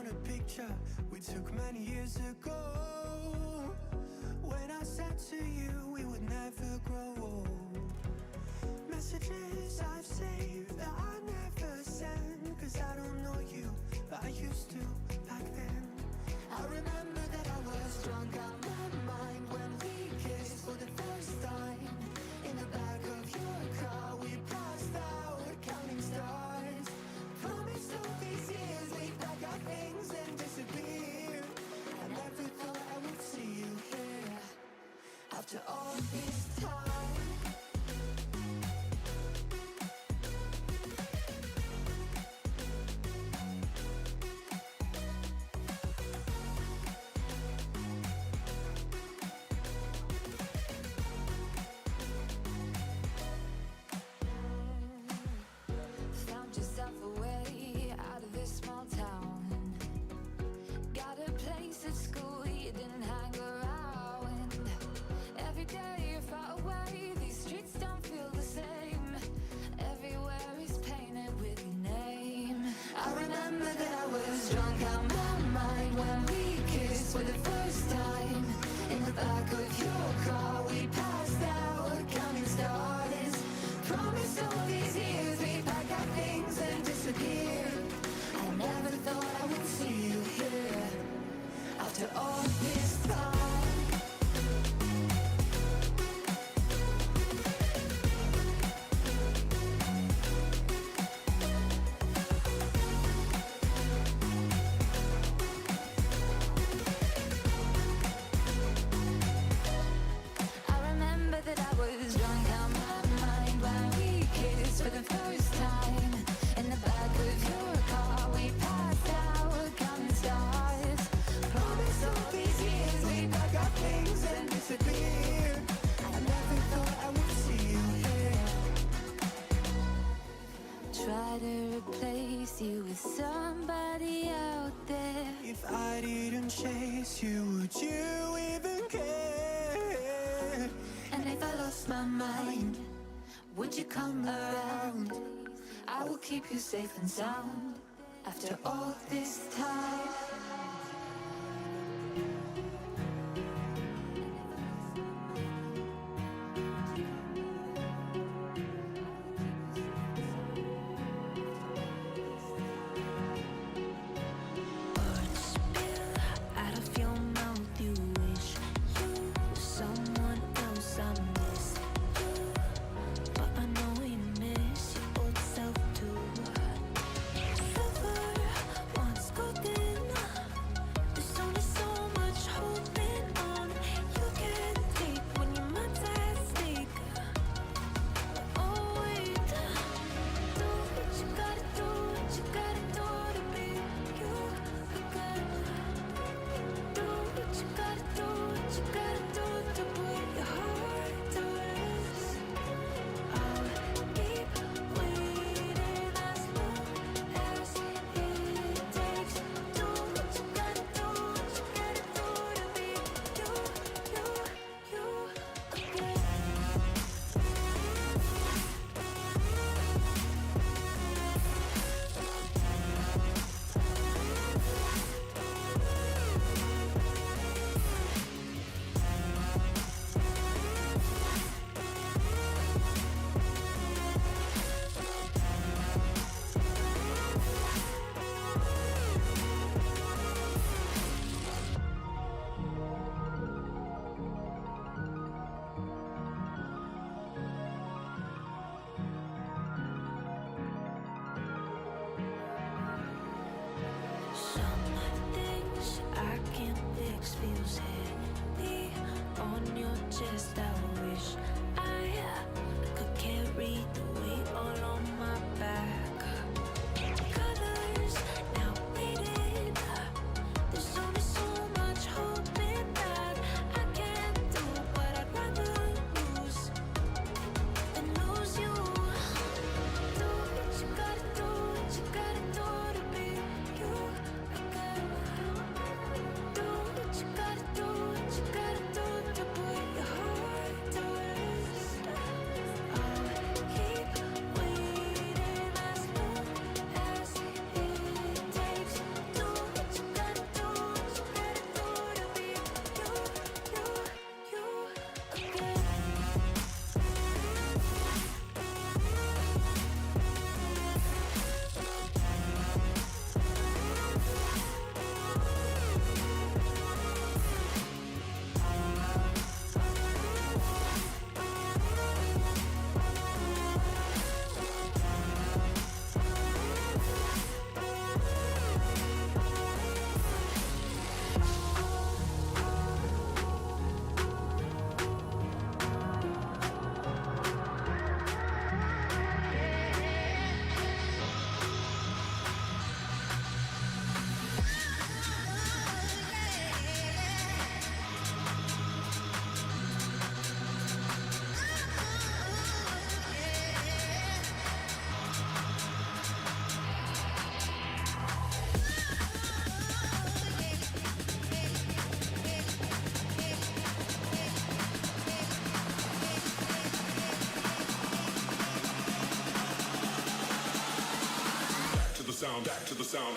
on a picture we took many years ago. When I said to you we would never grow old. Messages I've saved that I never send, 'cause I don't know you, but I used to back then. I remember that I was drunk out my mind when we kissed for the first time. In the back of your car we passed out counting stars. Promised all these years we'd pack our things and disappear. I never thought I would see you here after all this time. Found yourself a way out of this small town. Got a place at school you didn't hang around. Every day you're far away, these streets don't feel the same. Everywhere is painted with your name. I remember that I was drunk out my mind when we kissed for the first time. In the back of your car we passed out counting stars. Promised all these years we'd pack our things and disappear. I never thought I would see you here after all this time. I remember that I was drunk out my mind when we kissed for the first time. In the back of your car we passed out counting stars. Promised all these years we'd pack our things and disappear. I never thought I would see you here. Try to replace you with somebody out there. If I didn't chase you, would you even care? And if I lost my mind, would you come around? I will keep you safe and sound after all this time. Words spill out of your mouth. You wish you were someone else. I miss you, but I know you miss your old self too. Silver once golden, sound, back to the sound.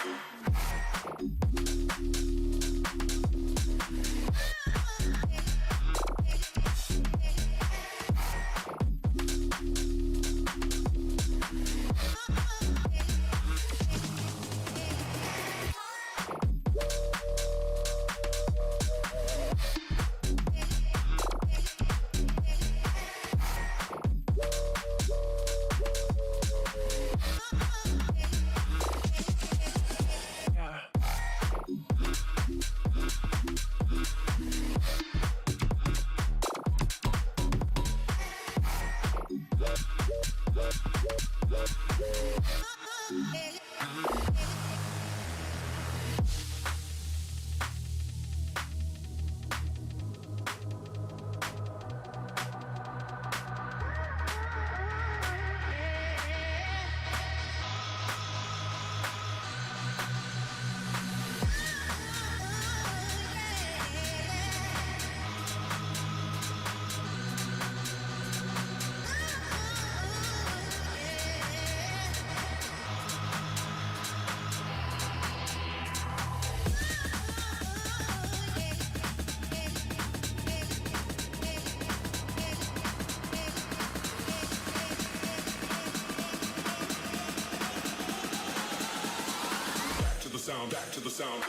Sound, back to the sound.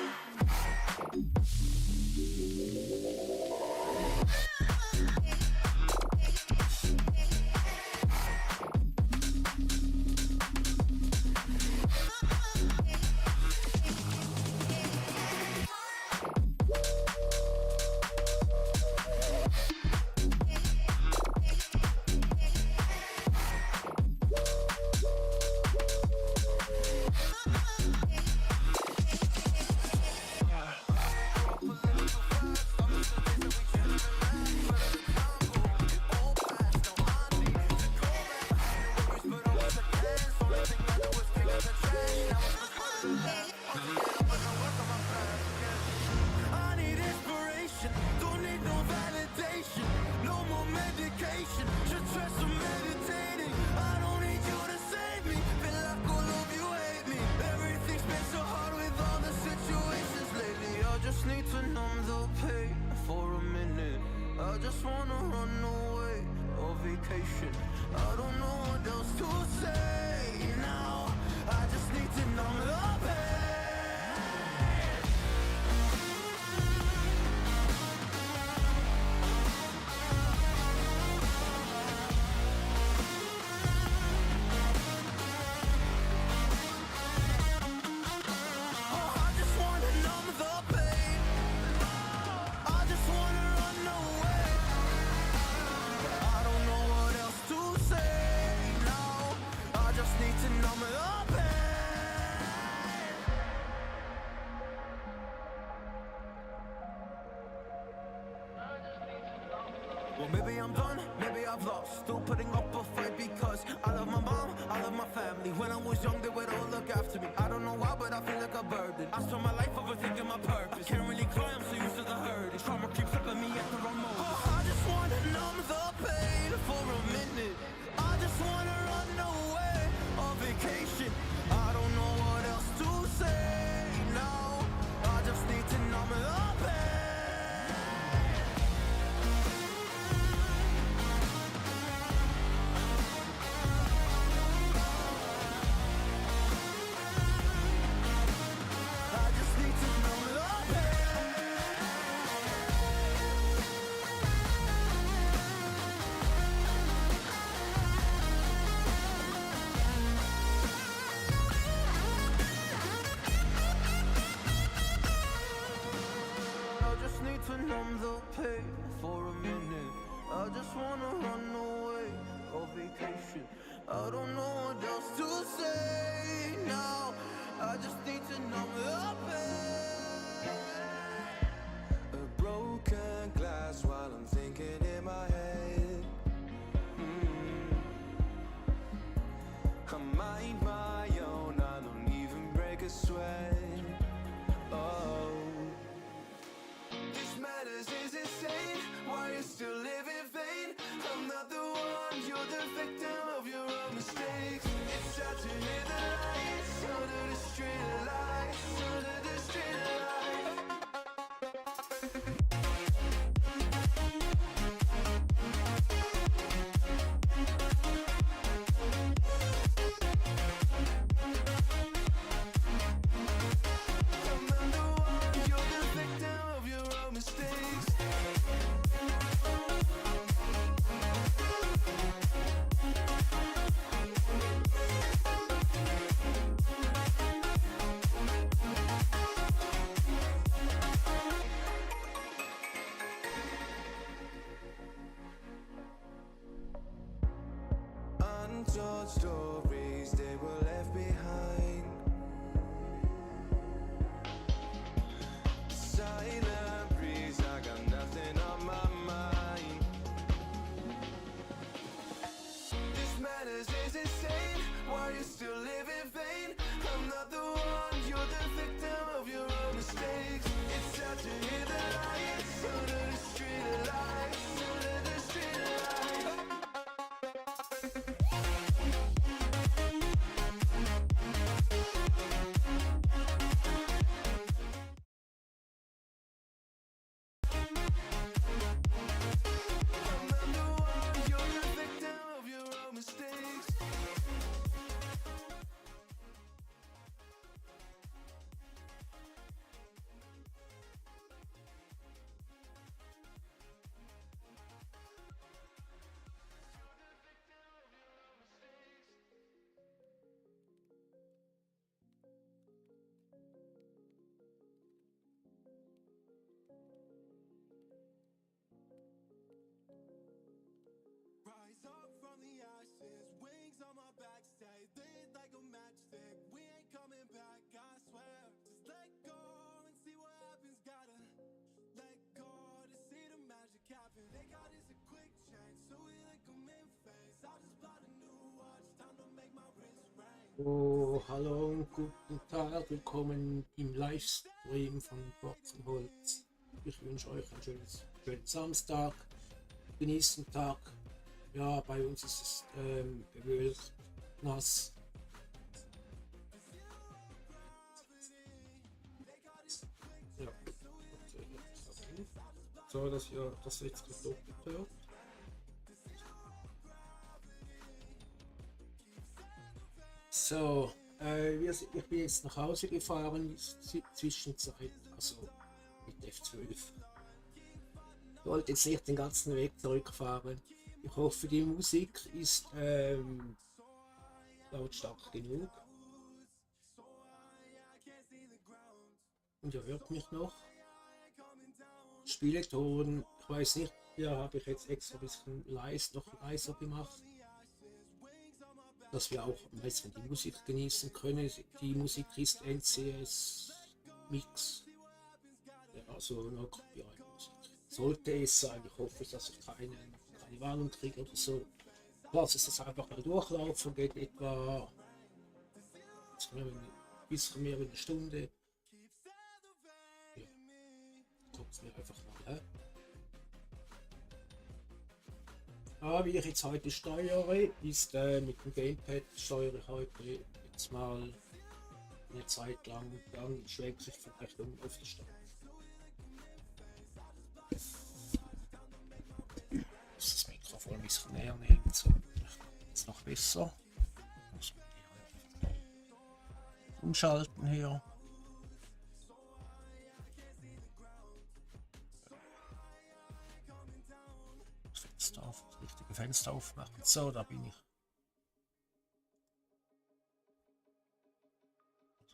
Well, maybe I'm done, maybe I've lost. Still putting up a fight because I love my mom, I love my family. When I was young, they would all look after me. I don't know why, but I feel like a burden. I spend my life overthinking my purpose. Can't really cry, I'm so used to the hurt. Trauma keeps up at me at the wrong moment. Oh, I just wanna numb the pain for a minute. I just wanna run away on vacation. I don't know what else to say now. I just need to numb the pain. To numb the pain for a minute. I just wanna run away on vacation. I don't know what else to say now. I just need to numb the pain. A broken glass while I'm thinking in my head. I mind my own, I don't even break a sweat. Oh, matters is insane. Why you still live in vain? I'm not the one, you're the victim of your own mistakes. It's sad to hear the lights under the street lights, under the street lights. I'm not the one, you're the victim of your own mistakes. Untold stories, they were left behind. Silent breeze, I got nothing on my mind. This madness is insane. Why you still live in vain? I'm not the one, you're the victim of your own mistakes. It's sad to hear the lights under the street lights, under the street lights. I'm not the one, you're the victim of your own mistakes. Rise up from the ashes, wings on my back, stay lit like a matchstick. We ain't coming back, I swear. Just let go and see what happens. Gotta let go to see the magic happen. They got us a quick change, so we like them in phase. I'll just plot a new watch, time to make my wrist ring. Oh, hallo und guten Tag, willkommen im Livestream von Botzenholz. Ich wünsche euch einen schönen Samstag, genießt den Tag. Ja, bei uns ist es bewölkt, nass. Ja, so, dass ihr das jetzt doppelt hört. So, ich bin jetzt nach Hause gefahren, Zwischenzeit, also mit F12. Ich wollte jetzt nicht den ganzen Weg zurückfahren. Ich hoffe, die Musik ist lautstark genug. Und ihr hört mich noch. Spieleton, ich weiß nicht, ja, habe ich jetzt extra ein bisschen noch leiser gemacht, dass wir auch am besten die Musik genießen können. Die Musik ist NCS Mix, ja, also noch Copyright-Musik. Sollte es sein, ich hoffe, dass ich keine Warnung kriege oder so. Lass es das einfach mal durchlaufen, geht etwa bis mehr als eine Stunde. Ja, guckt mir einfach mal. Wie ich jetzt heute steuere, ist mit dem Gamepad steuere ich heute jetzt mal eine Zeit lang, dann schwenke ich vielleicht auf die Stadt. Das Mikrofon ein bisschen näher nehmen, so jetzt noch besser. Muss man die umschalten hier. Das richtige Fenster aufmachen. So, da bin ich.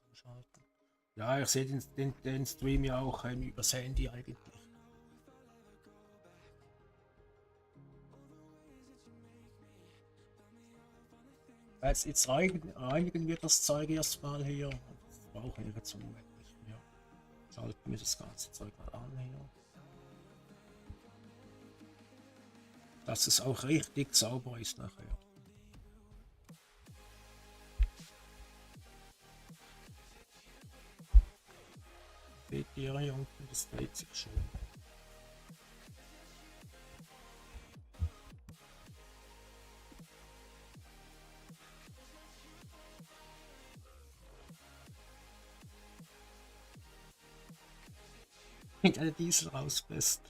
Umschalten. Ja, ich sehe den Stream ja auch über das Handy eigentlich. Jetzt reinigen wir das Zeug erstmal hier. Das brauchen wir jetzt im Moment nicht mehr. Schalten wir das ganze Zeug mal an hier. Dass es auch richtig sauber ist nachher. Seht ihr hier unten, das dreht sich schön. Wenn der Diesel rauspresst.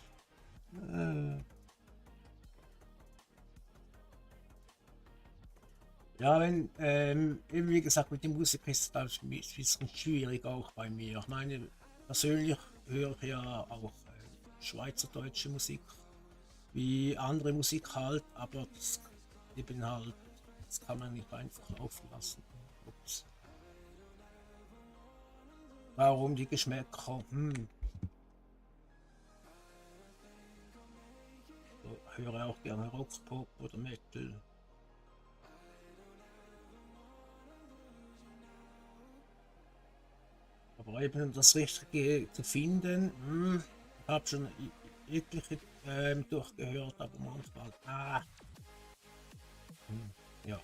Ja, wenn, eben wie gesagt, mit der Musik ist das ein bisschen schwierig auch bei mir. Ich meine, persönlich höre ich ja auch schweizerdeutsche Musik, wie andere Musik halt, aber das eben halt, das kann man nicht einfach laufen lassen. Ups. Warum die Geschmäcker? Ich höre auch gerne Rock, Pop oder Metal. Aber eben das Richtige zu finden, ich habe schon etliche durchgehört, aber manchmal, ja.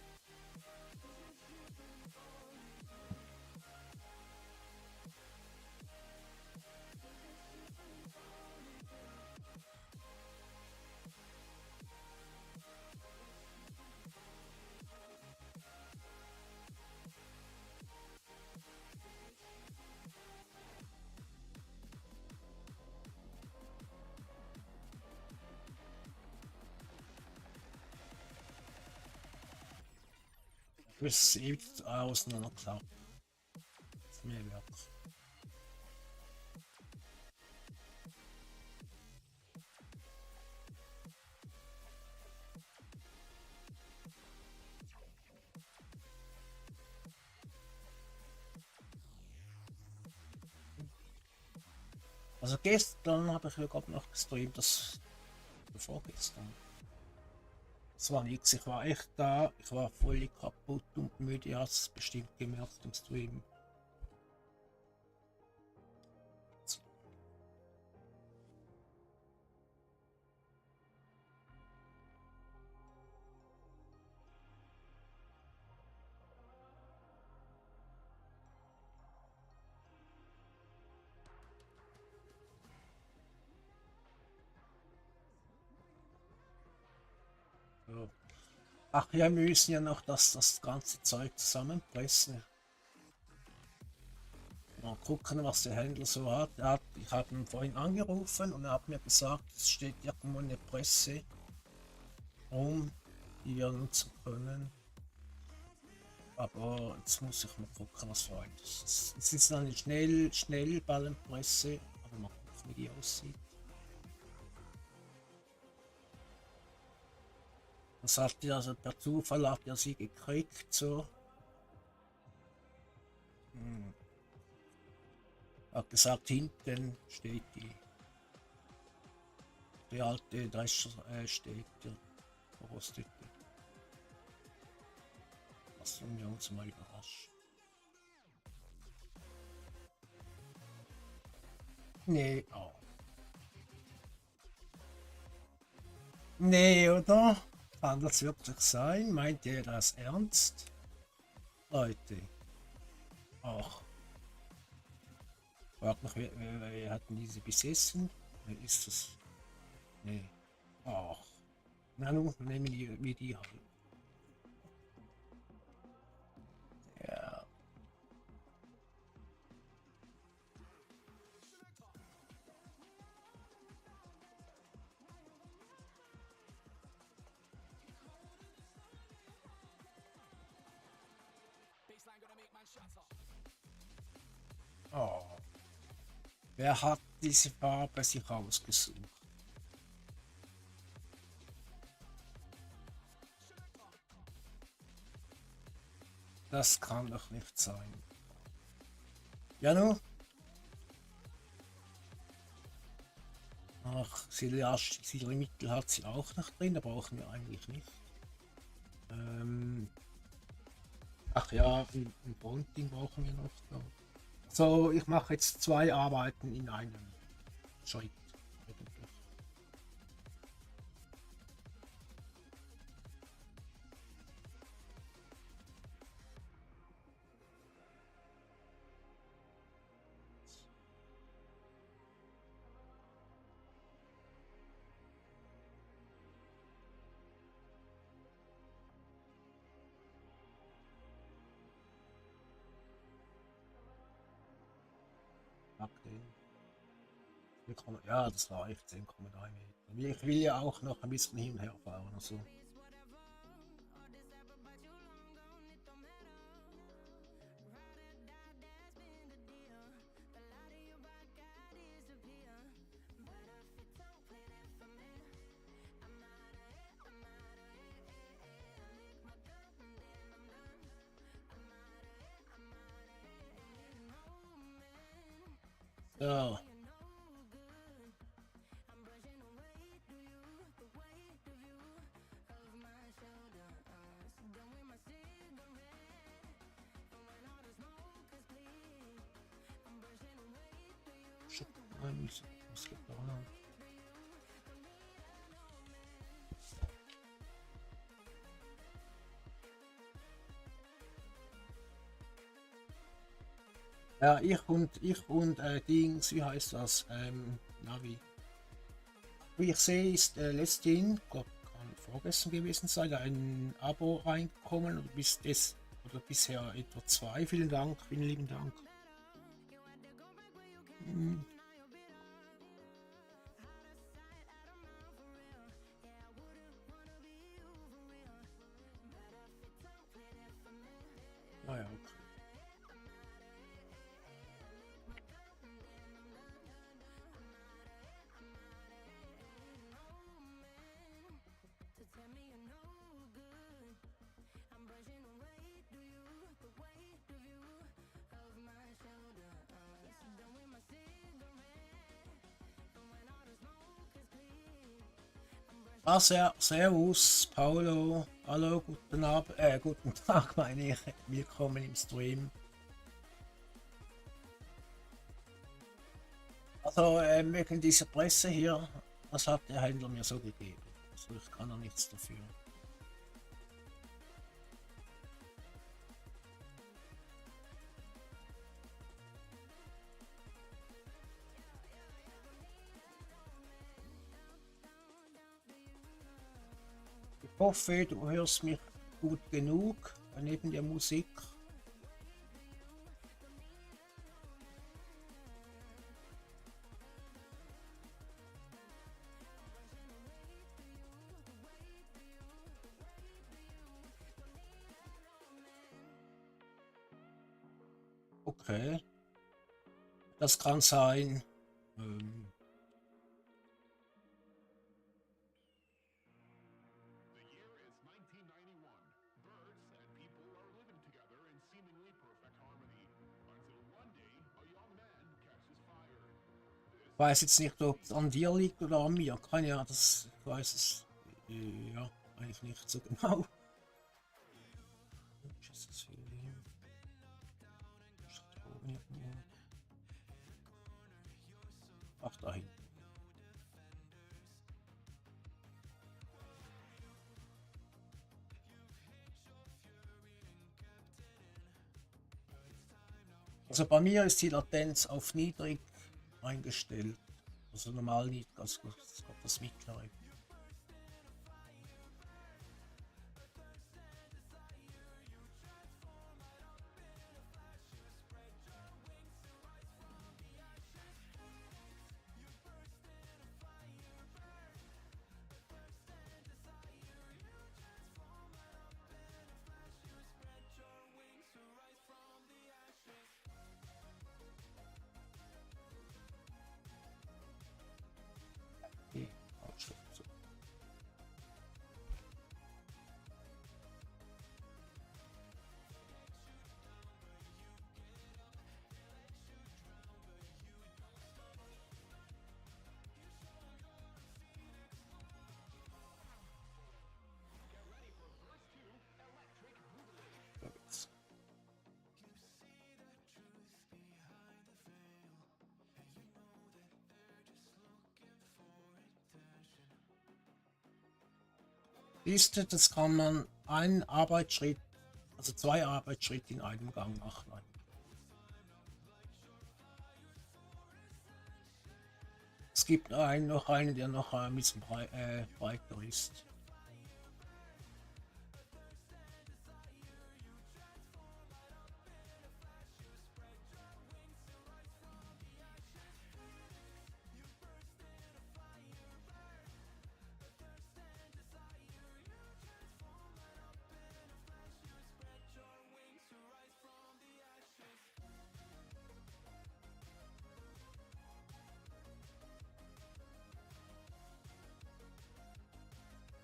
Es sieht aus nur noch klar. Das Mehrwerk. Also gestern habe ich ja gerade noch gestreamt, das vorgestern. Das war nichts, ich war echt da, ich war völlig kaputt und müde, hast es bestimmt gemerkt im Stream. So. Ach ja, wir müssen ja noch das ganze Zeug zusammenpressen. Mal gucken, was der Händler so hat. Ich habe ihn vorhin angerufen und er hat mir gesagt, es steht irgendwo eine Presse, um die wir nutzen können. Aber jetzt muss ich mal gucken, was für ein. Es ist eine Schnellballenpresse, aber mal gucken, wie die aussieht. Das hat die also per Zufall hat er sie gekriegt, so. Hat gesagt, hinten steht die alte Drescher steht der verrostete. Lassen wir uns mal überraschen. Nee, oh. Nee, oder? Kann das wirklich sein? Meint ihr das ernst? Leute. Ach. Frag mich, wer hat denn diese besessen? Wer ist das? Nee. Ach. Na nun, nehmen wir die halt. Ja. Oh. Wer hat diese Farbe sich ausgesucht? Das kann doch nicht sein. Ja, nun. Ach, Silbermittel hat sie auch noch drin, da brauchen wir eigentlich nicht. Ach ja, ein Bonding brauchen wir noch. Da. So, ich mache jetzt 2 Arbeiten in einem Schritt. Eigentlich. Pack den. Ja, das reicht, 10,3 Meter. Ich will ja auch noch ein bisschen hin und her fahren. Also. Ja. Shit, was geht da noch? Ja, ich und Dings, wie heißt das? Wie ich sehe, ist letztens, glaub, kann vorgestern gewesen sein, ein Abo reingekommen oder oder bisher etwa 2. Vielen Dank, vielen lieben Dank. Hm, naja, okay. Ah, Servus, Paulo. Hallo, guten Abend, guten Tag, meine ich. Willkommen im Stream. Also, wegen dieser Presse hier, das hat der Händler mir so gegeben. Also, ich kann da nichts dafür. Ich hoffe, du hörst mich gut genug neben der Musik. Okay, das kann sein. Ähm, The year is 1991. Birds and people are living together in seemingly perfect harmony. Until one day, a young man catches fire. Ich weiß jetzt nicht, ob es an dir liegt oder an mir. Keine Ahnung, ich weiß es ja eigentlich nicht so genau. Ach, dahin. Also bei mir ist die Latenz auf niedrig eingestellt. Also normal niedrig, also das mittlere. Okay, Ausschrift, so. So geht's. Siehst du, das kann man einen Arbeitsschritt, also 2 Arbeitsschritte in einem Gang machen. Es gibt noch einen, der noch ein bisschen breiter ist.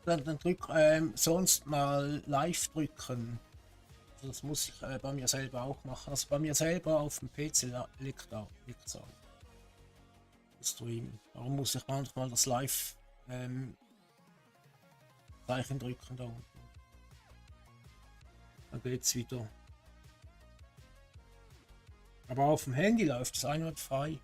Dann drück sonst mal live drücken. Das muss ich bei mir selber auch machen. Also bei mir selber auf dem PC liegt auch. Stream. Warum muss ich manchmal das Live Zeichen drücken da unten? Dann geht's wieder. Aber auf dem Handy läuft es einwandfrei.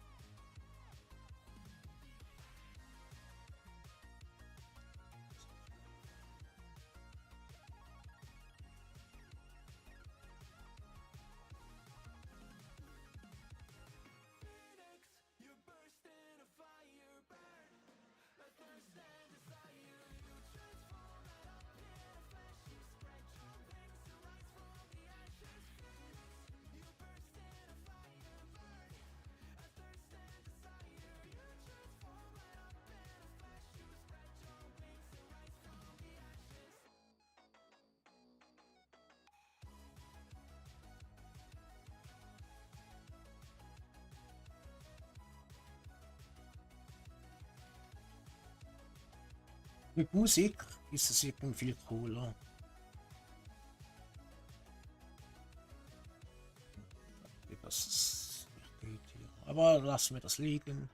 Mit Musik ist es irgendwie viel cooler. Das geht hier. Aber lassen wir das liegen.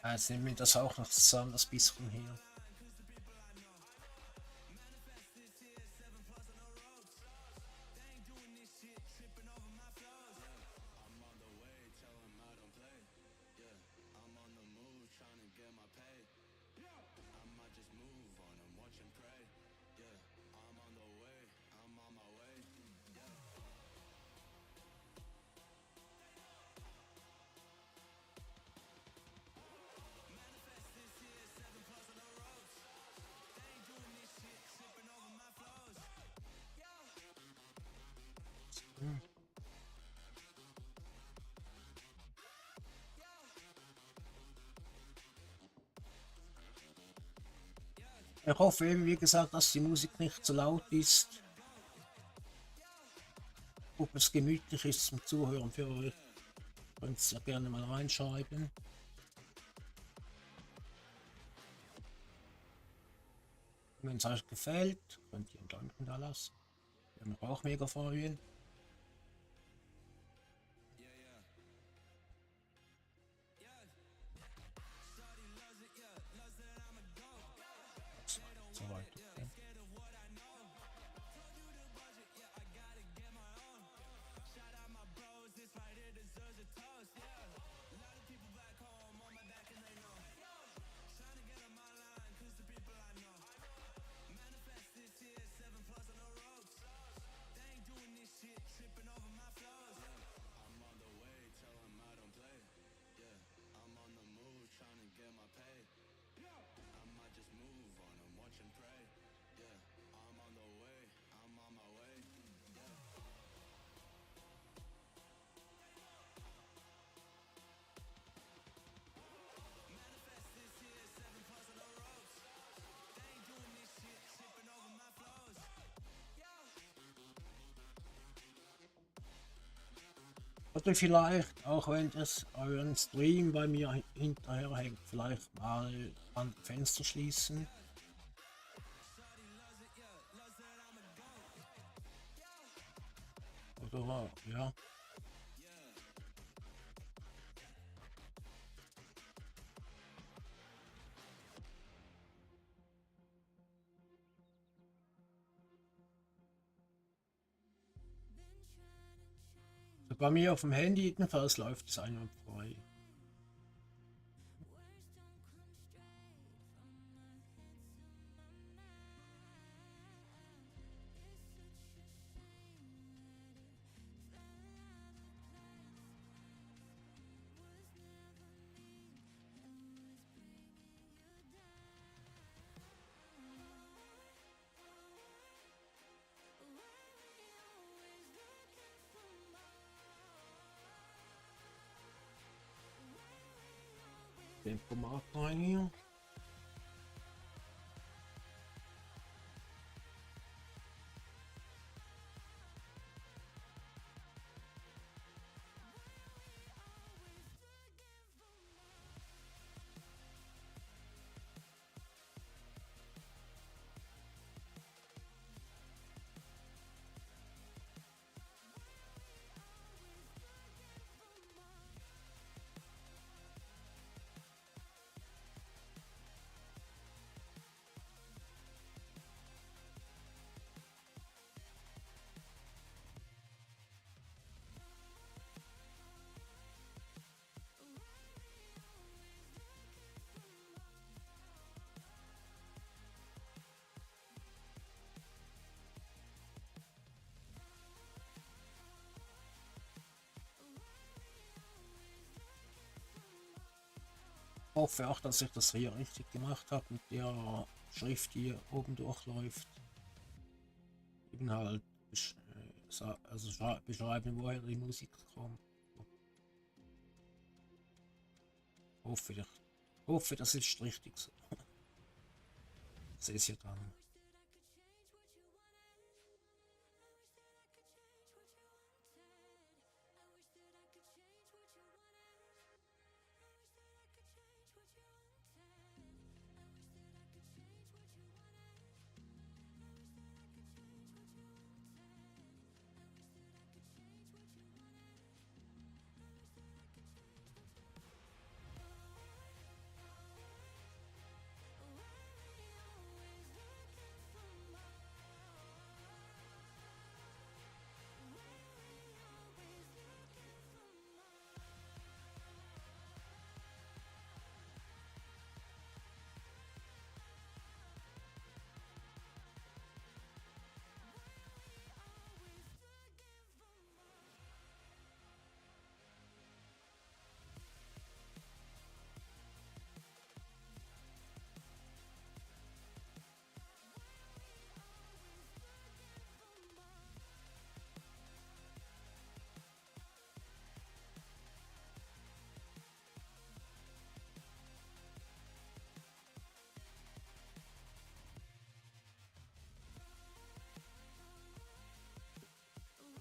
Jetzt nehmen wir das auch noch zusammen, das bisschen hier. Ich hoffe eben, wie gesagt, dass die Musik nicht zu laut ist. Ob es gemütlich ist zum Zuhören für euch. Könnt ihr ja gerne mal reinschreiben. Wenn es euch gefällt, könnt ihr einen Däumchen da lassen. Würde mich auch mega freuen. So weiter. Okay. Oder vielleicht, auch wenn das euren Stream bei mir hinterher hängt, vielleicht mal an Fenster schließen. Oder ja. Bei mir auf dem Handy jedenfalls läuft es einwandfrei. Tempomat rein hier. Hoffe auch, dass ich das hier richtig gemacht habe mit der Schrift, die hier oben durchläuft. Eben halt beschreiben, woher die Musik kommt. Hoffe, das ist richtig so. Sehe es hier dran.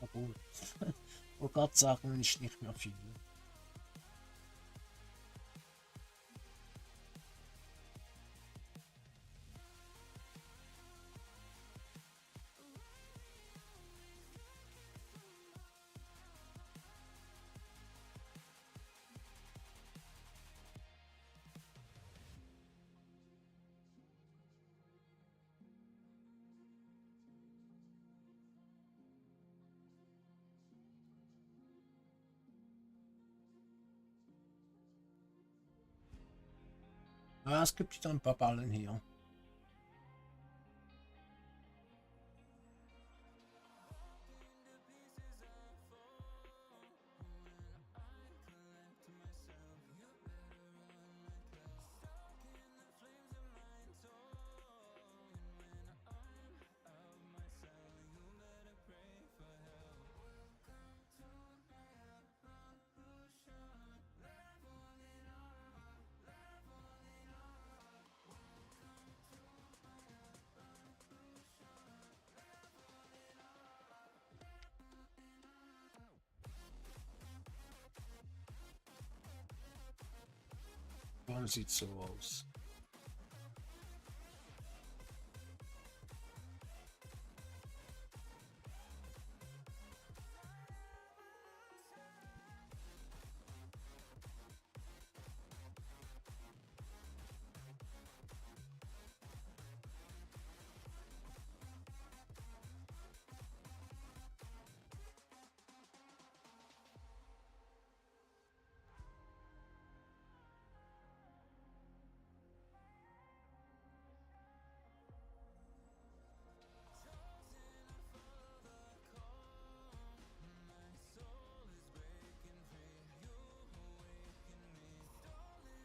Obwohl, wollte gerade sagen, ist nicht mehr viel. Ah, es gibt wieder ein paar Ballen hier. Ja, sieht so aus.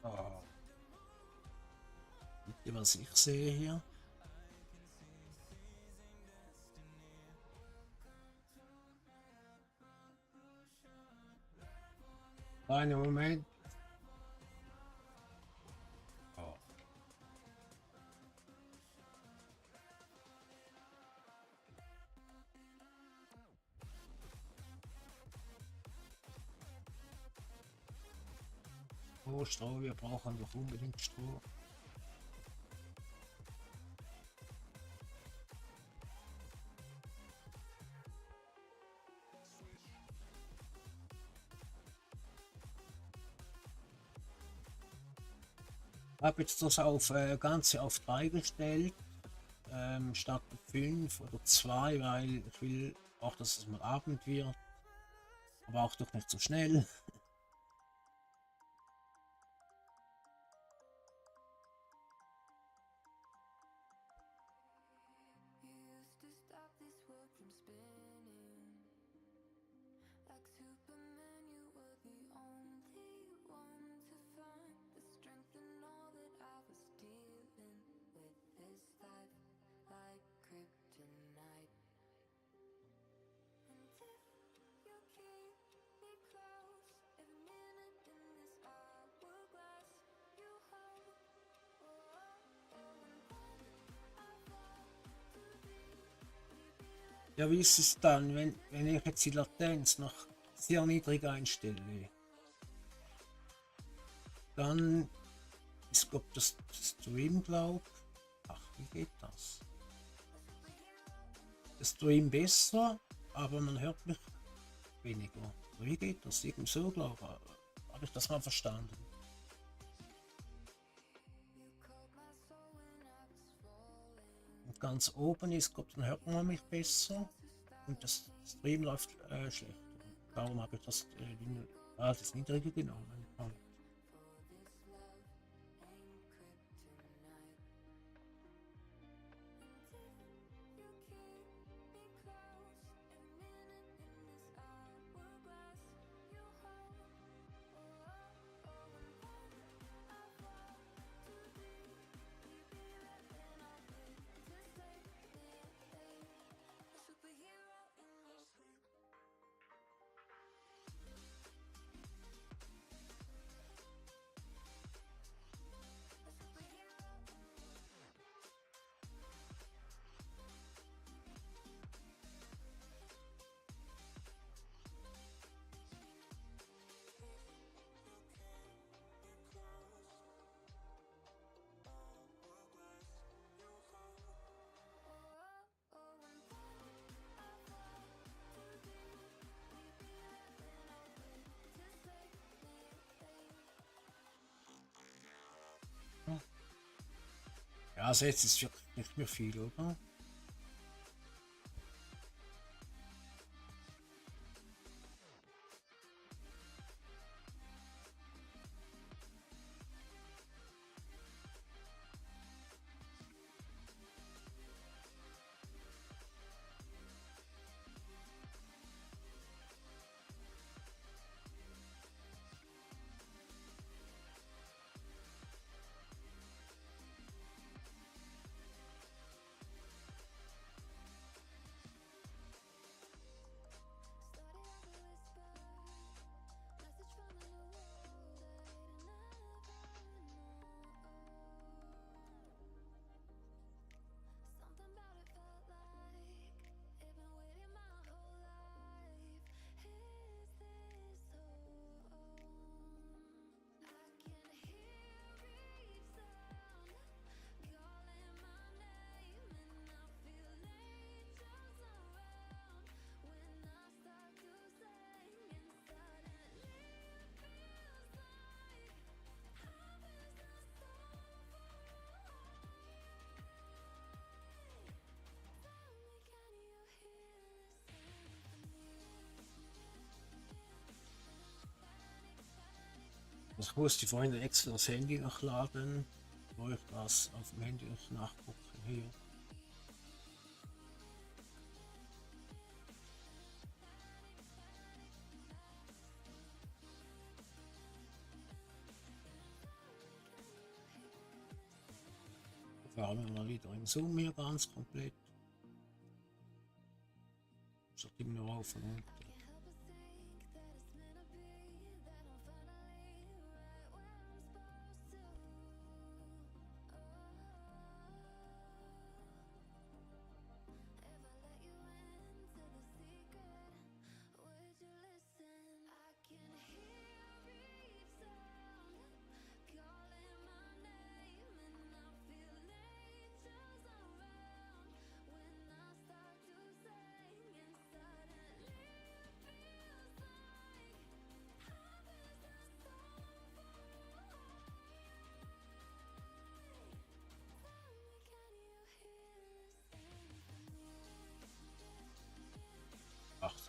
Ah. Was ich sehe hier. Einen Moment. Stroh, wir brauchen doch unbedingt Stroh. Habe jetzt das auf Ganze auf 3 gestellt, statt 5 oder 2, weil ich will auch, dass es mal Abend wird, aber auch doch nicht so schnell. You used to stop this world from spinning. Like Superman, you were the only one to find the strength in all that I was dealing with this life, like kryptonite. And if you keep me close, every minute in this hourglass, you hold. Oh, oh, oh, and when I fall to thee, will you be right? Ja, wie ist es dann, wenn ich jetzt die Latenz noch sehr niedrig einstelle? Dann ist glaube das Stream, ach, wie geht das? Das Stream besser, aber man hört mich weniger. Wie geht das? Irgendwie so, glaube ich. Habe ich das mal verstanden? You called my soul when I was falling. Und ganz oben ist, glaube dann hört man mich besser und das Stream läuft schlechter. Darum habe ich das Niedrige genommen. For this love ain't kryptonite. And if you keep me close, every minute in this hourglass, you hold. Oh, oh, oh, and when I fall to thee, will you be right then? I'll wait to save me, a superhero in your sleep. A superhero. Ja, also jetzt ist wirklich nicht mehr viel, oder? Ich musste vorhin extra das Handy nachladen, wo ich das auf dem Handy nicht nachgucken hier. Fahren wir mal wieder im Zoom hier ganz komplett. Statt immer nur auf und runter.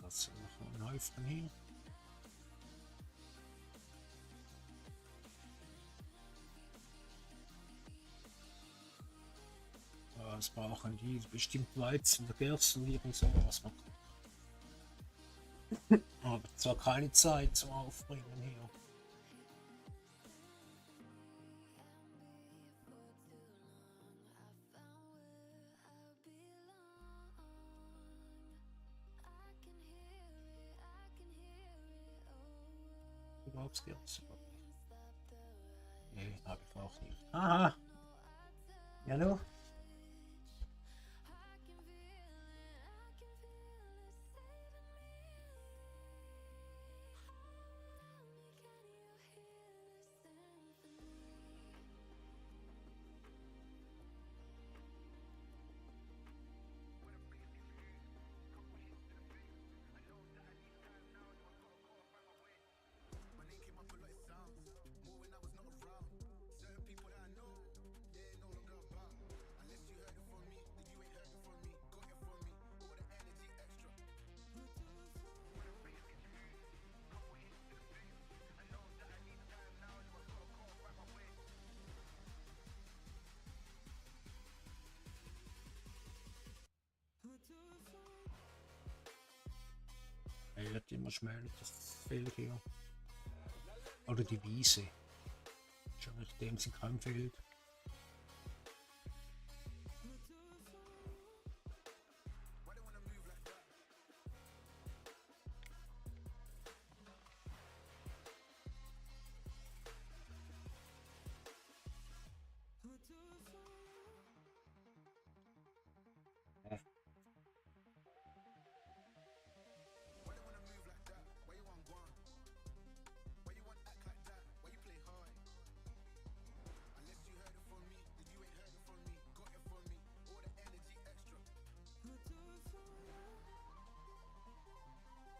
das noch ein Häufchen hier. Was brauchen die? Bestimmt Weizen oder Gersten, irgend sowas. Aber zwar keine Zeit zum Aufbringen hier. Überhaupt Gersten? Nee, habe ich auch nicht. Aha! Ja, du? Er wird immer schmäler, das Feld hier. Oder die Wiese. Schon nach dem sind kein Feld.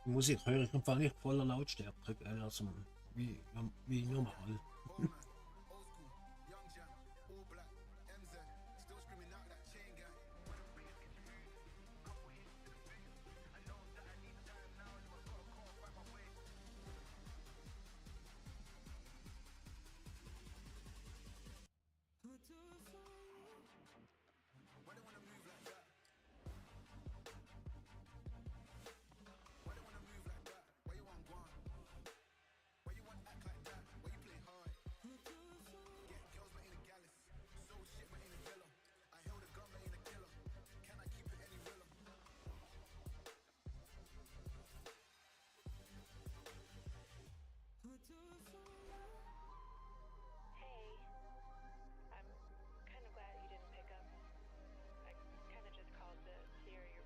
Die Musik höre ich einfach nicht voller Lautstärke, also wie normal.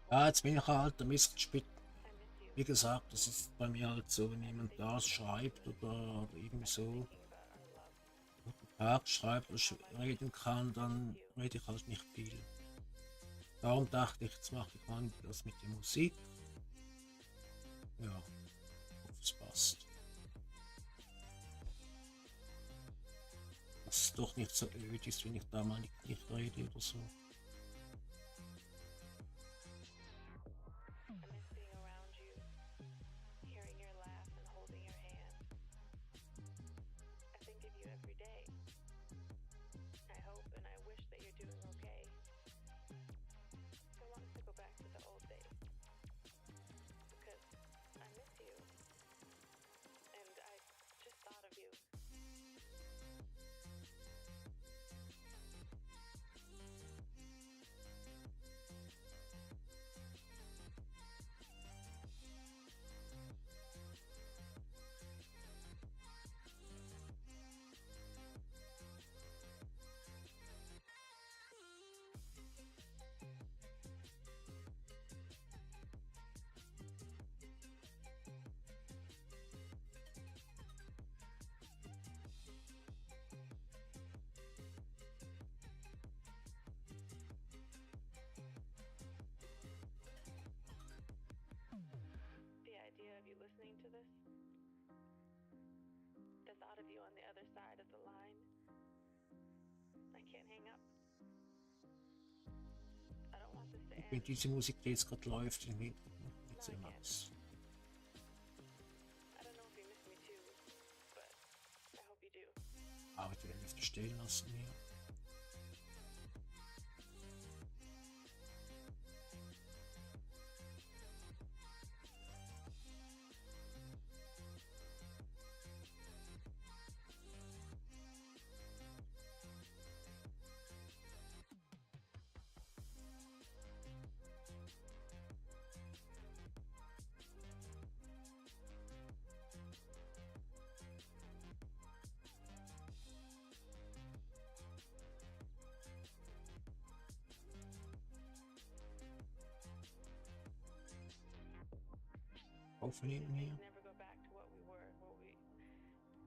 Ja, jetzt bin ich halt der Mist gespielt. Wie gesagt, das ist bei mir halt so, wenn jemand da schreibt oder irgendwie so Tag schreibt oder reden kann, dann rede ich halt nicht viel. Darum dachte ich, jetzt mache ich mal das mit der Musik. Ja, hoffe es passt. Dass es doch nicht so öd ist, wenn ich da mal nicht rede oder so. Wenn diese Musik, die jetzt gerade läuft, im Hintergrund, nicht so nice. Aber die werden nicht stehen lassen hier. Aufnehmen hier. never go back to what we were,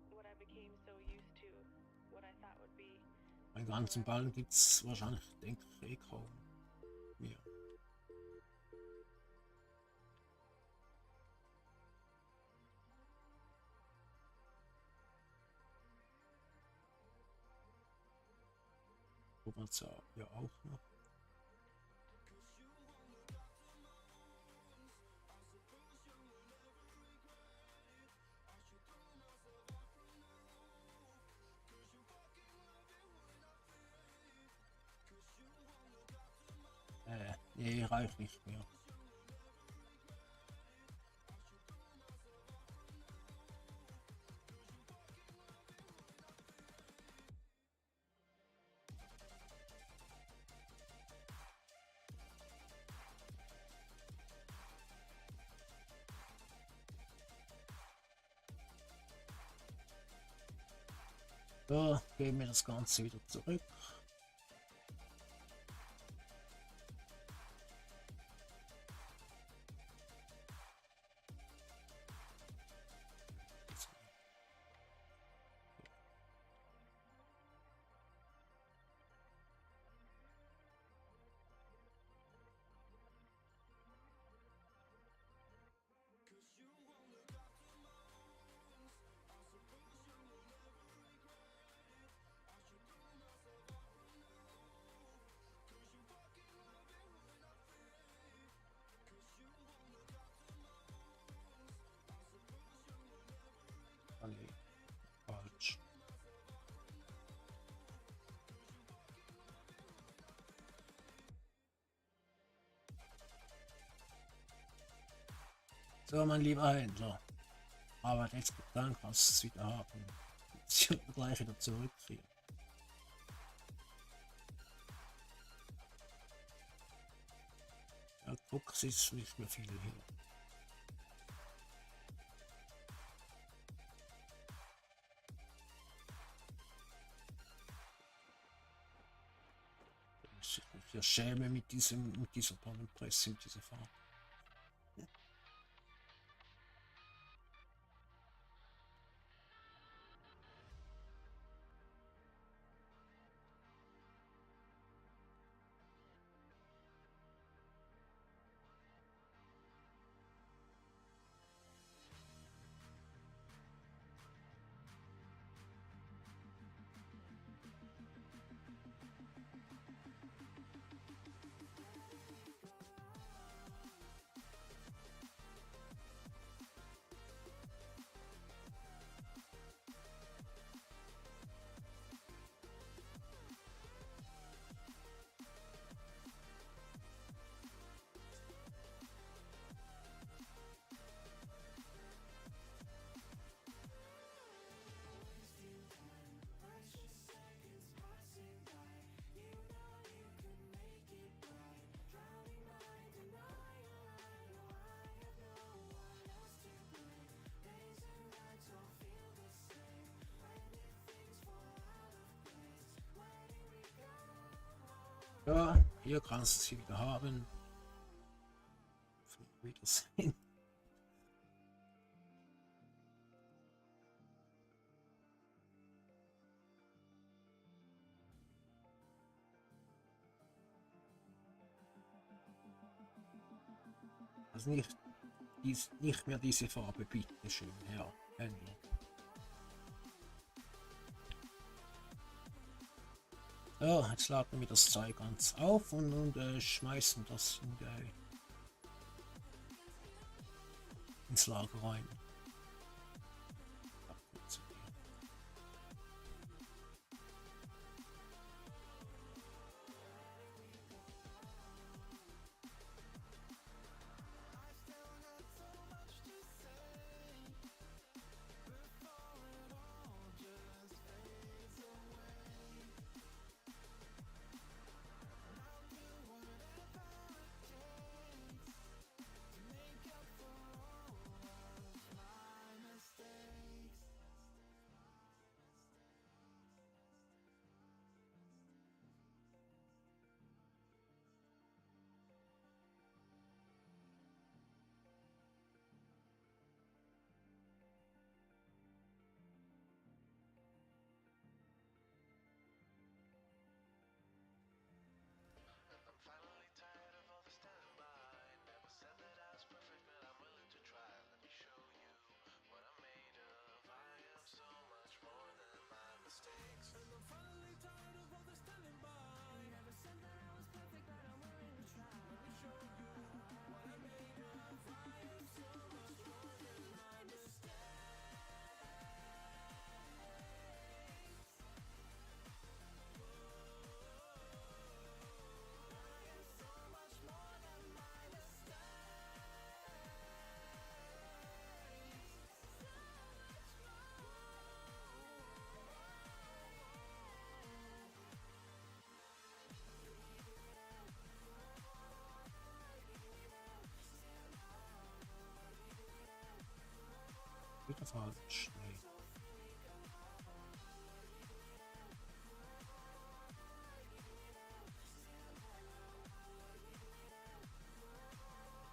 what I became so used to, what I thought would be. Einen ganzen Ball gibt's wahrscheinlich, denke ich, eh kaum mehr. Robert ja auch noch. Nee, reicht nicht mehr. So, geben wir das Ganze wieder zurück. Ah, nee, falsch. So, mein lieber Händler. Aber jetzt getan, kannst du es wieder haben. Jetzt gleich wieder zurückkriegen. Ja, guck, es ist nicht mehr viel hier. Ich mich ja schäme mit dieser tollen Presse, mit dieser Farbe. Ja, hier kannst du sie wieder haben. Auf Wiedersehen. Also nicht mehr diese Farbe, bitte schön, Herr Händler. So, jetzt laden wir das Zeug ganz auf und schmeißen das ins Lager rein. oder falsch? Nee.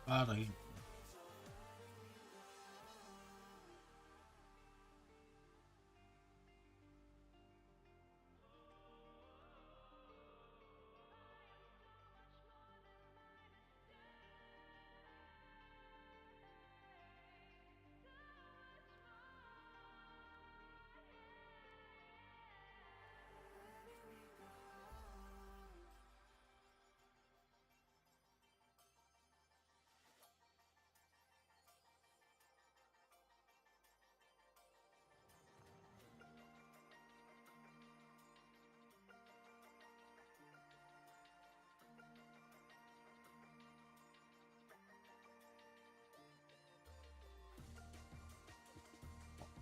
Ah, da hinten.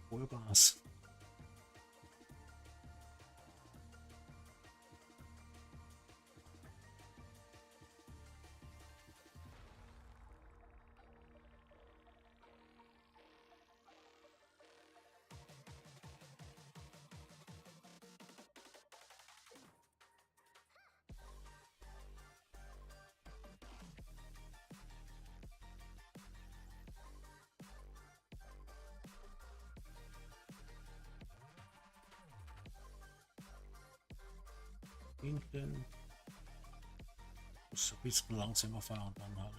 Vollgas. Hinten. Muss ein bisschen langsamer fahren dann halt.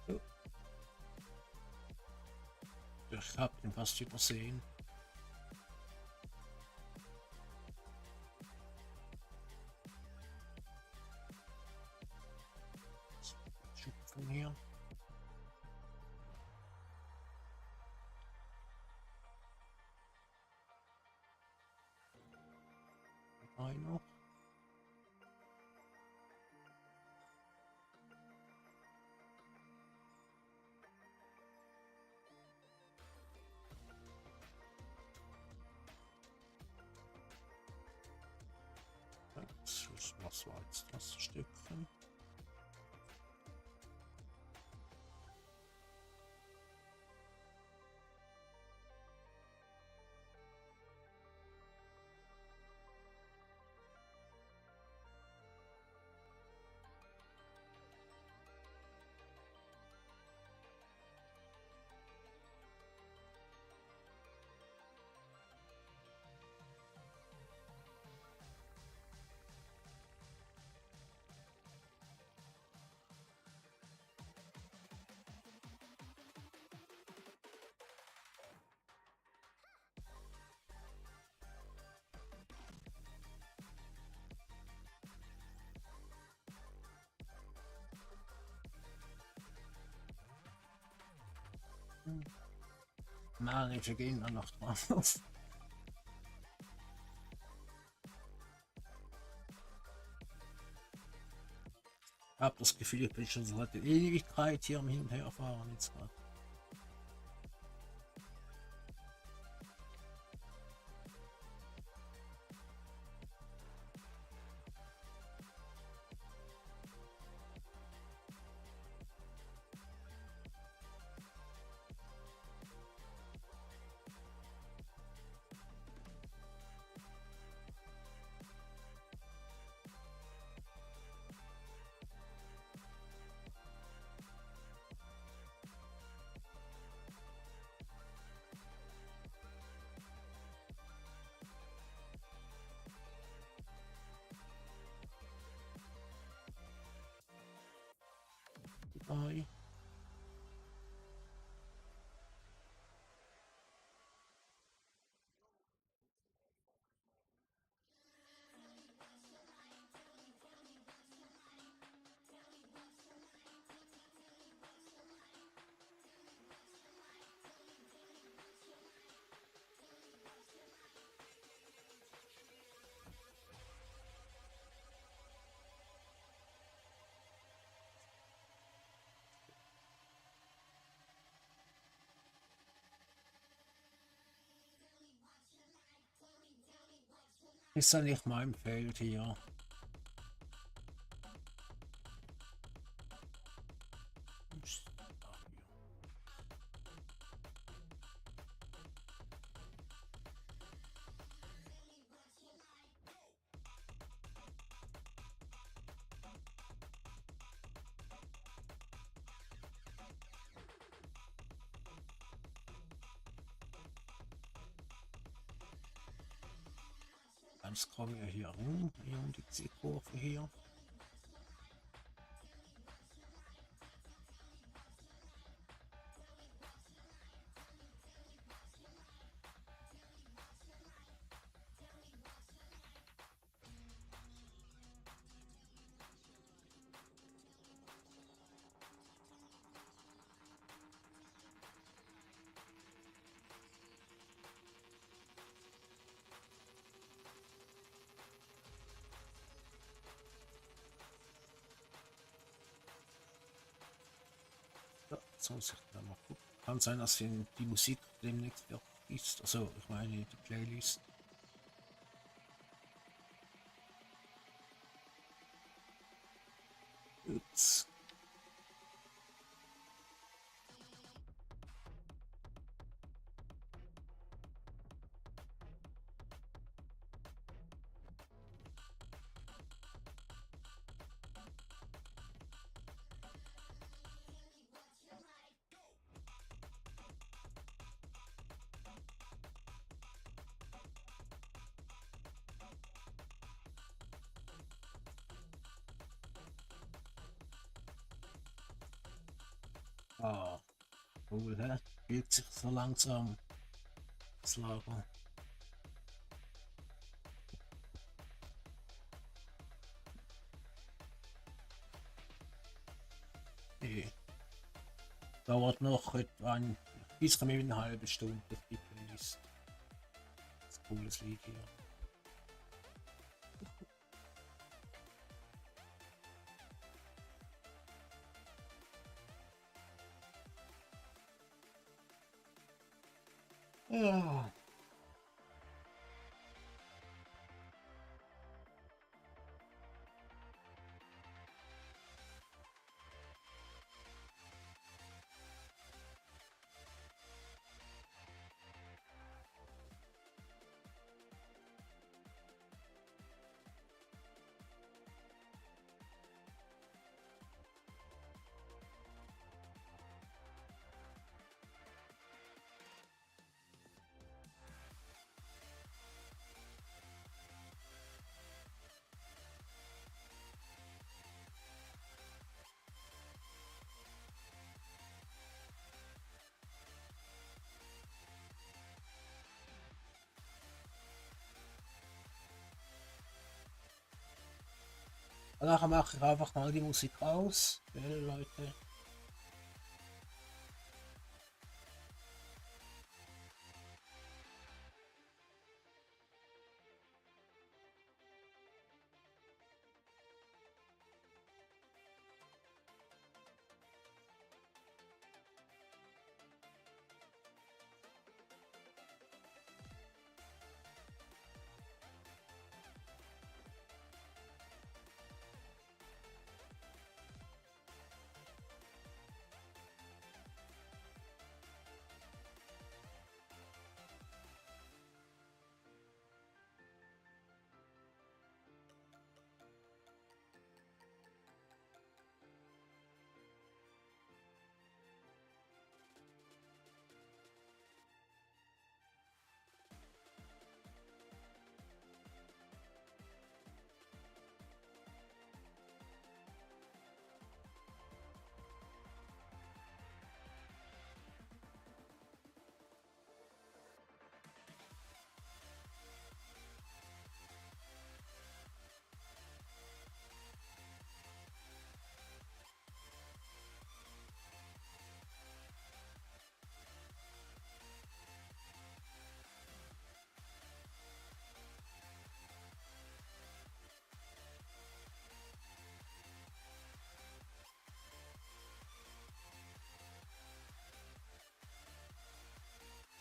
So. Ich hab ihn fast übersehen. Schupfen hier. Noch. Was war jetzt das Stückchen? Nein, wir gehen dann noch drauf. Ich habe das Gefühl, ich bin schon seit der Ewigkeit hier am Hin und Herfahren jetzt gerade. Ist ja nicht mein Feld hier. Jetzt kommen wir hier rum, hier um die Kurve hier. Ja, jetzt muss ich dann mal gucken. Kann sein, dass die Musik demnächst weg ist. Also, ich meine die Playlist. Ups. Ah, cool, hä? Fühlt sich so langsam das Lager. Nee. Dauert noch etwa ein bisschen mehr wie eine halbe Stunde, bis die Playlist. Das ist ein cooles Lied hier. Ja. Nachher mache ich einfach mal die Musik aus, Leute.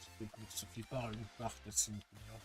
Es gibt nicht so viel Ballen, macht jetzt nicht mehr.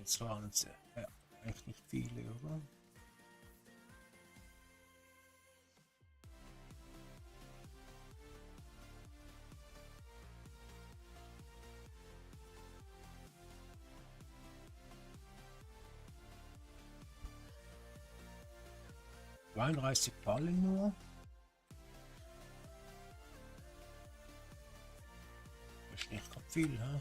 Jetzt waren es echt nicht viele, oder? Zweiunddreißig Ballen nur. Das ist nicht gerade viel, hä?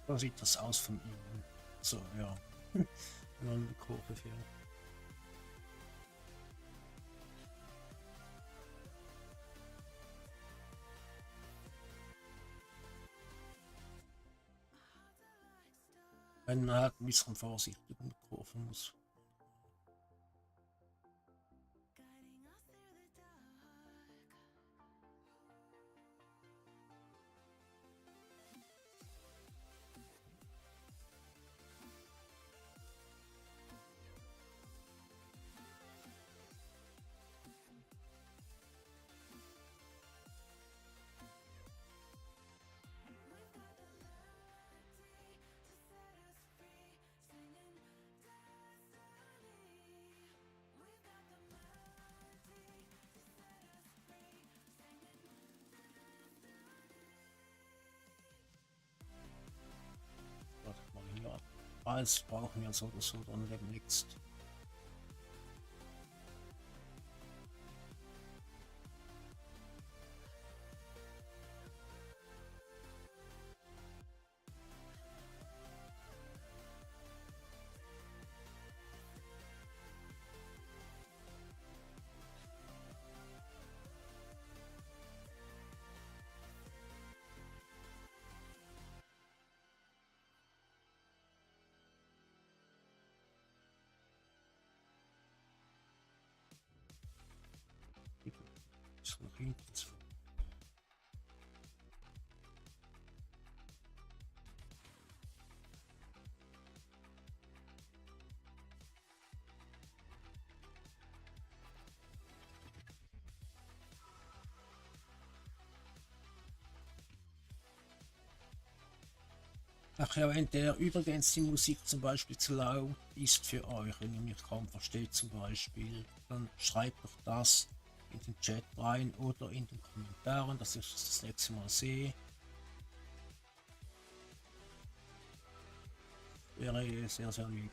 So sieht das aus von ihm. So, ja. Wenn man eine Kurve fährt. Wenn man halt ein bisschen vorsichtig mit der Kurve muss. Warte mal hier. Alles brauchen wir so oder so dann demnächst. Ist noch hinten. Ach ja, wenn der übrigens die Musik zum Beispiel zu laut ist für euch, wenn ihr mich kaum versteht zum Beispiel, dann schreibt doch das in den Chat rein oder in den Kommentaren, dass ich das nächste Mal sehe. Wäre sehr, sehr lieb.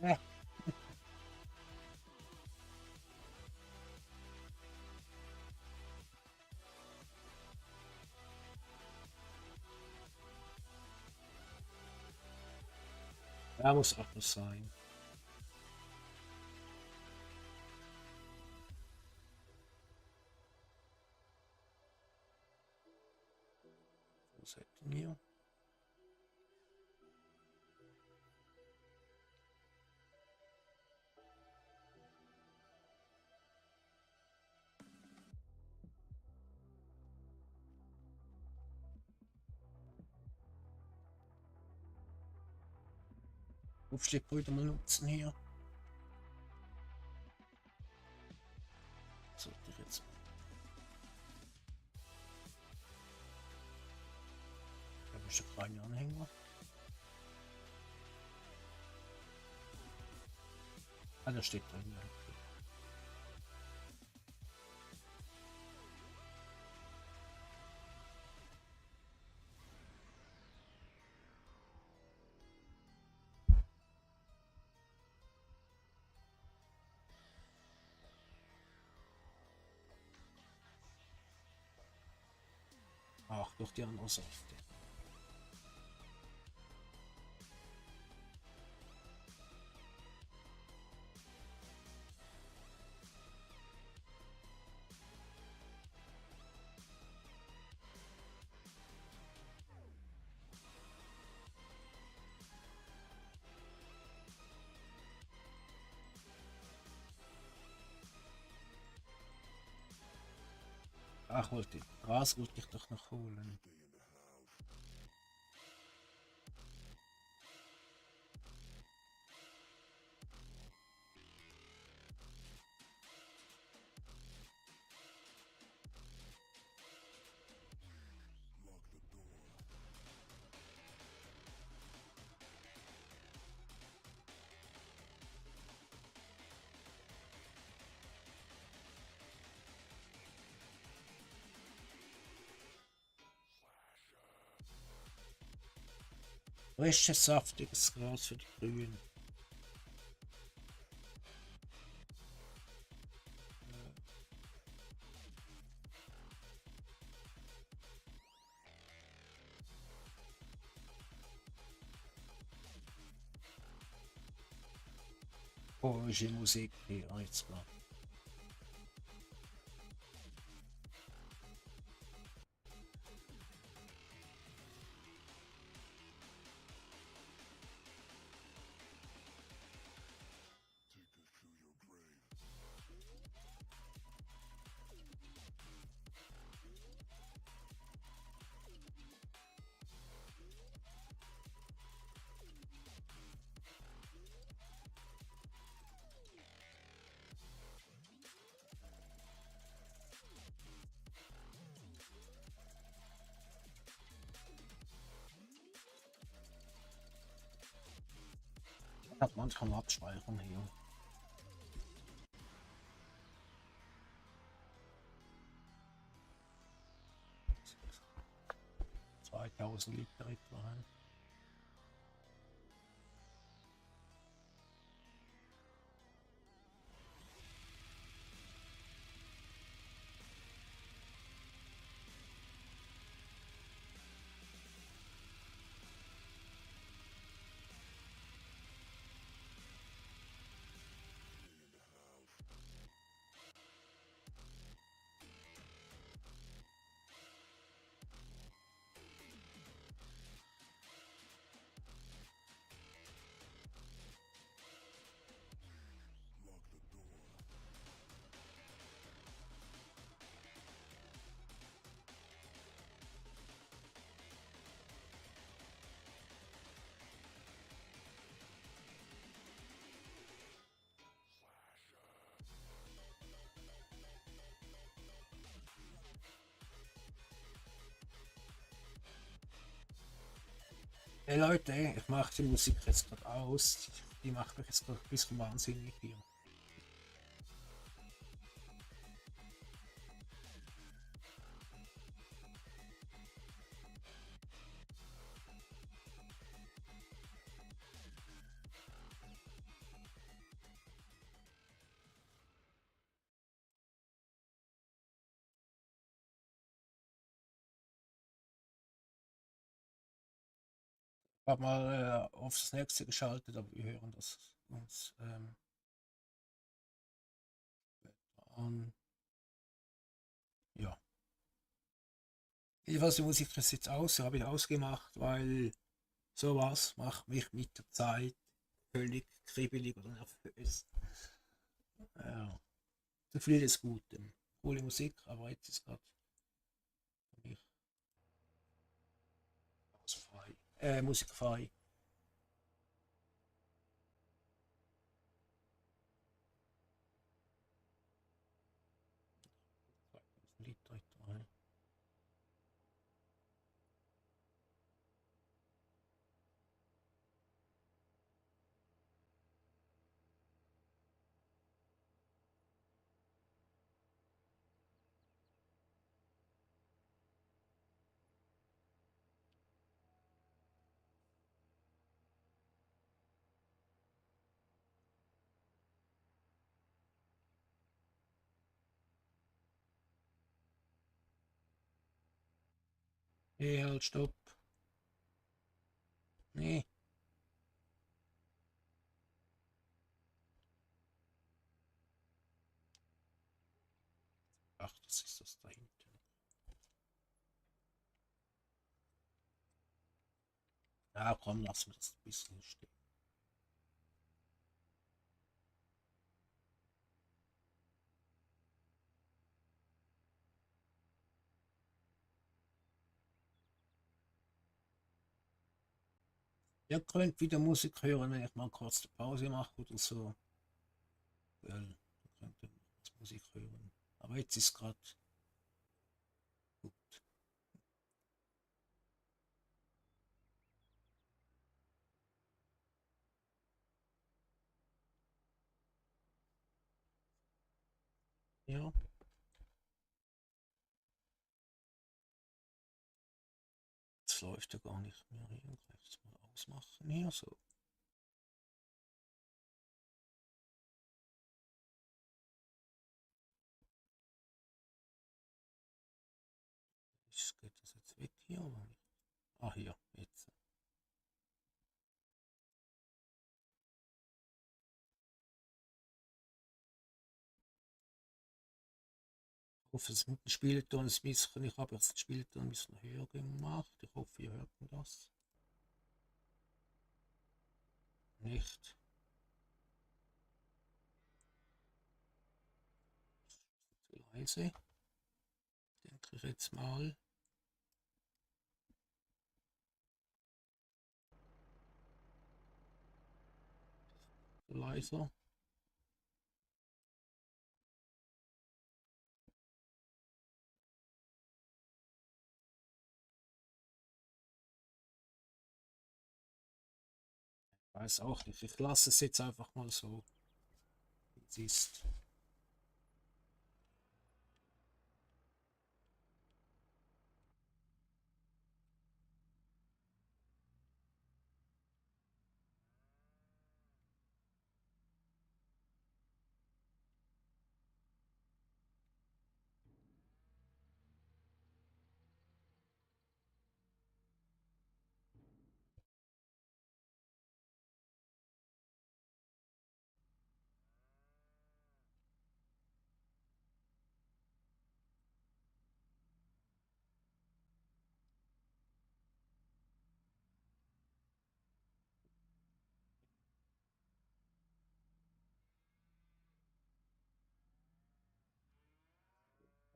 Ja. Ja, muss auch was sein. Was hätten wir? Aufstiegbrüder mal nutzen hier. Sollte ich jetzt. Da ist ein kleiner Anhänger. Ah, da steht drin. Ja. Okay. Ach, durch die andere Seite. Ach, Gras wollte ich doch noch holen. Frisches, saftiges Gras für die Grünen. Komische Musik hier jetzt mal. Hat manchmal abspeichern hier. Liter etwa. Hey Leute, ich mache die Musik jetzt gerade aus. Die macht mich jetzt gerade ein bisschen wahnsinnig hier. Ich habe mal aufs nächste geschaltet, aber wir hören das uns an. Ja. Jedenfalls die Musik ist jetzt aus, habe ich ausgemacht, weil sowas macht mich mit der Zeit völlig kribbelig oder nervös. Ja. Zu viel des Guten. Coole Musik, aber jetzt ist gerade für mich musikfrei. Hey, halt, stopp. Nee. Ach, das ist das da hinten. Ja, komm, lass mir das ein bisschen stehen. Ihr könnt wieder Musik hören, wenn ich mal kurz eine Pause mache oder so. Weil ihr könnt dann kurz Musik hören. Aber jetzt ist gerade gut. Ja, jetzt läuft ja gar nicht mehr hier. Jetzt mal ausmachen hier so. Geht das jetzt weg hier oder nicht? Ah, hier, jetzt. Ich hoffe, das mit dem Spielton ist ein bisschen, ich habe jetzt das Spielton ein bisschen höher gemacht. Ich hoffe, ihr hört das. Nicht. Zu leise. Denke ich jetzt mal. Zu leiser. Weiß auch nicht. Ich lasse es jetzt einfach mal so, wie es ist.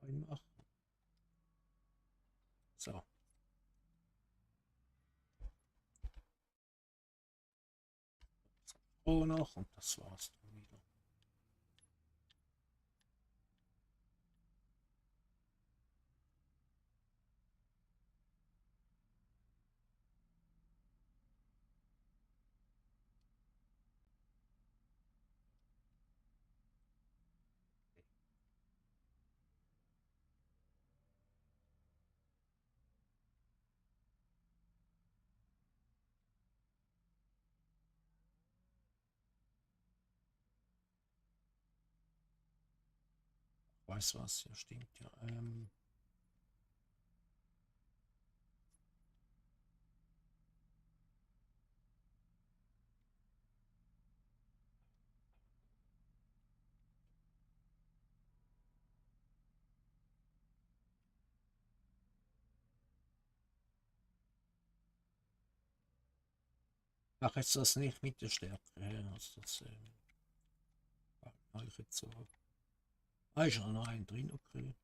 Einmachen. So. Oh, noch und das war's dann wieder. Weiß was, hier stimmt ja. Ach, jetzt das nicht mit der Stärke. Also das mache ich jetzt so. Ah, ist schon noch ein drin, okay.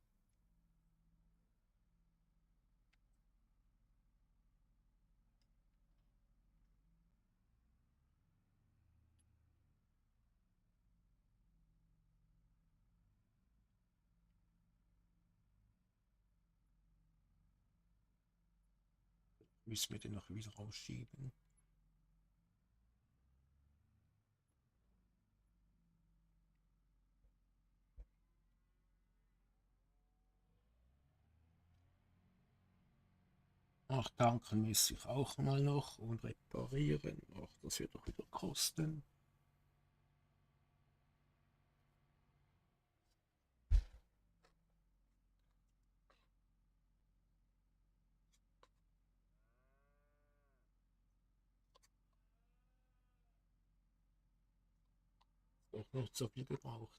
Müssen wir den noch wieder rausschieben. Ach, tanken muss ich auch mal noch und reparieren. Ach, das wird doch wieder kosten. Doch nicht so viel gebraucht.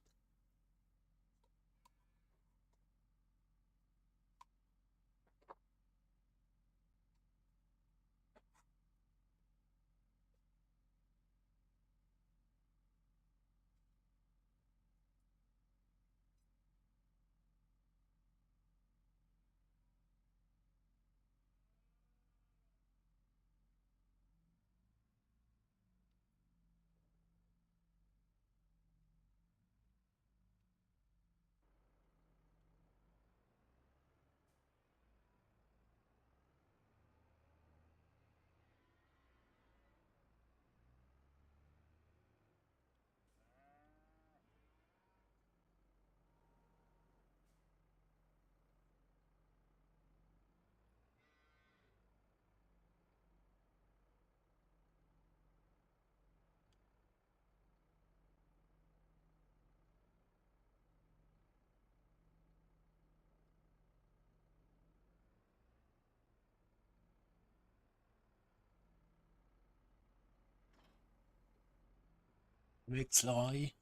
Wechselei.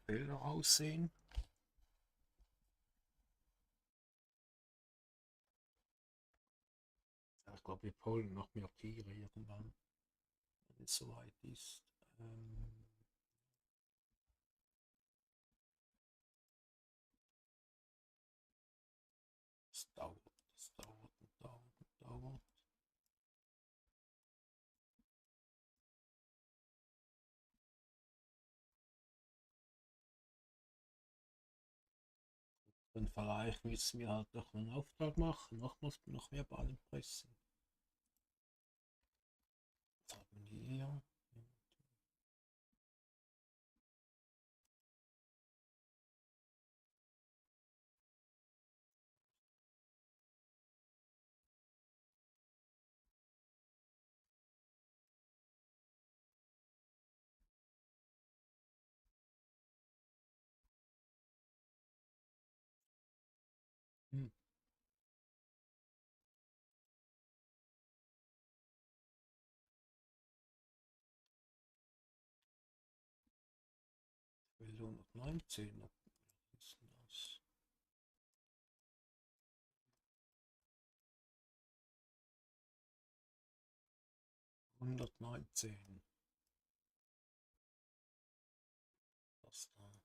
Bilder aussehen. Ja, ich glaube, wir holen noch mehr Tiere irgendwann, wenn es soweit ist. Es dauert, es dauert und dauert und dauert. Und vielleicht müssen wir halt noch einen Auftrag machen, noch mehr Ballen pressen. Was haben wir hier? Hm. Will 119. Was ist denn das? ...119. Das da.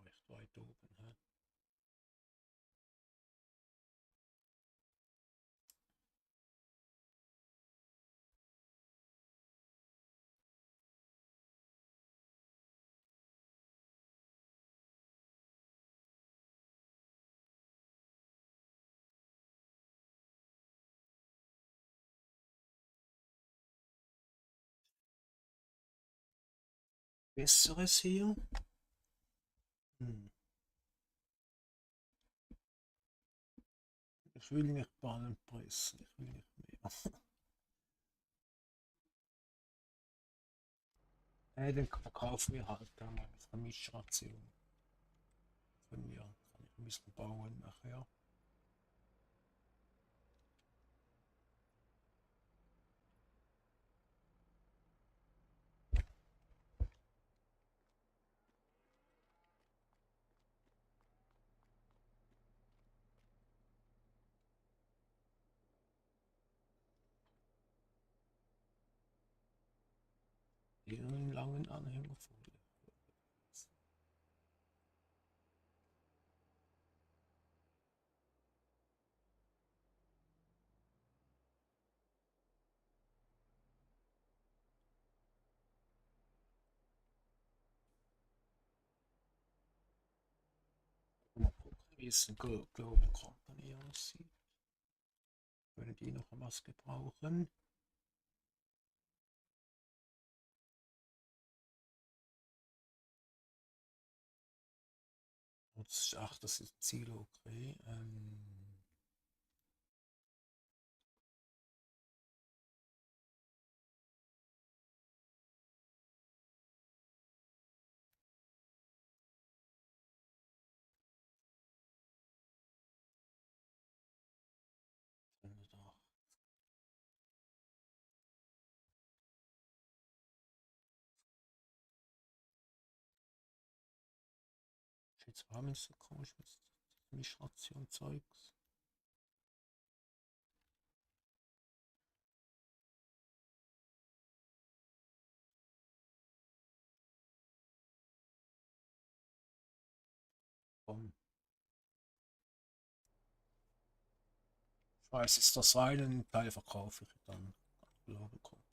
Recht weit oben, hä? Besseres hier? Hm. Ich will nicht Ballen pressen, ich will nicht mehr. Den verkaufen wir halt dann mit einer Mischration. Von mir kann ich ein bisschen bauen nachher. Hier einen langen Anhänger voll. Mal gucken, wie es in Global Company aussieht. Können die noch was gebrauchen? Ach, das ist Ziel, okay. Jetzt war mir so komisch mit Mischration Zeugs. Komm. Ich weiß jetzt das einen Teil verkaufe ich dann bekommen.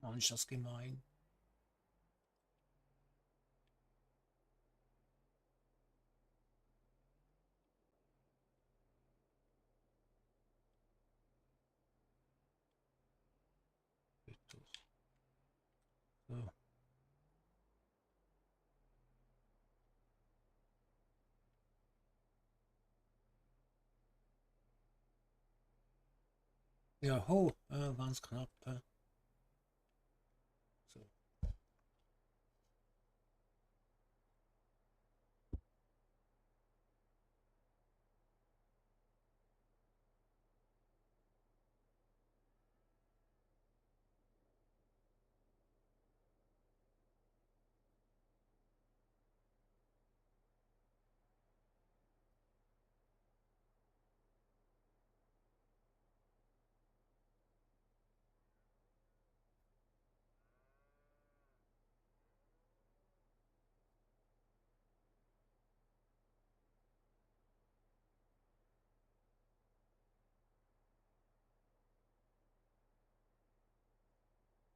Mann, ist das gemein. Geht doch. So. Ja, ho, ganz knapp. So.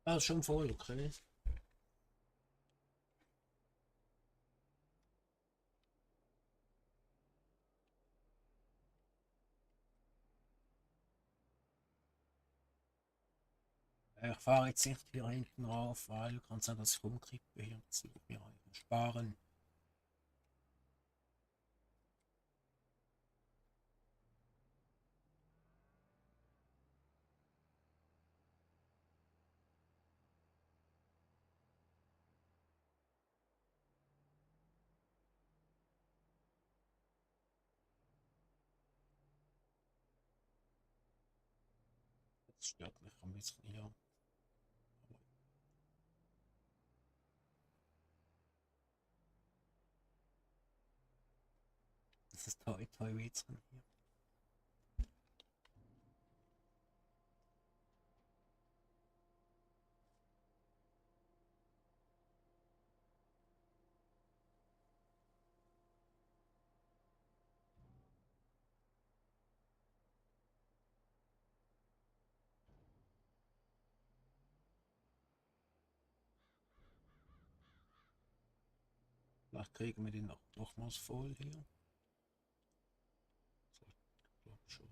Ah, ist schon voll, okay. Ich fahre jetzt nicht hier hinten rauf, weil kann sein, dass ich rumkriege hier. Jetzt will ich mir einfach sparen. Das stört mich ein bisschen hier. Das ist toll, toll drin hier. Vielleicht kriegen wir den auch nochmals voll hier. So, ich glaube schon.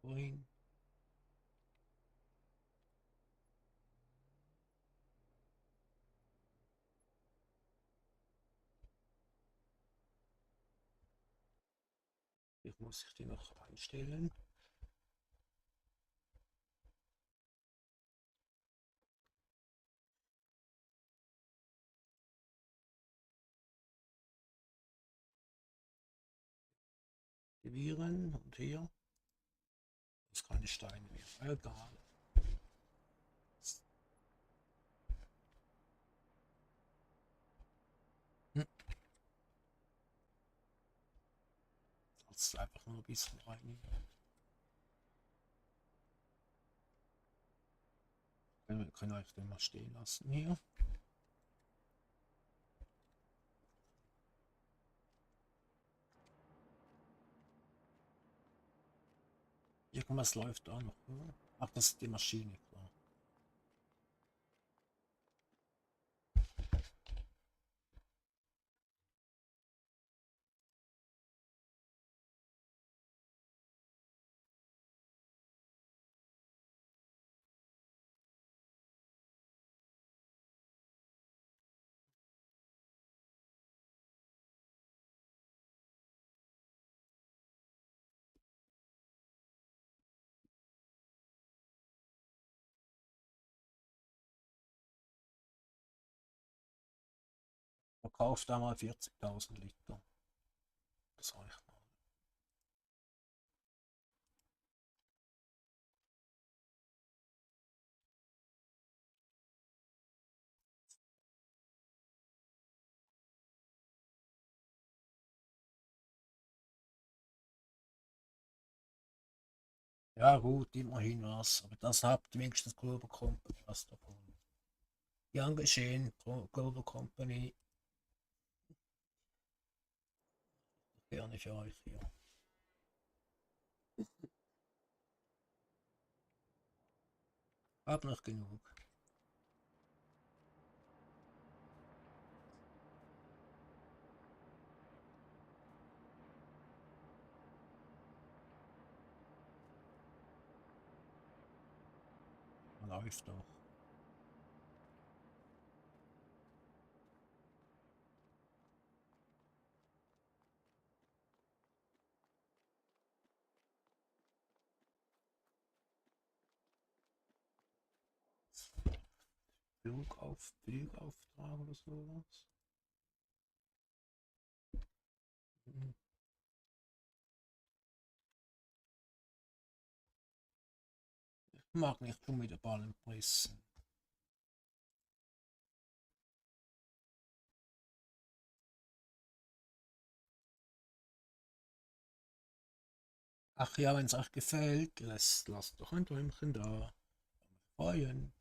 Wohin? Hier muss ich die noch einstellen. Aktivieren und hier. Das ist keine Steine mehr. Egal. Hm. Das ist einfach nur ein bisschen rein. Wir können euch den mal stehen lassen hier. Irgendwas läuft da noch. Oder? Ach, das ist die Maschine, klar. Verkauft da mal 40.000 Liter. Das reicht mal. Ja gut, immerhin was. Aber das habt wenigstens Global Company was davon. Gern geschehen, Global Company. Gerne für euch hier. Hab noch genug. Läuft doch. Flugauftrag oder sowas. Hm. Ich mag nicht schon wieder Ballen pressen. Ach ja, wenn es euch gefällt, lasst doch ein Däumchen da. Freuen.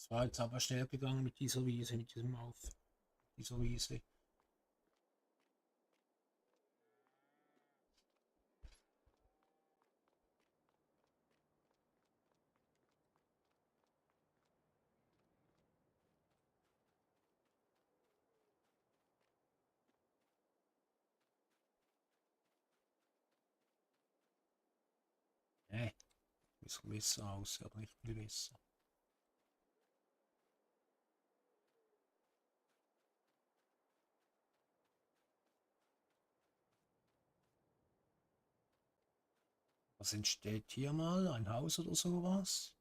Es war jetzt aber schnell gegangen mit dieser Wiese, mit diesem dieser Wiese. Bisschen besser aus, aber nicht viel besser. Was entsteht hier mal? Ein Haus oder sowas?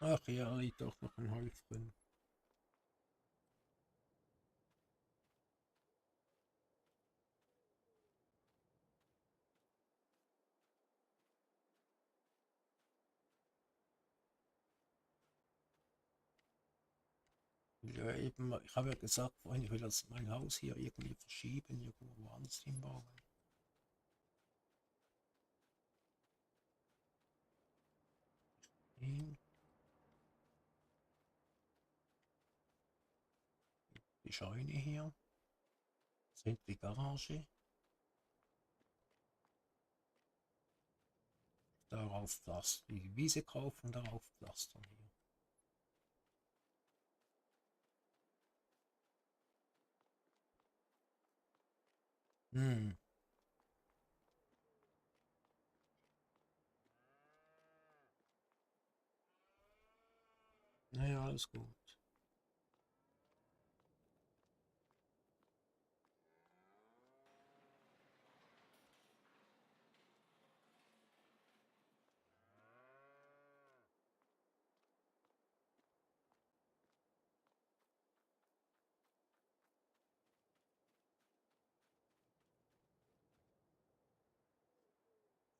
Ach, hier liegt doch noch ein Häufchen. Ja, eben, ich habe ja gesagt, vorhin, ich will mein Haus hier irgendwie verschieben, irgendwo woanders hinbauen. Die Scheune hier, sind die Garage. Darauf pflastern, die Wiese kaufen, darauf pflastern hier. Hm. Naja, alles gut.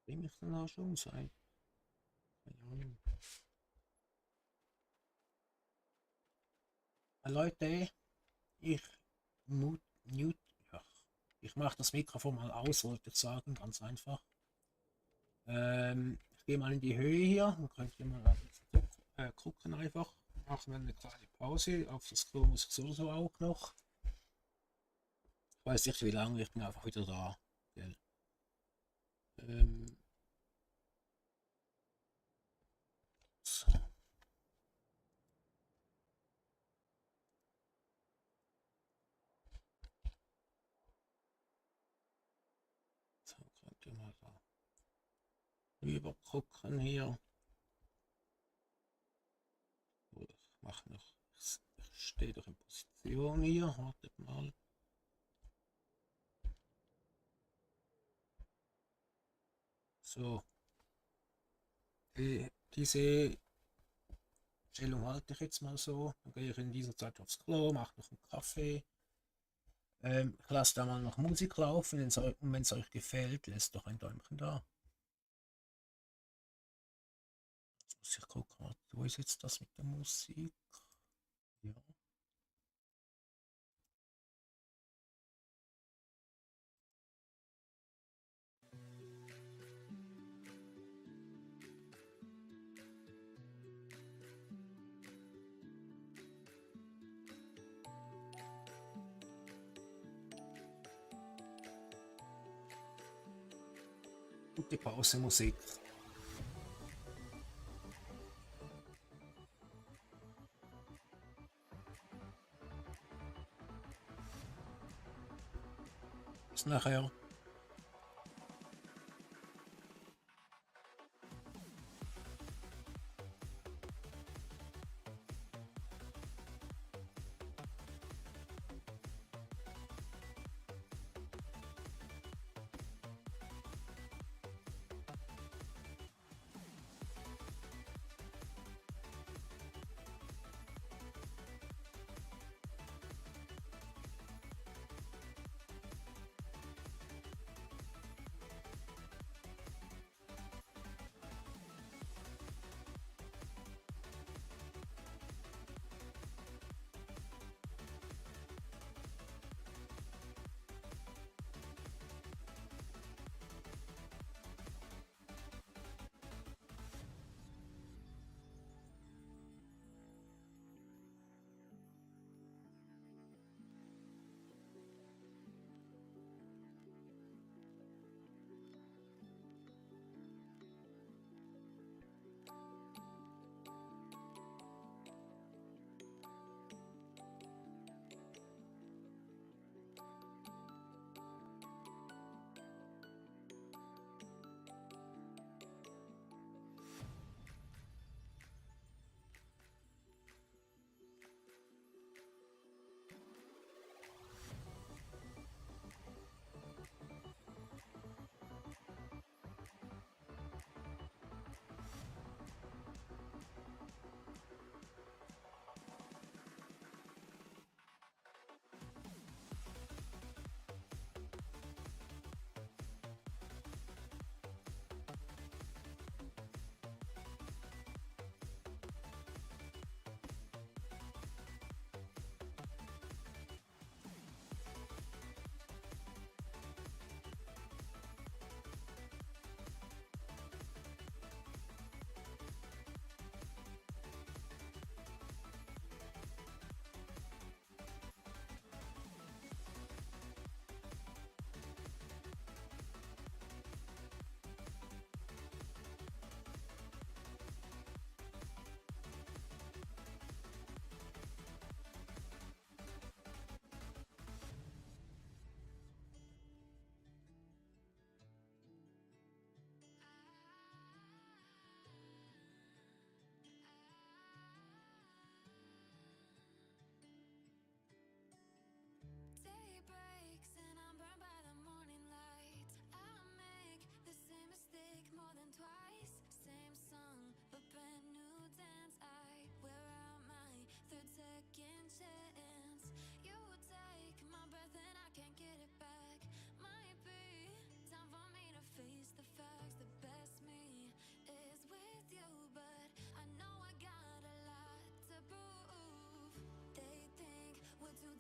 Bring ich dann auch schon sein? Keine Ahnung. Leute, ich mute, ja, ich mache das Mikrofon mal aus, wollte ich sagen, ganz einfach. Ich gehe mal in die Höhe hier, dann könnt ihr mal ein bisschen gucken einfach. Machen wir eine kleine Pause, auf das Klo muss ich sowieso auch noch. Ich weiß nicht wie lange, ich bin einfach wieder da. Gell? So. So, könnt ihr mal da rüber gucken hier. So, ich mache noch, ich stehe doch in Position hier, wartet mal. So, diese Stellung halte ich jetzt mal so. Dann gehe ich in dieser Zeit aufs Klo, mache noch einen Kaffee. Ich lasse da mal noch Musik laufen und wenn es euch gefällt, lasst doch ein Däumchen da. Jetzt muss ich gucken, wo ist jetzt das mit der Musik? Ja. Gute Pausenmusik. Bis nachher.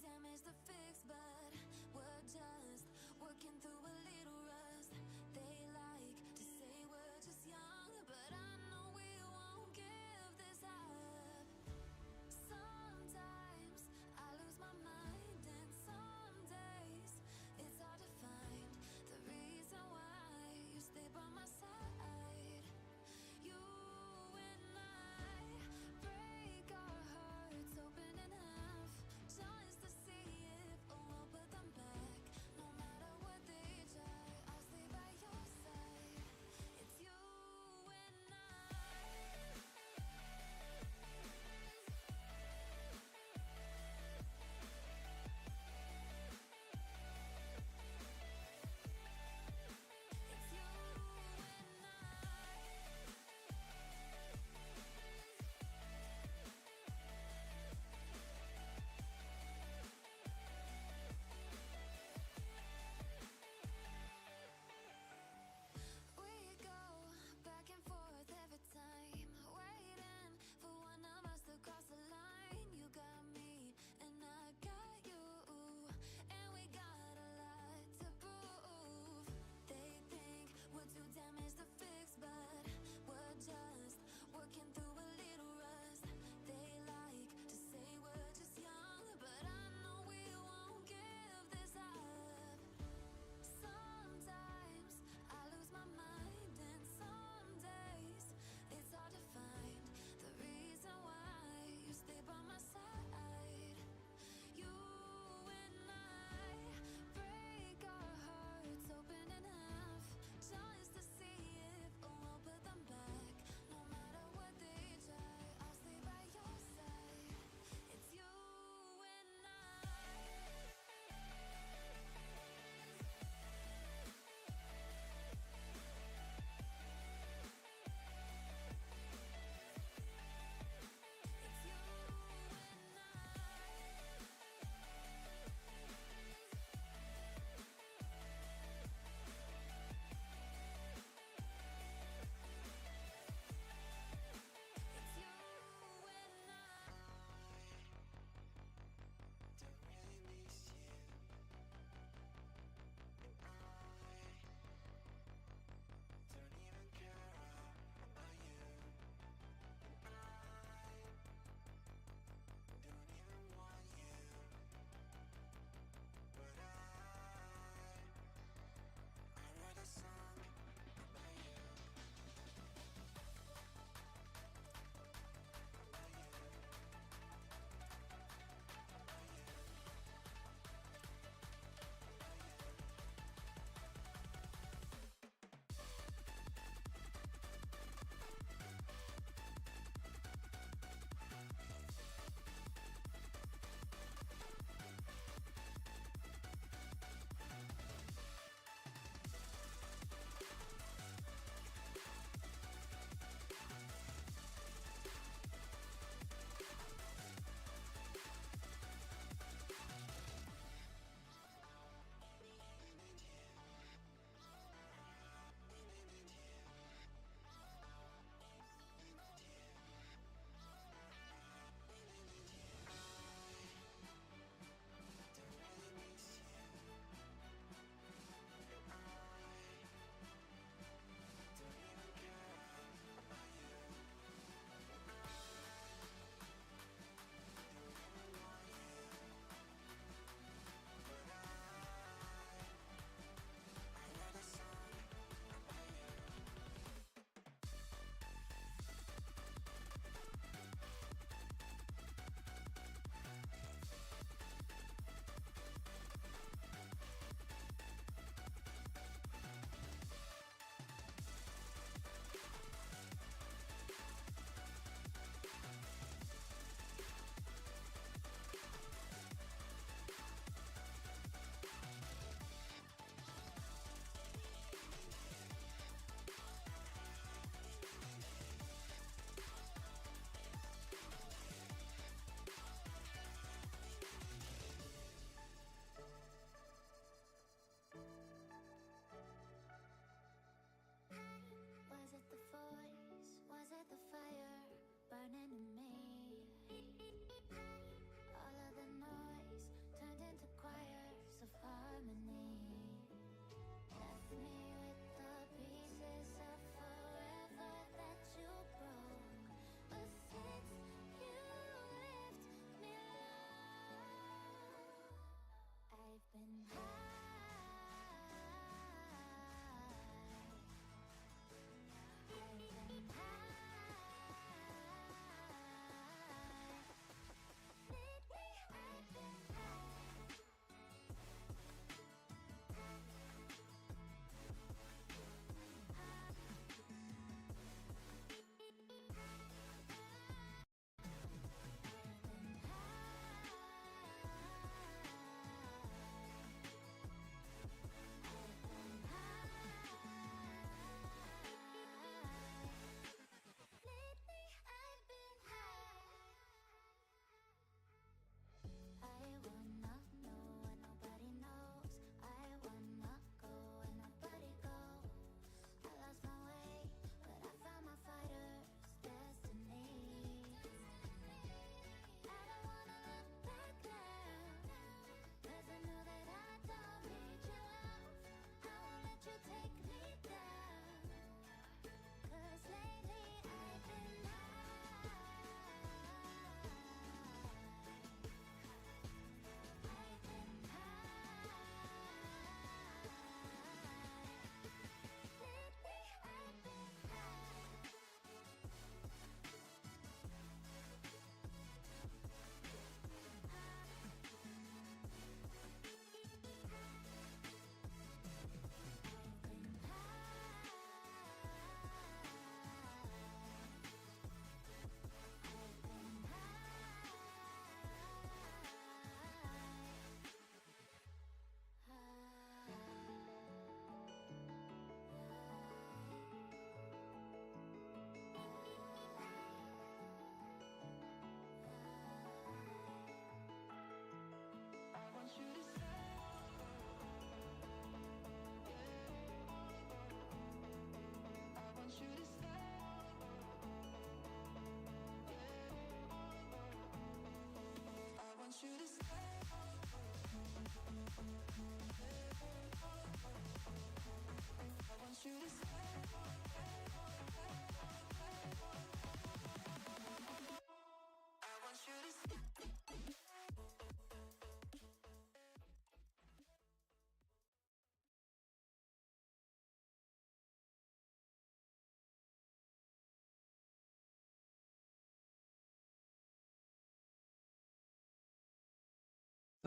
damage to fix, but we're just working through a little rust. They like to say we're just young, but I know we won't give this up. Sometimes I lose my mind, and some days it's hard to find the reason why you stay by my side. You and I break our hearts open in half just to see if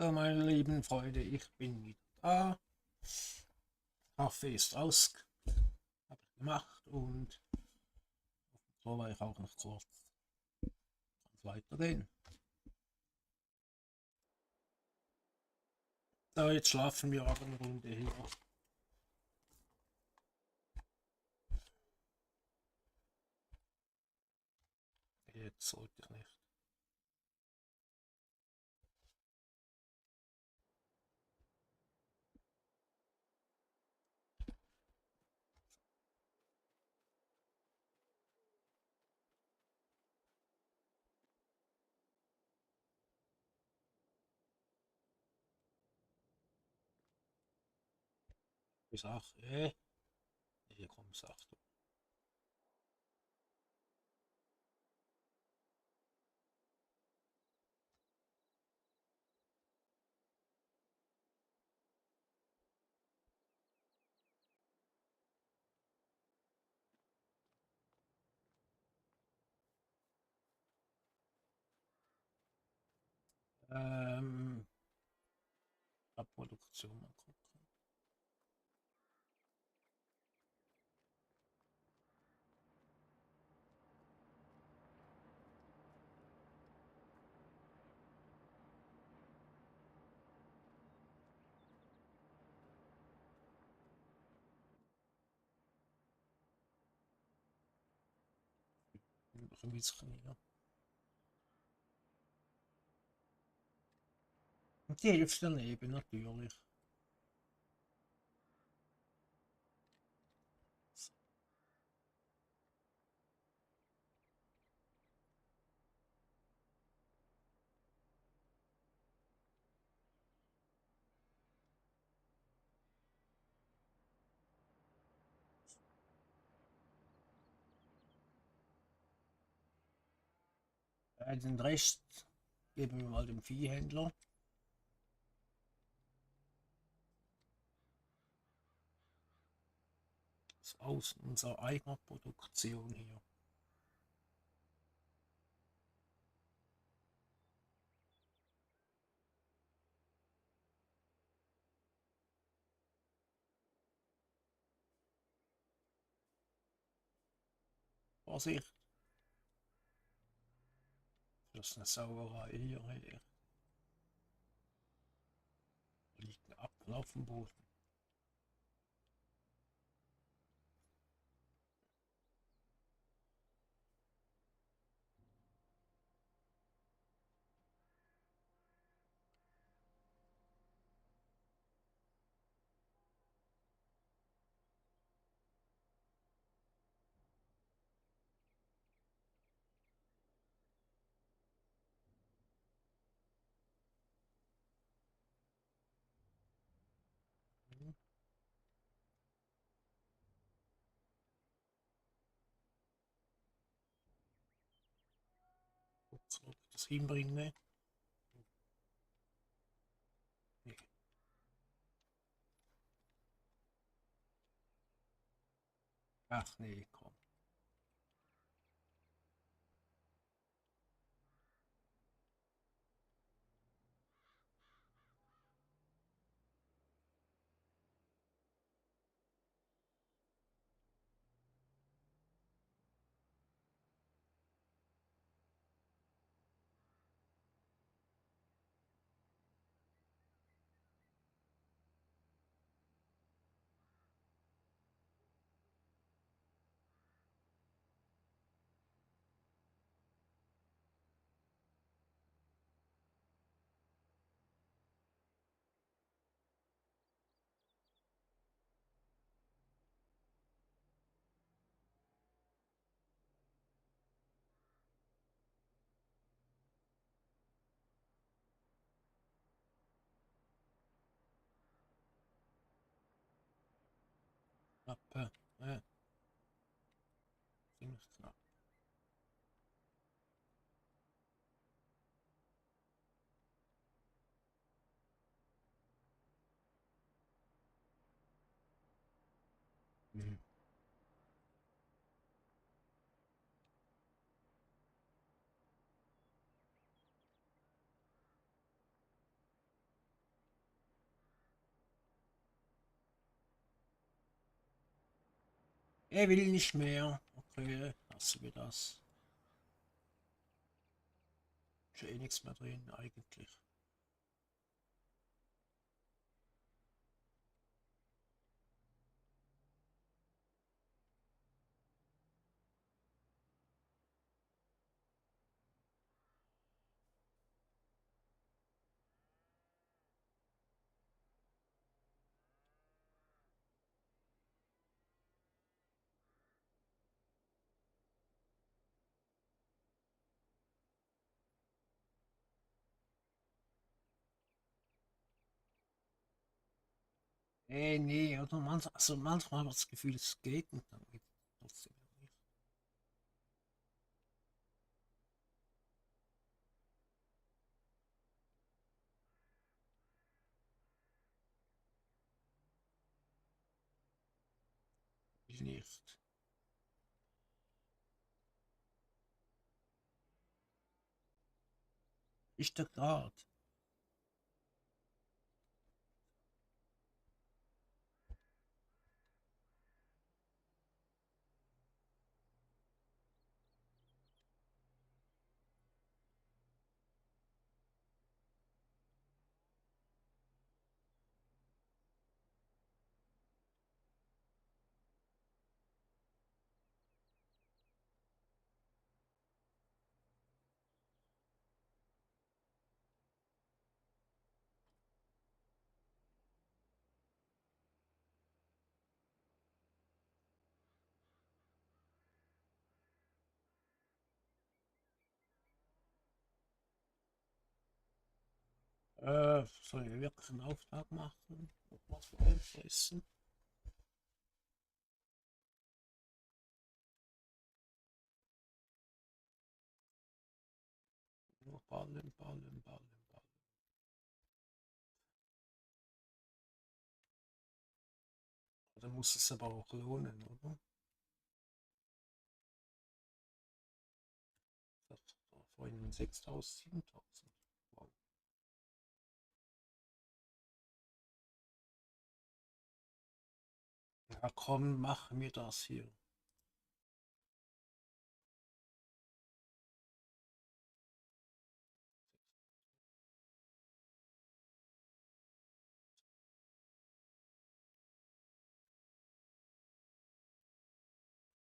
So, meine lieben Freunde, ich bin wieder da. Kaffee ist aus, habe ich gemacht und so war ich auch noch kurz. Kann's weitergehen. So, jetzt schlafen wir aber eine Runde hier. Jetzt sollte ich nicht. Bis 8, hier kommt es 8. Abproduktion mal gucken. Noch ein bisschen hier. Und die Hälfte daneben natürlich. Den Rest geben wir mal dem Viehhändler. Das ist aus unserer eigenen Produktion hier. Vorsicht! Das ist eine Sauerei hier. Da liegt ein Apfel auf dem Boden. Kurz, ob ich das hinbringe. Nee. Ach nee, komm. Knapp. Ziemlich knapp. Mhm. Er will nicht mehr. Okay, lassen wir das. Ist ja eh nichts mehr drin, eigentlich. Nee, oder also manchmal habe ich das Gefühl, es geht und dann geht es trotzdem nicht. Will nicht. Ist der Grad. Soll ich wirklich einen Auftrag machen? Noch was fressen? Nur ballen, ballen, ballen, ballen. Dann muss es aber auch lohnen, oder? Das war vorhin 6000, 7000. Wow. Ja, komm, machen wir das hier.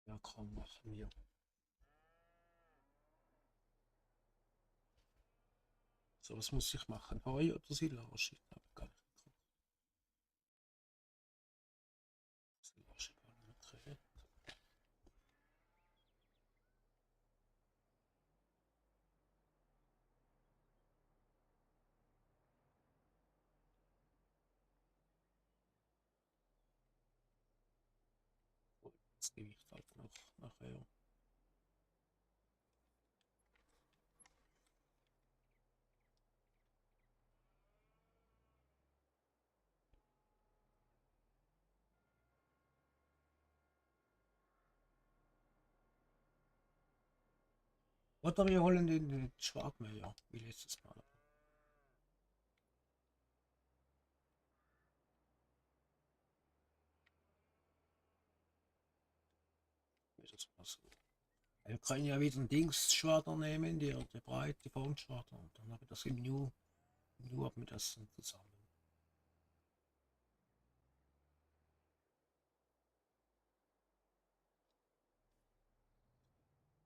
Ja, komm, machen wir. So, was muss ich machen? Heu oder Silage? Ich habe gar nicht geguckt. Silage gar nicht drin. Oh, das Gewicht halt noch nachher. Oder wir holen den Schwagmäher, wie letztes Mal. Wie das mal so. Wir können ja wieder einen Dingsschwader nehmen, der breite Frontschwader. Und dann habe ich das im New habe ich das dann zusammen.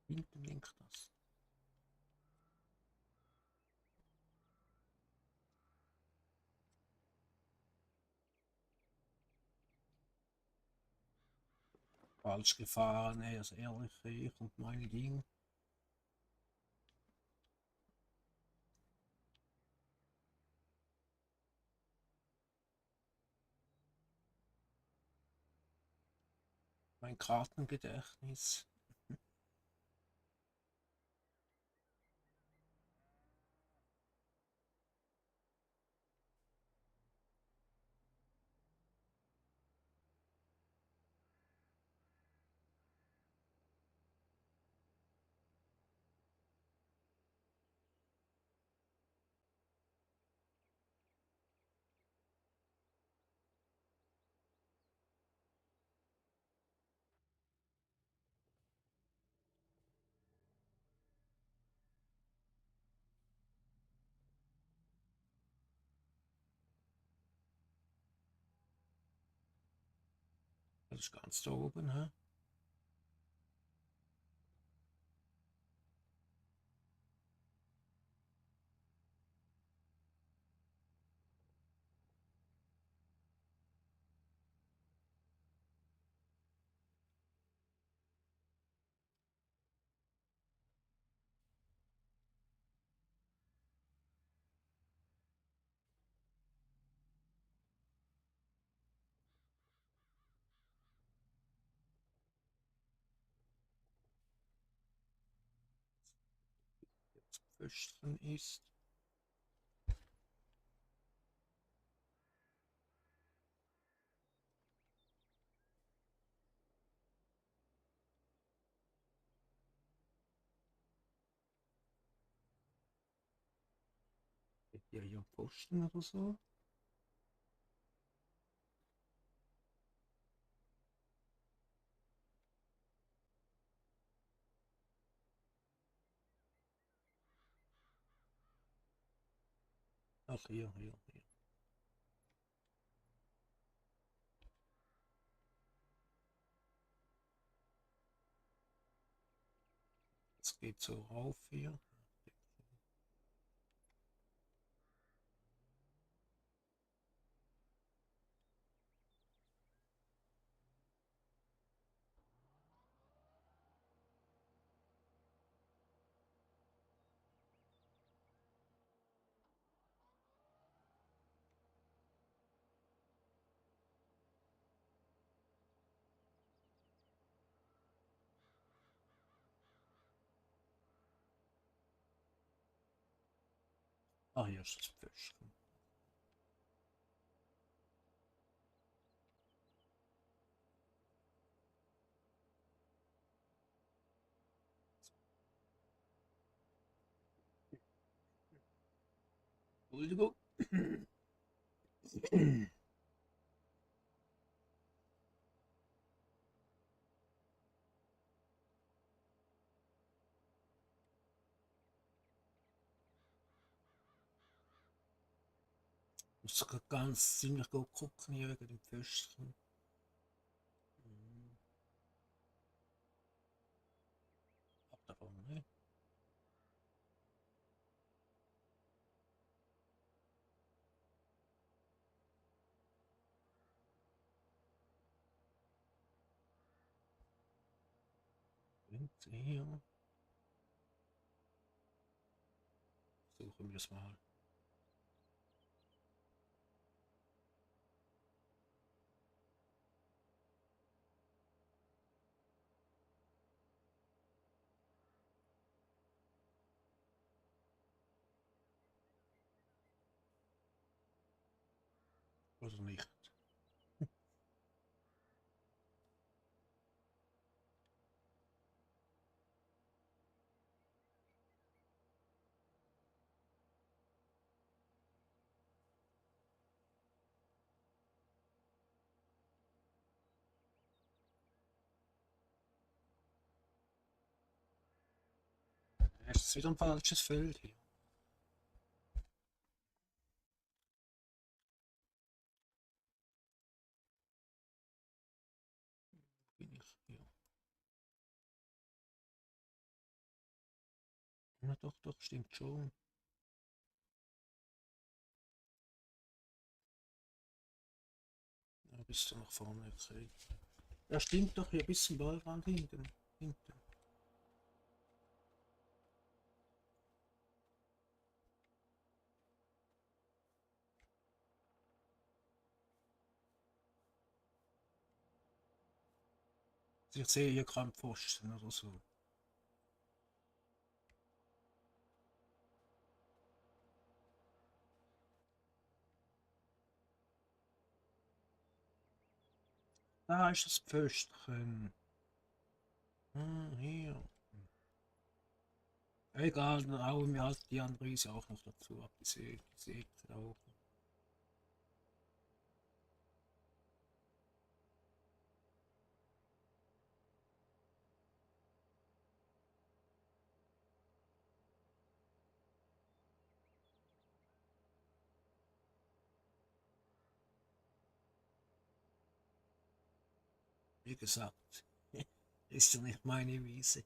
Hinten links das. Falsch gefahren, ey, also ehrlich, ich und meine Dinge. Mein Kartengedächtnis. Das ist ganz da oben, hä? Pföstchen ist. Hier ja Pfosten oder so. Ach, hier. Es geht so rauf hier. Ah, hier ist das Pföstchen. Entschuldigung. Ich muss sogar ganz ziemlich gut gucken hier wegen dem Pföstchen. Aber ne? Und hier. Suchen wir es mal. Oder nicht? Es ist wieder ein falsches Feld hier. Bin ich hier? Na doch, stimmt schon. Ja, bist du nach vorne okay. Ja, stimmt doch, hier ein bisschen Ballrand hinten. Ich sehe hier keinen Pfosten oder so. Da ist das Pföstchen. Hier. Egal, dann hauen wir halt die andere Riese auch noch dazu ab. Die sehe da oben. Wie gesagt, ist ja nicht meine Wiese.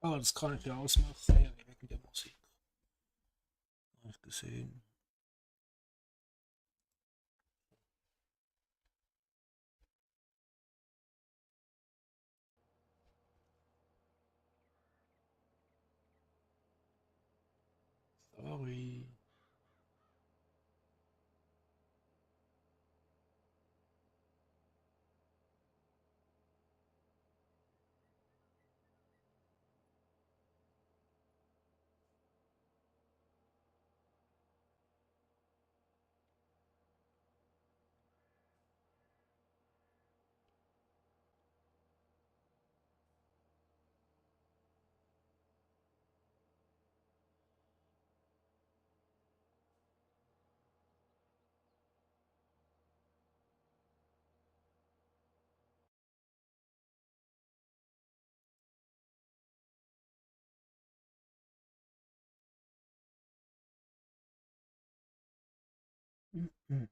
Aber das kann ich ja ausmachen, ja, wegen der Musik. Habe ich gesehen. Sorry. Mhm.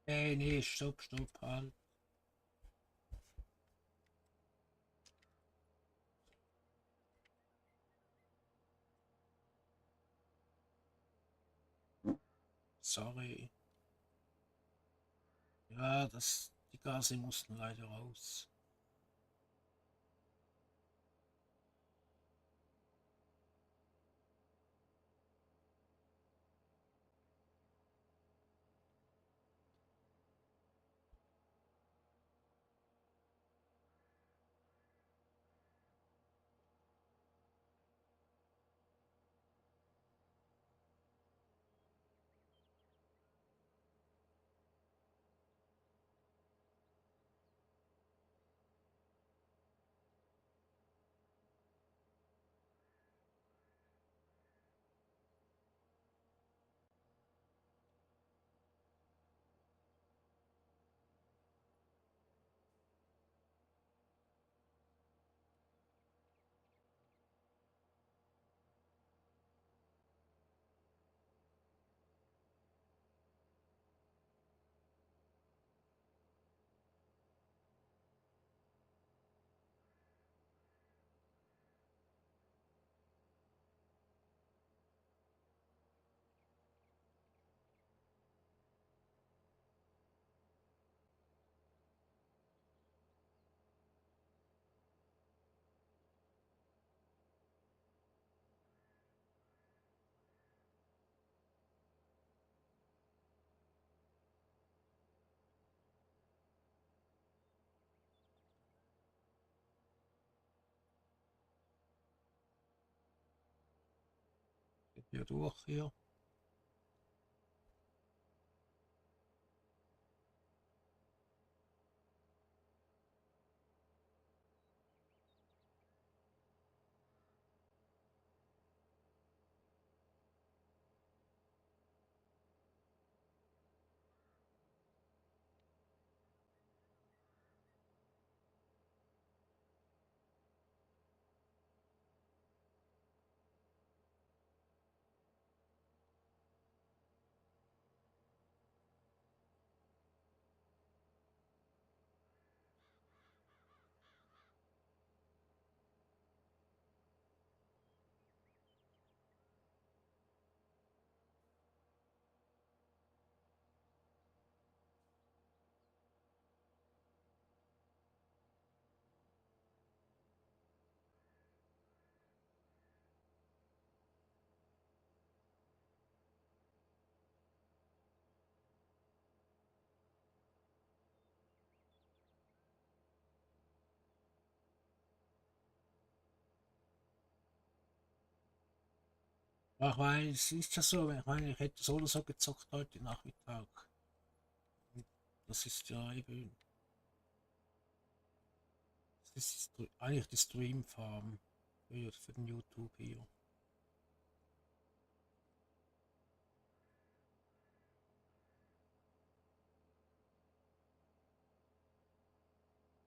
Nee, stopp, halt. Sorry. Ja, die Gase mussten leider raus. ja durch hier. Ach, weil es ist ja so, ich meine, ich hätte so oder so gezockt heute Nachmittag. Und das ist ja eben, das ist eigentlich die Stream-Farm für den YouTube hier.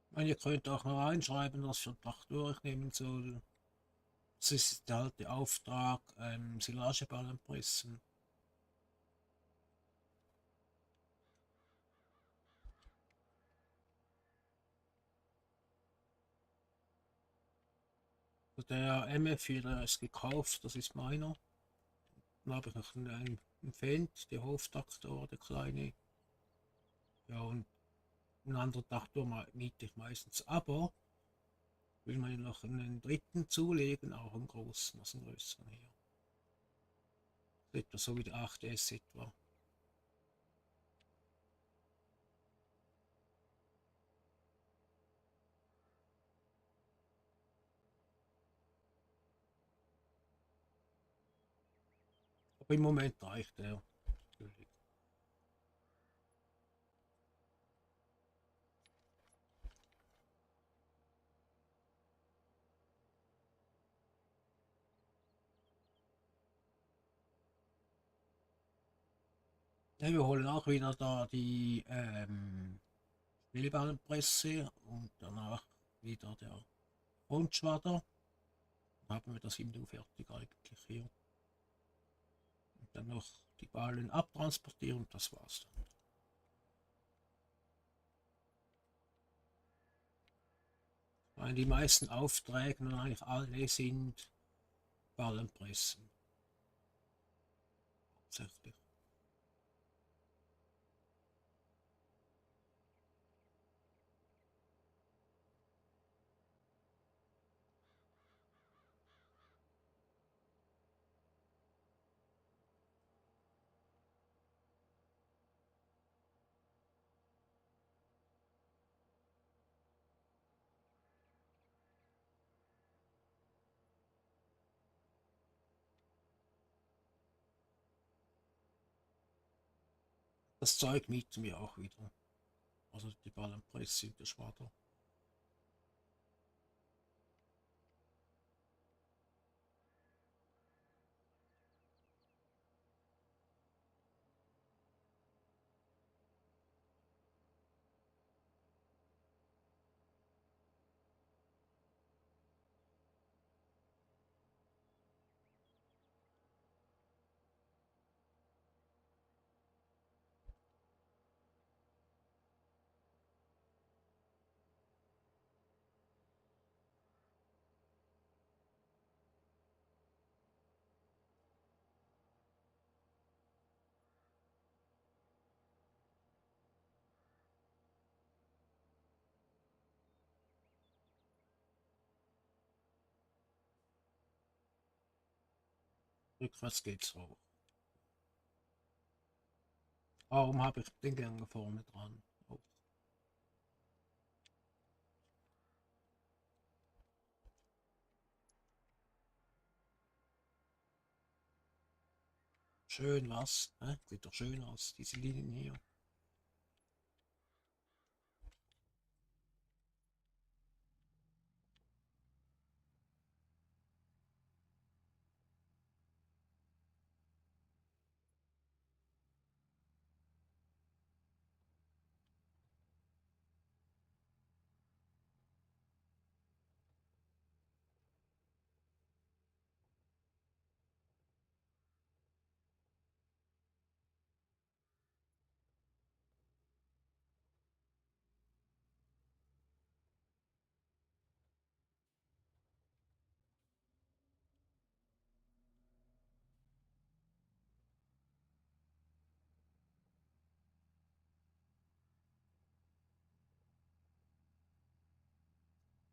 Ich meine, ihr könnt auch noch reinschreiben, was ihr noch durchnehmen soll. Das ist halt der Auftrag, Silageballen pressen. Der MF4, der ist gekauft, das ist meiner. Dann habe ich noch einen Fendt, der Hoftraktor, der kleine. Ja, und einen anderen Traktor miete ich meistens. Aber will man noch einen dritten zulegen, auch einen großen, also einen größeren hier. Etwa so wie der 8S etwa. Aber im Moment reicht der. Natürlich. Ja, wir holen auch wieder da die Spielballenpresse und danach wieder der Frontschwadder. Dann haben wir das Window fertig eigentlich hier. Und dann noch die Ballen abtransportieren und das war's dann. Weil die meisten Aufträge und eigentlich alle sind Ballenpressen. Hauptsächlich. Das Zeug mieten wir auch wieder. Also die Ballenpresse und der Schwadder. Rückwärts geht's hoch. Warum habe ich den Gang vorne dran? Oh. Schön was, ne? Sieht doch schön aus, diese Linien hier.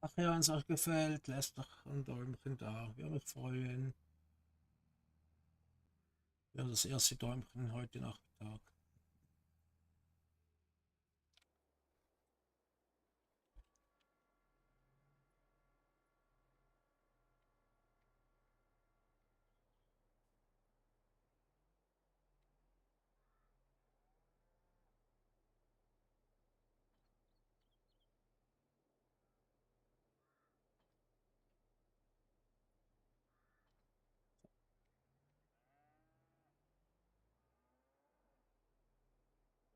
Ach ja, wenn es euch gefällt, lasst doch ein Däumchen da. Würde mich freuen. Ja, das erste Däumchen heute Nachmittag.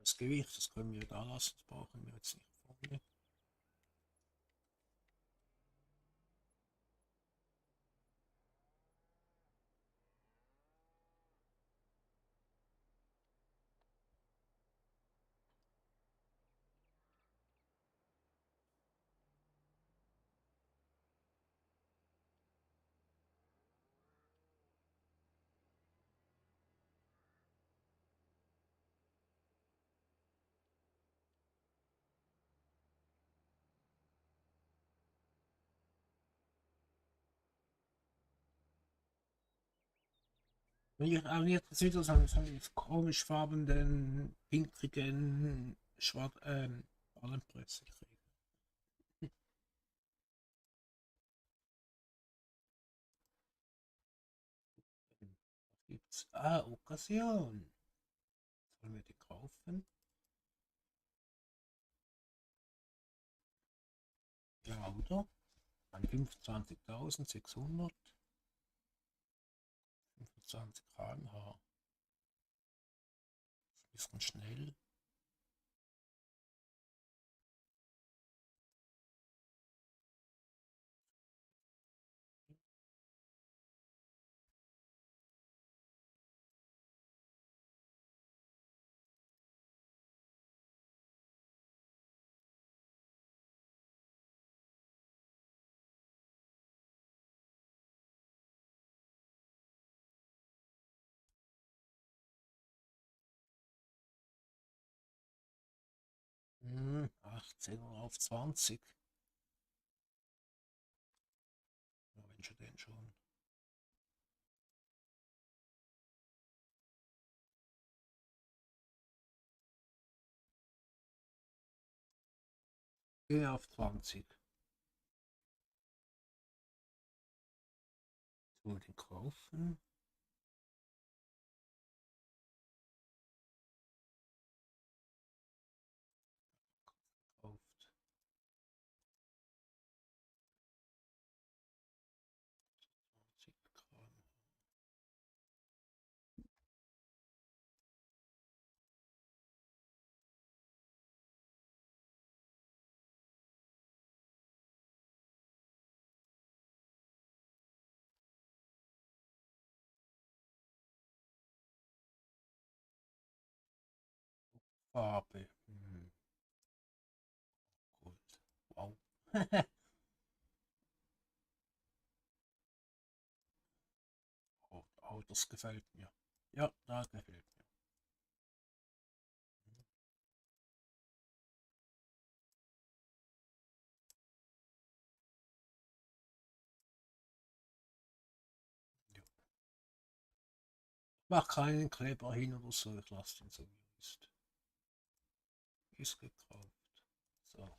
Das Gewicht, das können wir da lassen, das brauchen wir jetzt nicht vorne. Und ich habe jetzt wieder so einen komisch farbenen, pinkrigen, schwarz, Ballenpresse kriegen. Was gibt's? Ah, Occasion. Sollen wir die kaufen? Ja, oder? An 25.600. 25 km/h. Ist ein bisschen schnell. Hm, 18 auf 20. Ja, wenn schon denn schon. Gehe auf 20. So, den kaufen. Kauft. 20 Gramm. Farbe. Hm, Gold. Wow. Oh, oh, das gefällt mir. Ja, das gefällt mir. Ja. Mach keinen Kleber hin oder so, ich lasse den so wie er ist. Ist gekauft. So.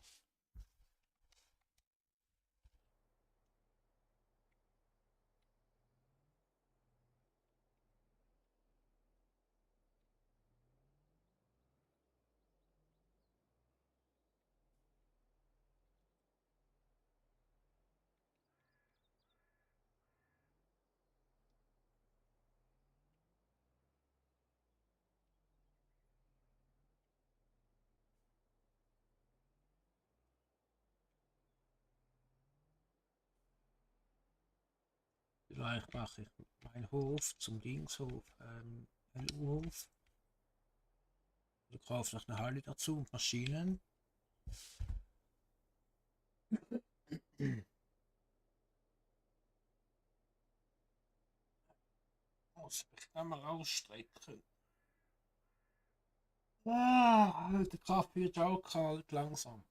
Vielleicht mache ich meinen Hof zum Dingshof, LU-Hof. Ich kaufe noch eine Halle dazu und Maschinen. Muss ich dann mal rausstrecken. Der Kaffee wird auch kalt langsam.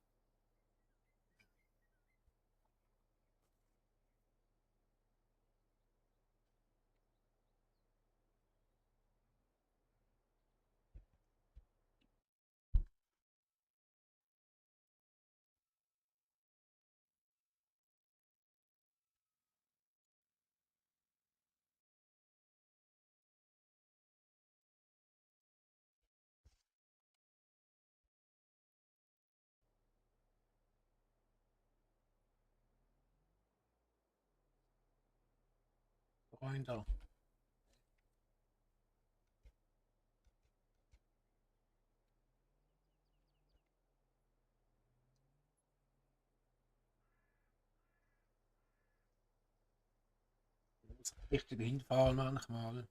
Freunde. Richtig hinfahren manchmal.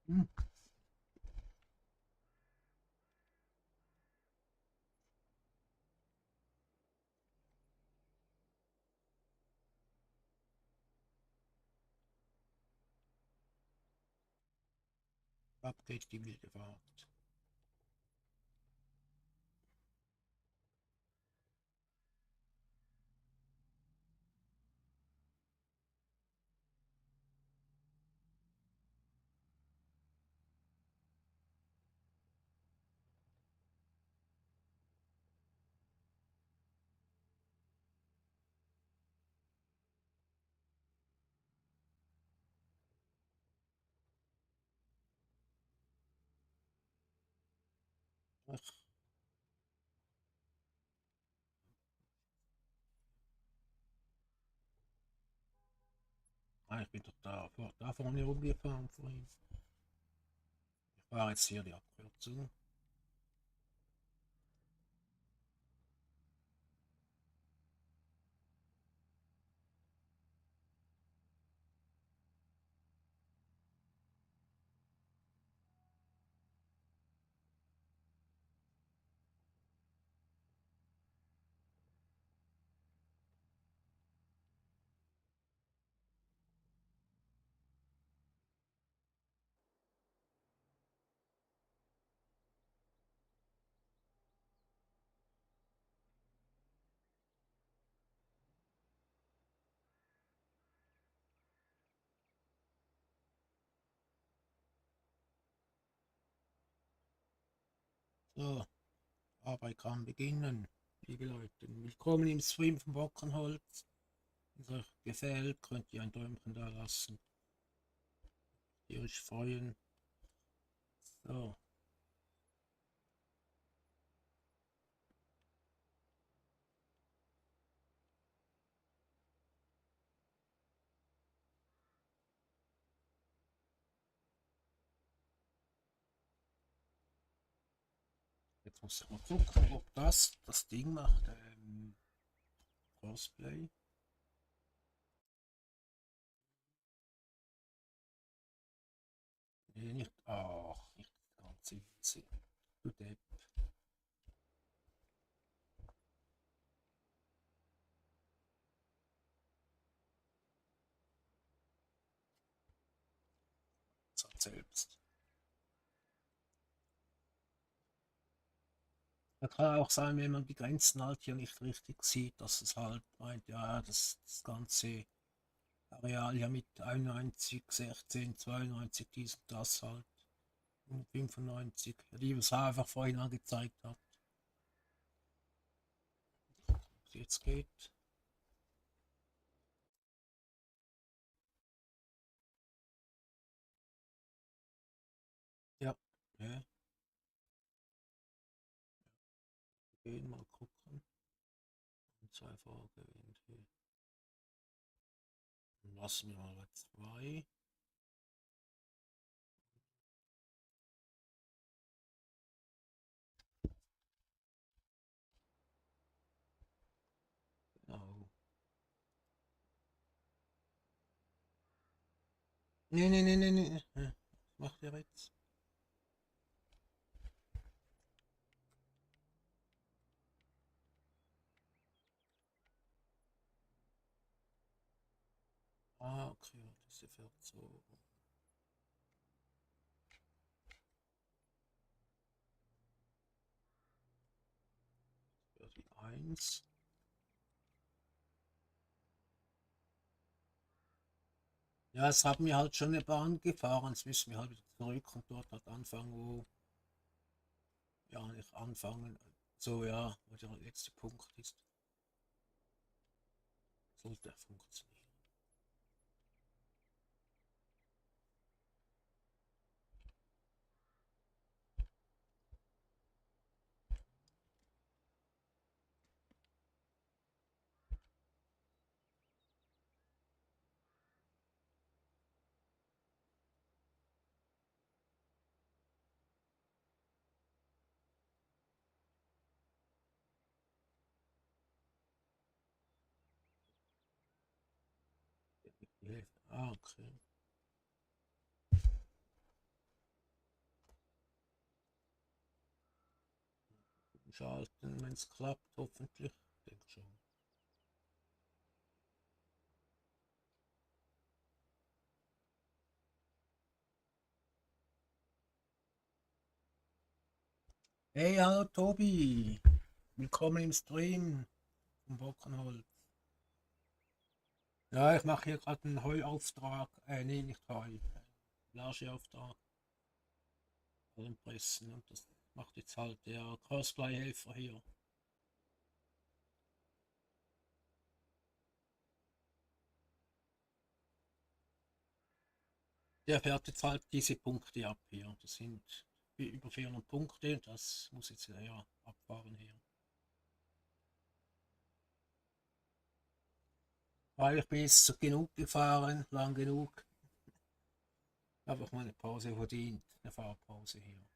Hm. Ab geht die wilde Fahrt. Ach, ich bin doch da vorne rumgefahren vorhin. Ich fahre jetzt hier die Abkürzung. So, Arbeit kann beginnen. Liebe Leute, willkommen im Stream von Bockenholz. Wenn es euch gefällt, könnt ihr ein Däumchen da lassen. Ihr euch freuen. So. Jetzt muss ich mal gucken, ob das Ding macht. Crossplay. Nee, nicht. Ach, nicht das ganze Witze. Du Depp. Sagt selbst. Da kann auch sein, wenn man die Grenzen halt hier nicht richtig sieht, dass es halt meint, ja, das ganze Areal ja mit 91, 16, 92, dies und das halt. Und 95, die es einfach vorhin angezeigt hat. jetzt geht. Ja, ja. Gehen mal gucken. Und zwei Vorgewählte. Lassen wir mal zwei. Genau. Nee. Was macht ihr jetzt? Ah, okay, diese fährt so. Für die 1. Ja, jetzt haben wir halt schon eine Bahn gefahren, jetzt müssen wir halt wieder zurück und dort halt anfangen, wo, ja, nicht anfangen, so, ja, wo der letzte Punkt ist. Sollte funktionieren. Die Hälfte. Ah, okay. Schalten, wenn es klappt, hoffentlich. Denke schon. Hey, hallo Tobi! Willkommen im Stream vom Bockenholz. Ja, ich mache hier gerade einen Heuauftrag. Nee, nicht Heu. Lageauftrag. Pressen. Und das macht jetzt halt der Crossplay-Helfer hier. Der fährt jetzt halt diese Punkte ab hier. Das sind über 400 Punkte. Das muss jetzt ja abfahren hier. Weil ich bin jetzt genug gefahren, lang genug. Einfach mal eine Pause verdient, eine Fahrpause hier.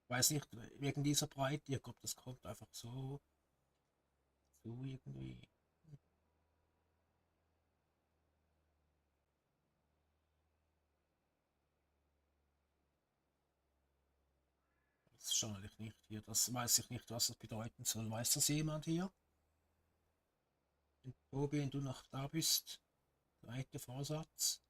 Weiß nicht, wegen dieser Breite, ich glaube, das kommt einfach so irgendwie. Das ist wahrscheinlich nicht hier. Das weiß ich nicht, was das bedeuten soll. Weiß das jemand hier? Tobi, wenn du noch da bist. Zweiter Vorsatz.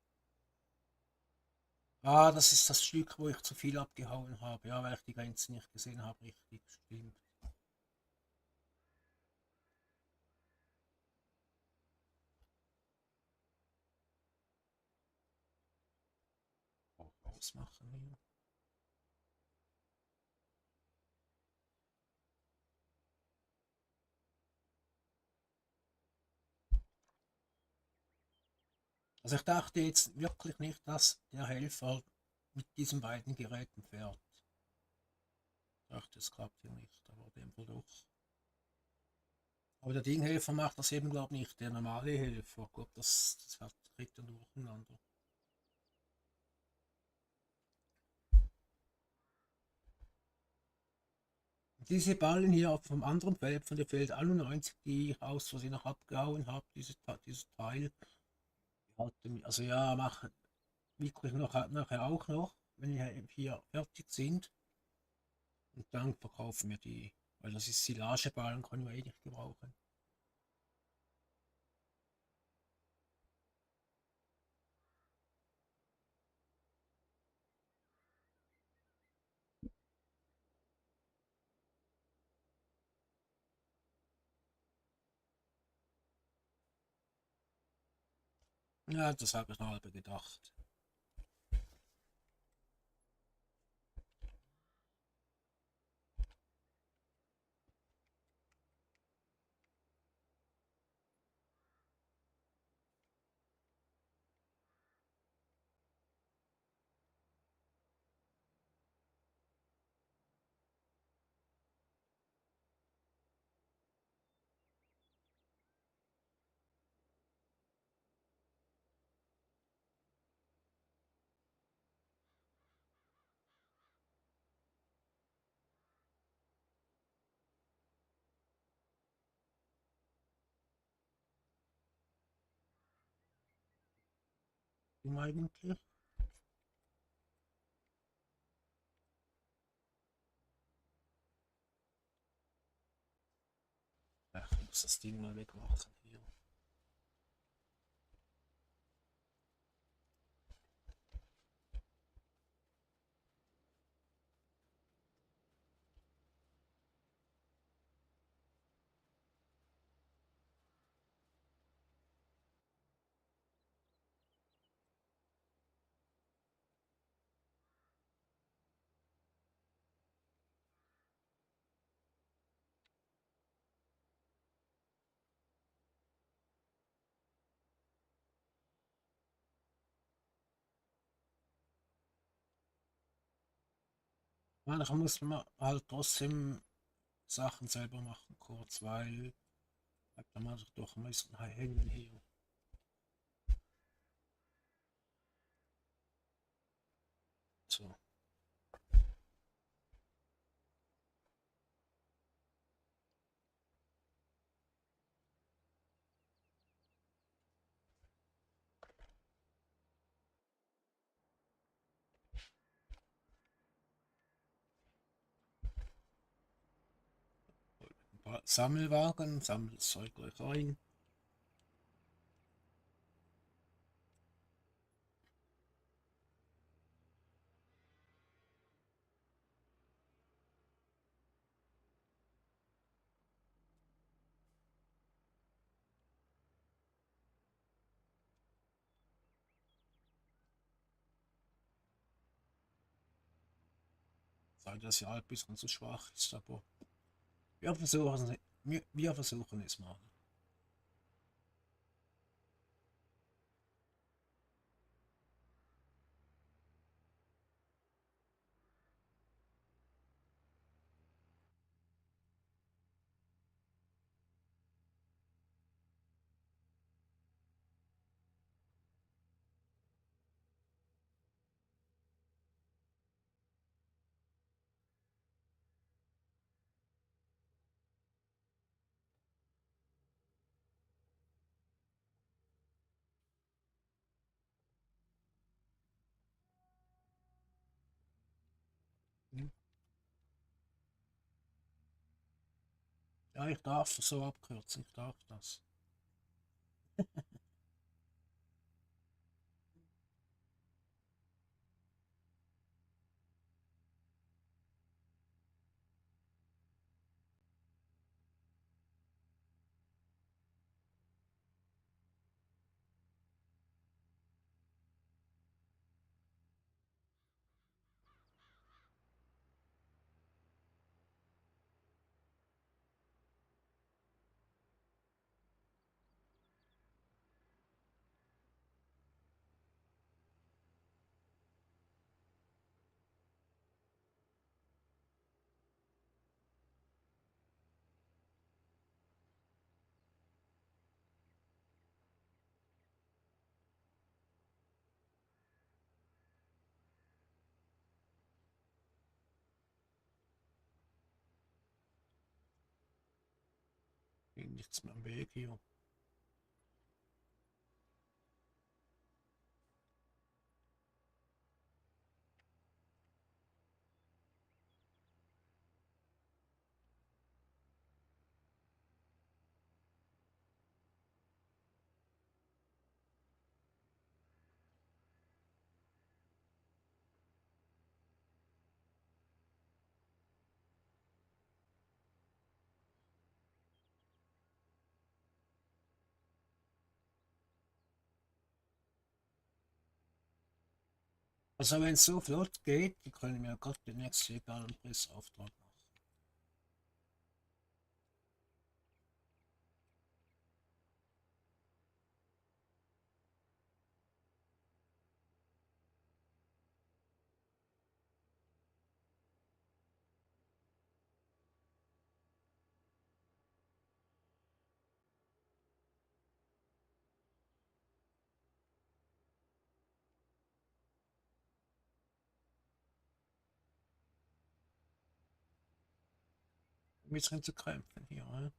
Ah, das ist das Stück, wo ich zu viel abgehauen habe. Ja, weil ich die Grenze nicht gesehen habe. Richtig, stimmt. Auch ausmachen hier. Also ich dachte jetzt wirklich nicht, dass der Helfer mit diesen beiden Geräten fährt. Ich dachte, es klappt hier nicht, aber dem Fall doch. Aber der Dinghelfer macht das eben, glaube ich, nicht. Der normale Helfer. Ich glaube, das kriegt dann durcheinander. Diese Ballen hier vom anderen Feld, von der Feld 91, die ich aus Versehen noch abgehauen habe, dieses Teil, also ja, machen wirklich noch, nachher auch noch, wenn wir hier fertig sind. Und dann verkaufen wir die, weil das ist Silageballen, können wir eh nicht gebrauchen. Ja, das habe ich noch halb gedacht. Eigentlich? Ja, ich muss das Ding mal wegmachen hier. Manchmal muss man halt trotzdem Sachen selber machen, kurz, weil bleibt dann mal doch ein bisschen hängen hier. So. Sammelwagen, sammelt das Zeug gleich rein. Sei das ja ein bisschen zu schwach ist, aber wir versuchen es mal. Hm? Ja, ich darf so abkürzen, ich darf das. Nichts mehr im Weg hier. Also wenn es so flott geht, die können wir gerade den nächsten legalen Presseauftrag machen. Ein bisschen zu krämpfen hier, ne?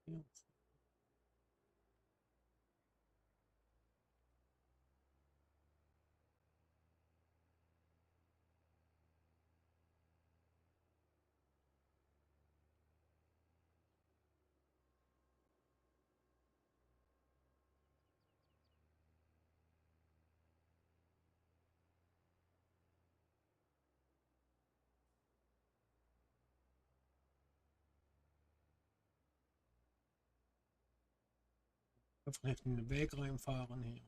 Ja. Einfach nicht in den Weg reinfahren hier.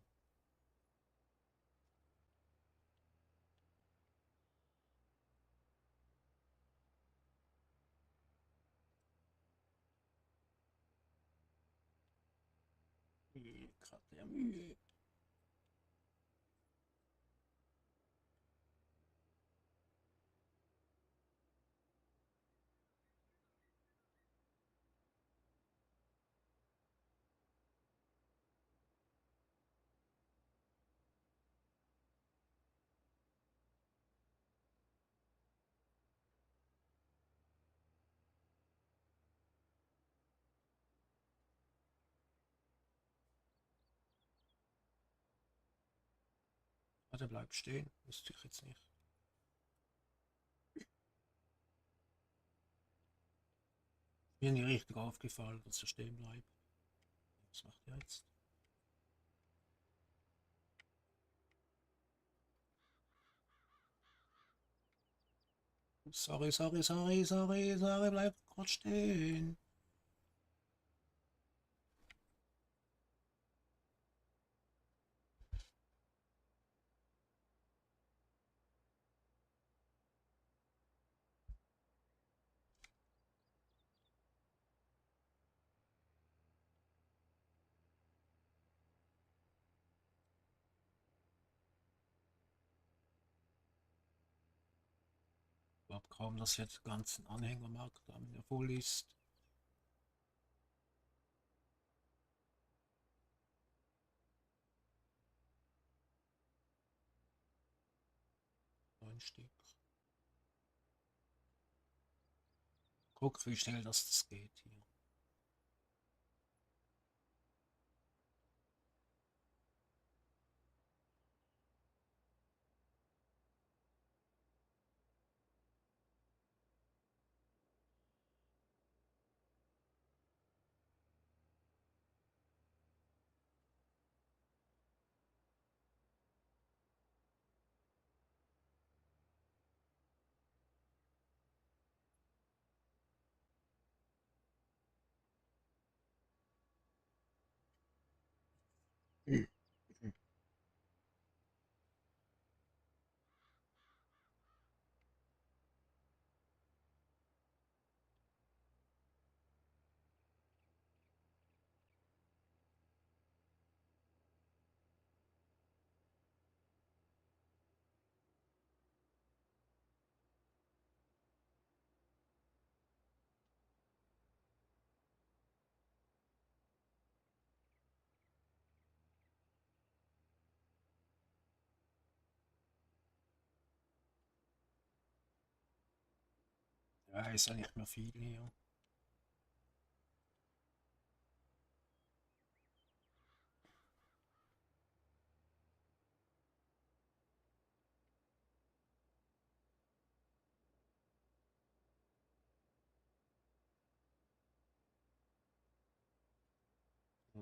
Gerade der Mühe. Ah, der bleibt stehen. Wusste ich jetzt nicht. Mir nicht richtig aufgefallen, dass er stehen bleibt. Was macht er jetzt? Sorry, bleib kurz stehen. Ich glaube kaum, dass jetzt den ganzen Anhängermarkt damit voll ist. Ein Stück. Guck, wie schnell das geht hier. Ja, ist ja nicht mehr viel hier.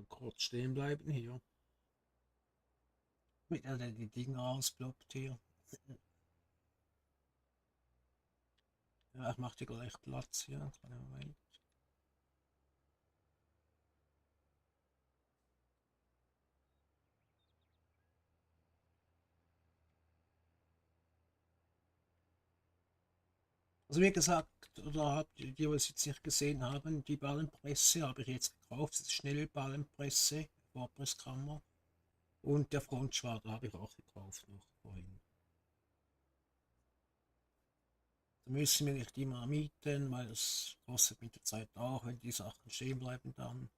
kurz stehen bleiben hier. Mit die Dinger ausblockt hier. Ja, ich mache dir gleich Platz hier. Kleinen Moment. Also wie gesagt, oder habt ihr, die was jetzt nicht gesehen haben, die Ballenpresse habe ich jetzt gekauft. Das ist Schnellballenpresse, Vorpresskammer. Und der Frontschwader habe ich auch gekauft noch vorhin. Da müssen wir nicht immer mieten, weil das kostet mit der Zeit auch, wenn die Sachen stehen bleiben dann.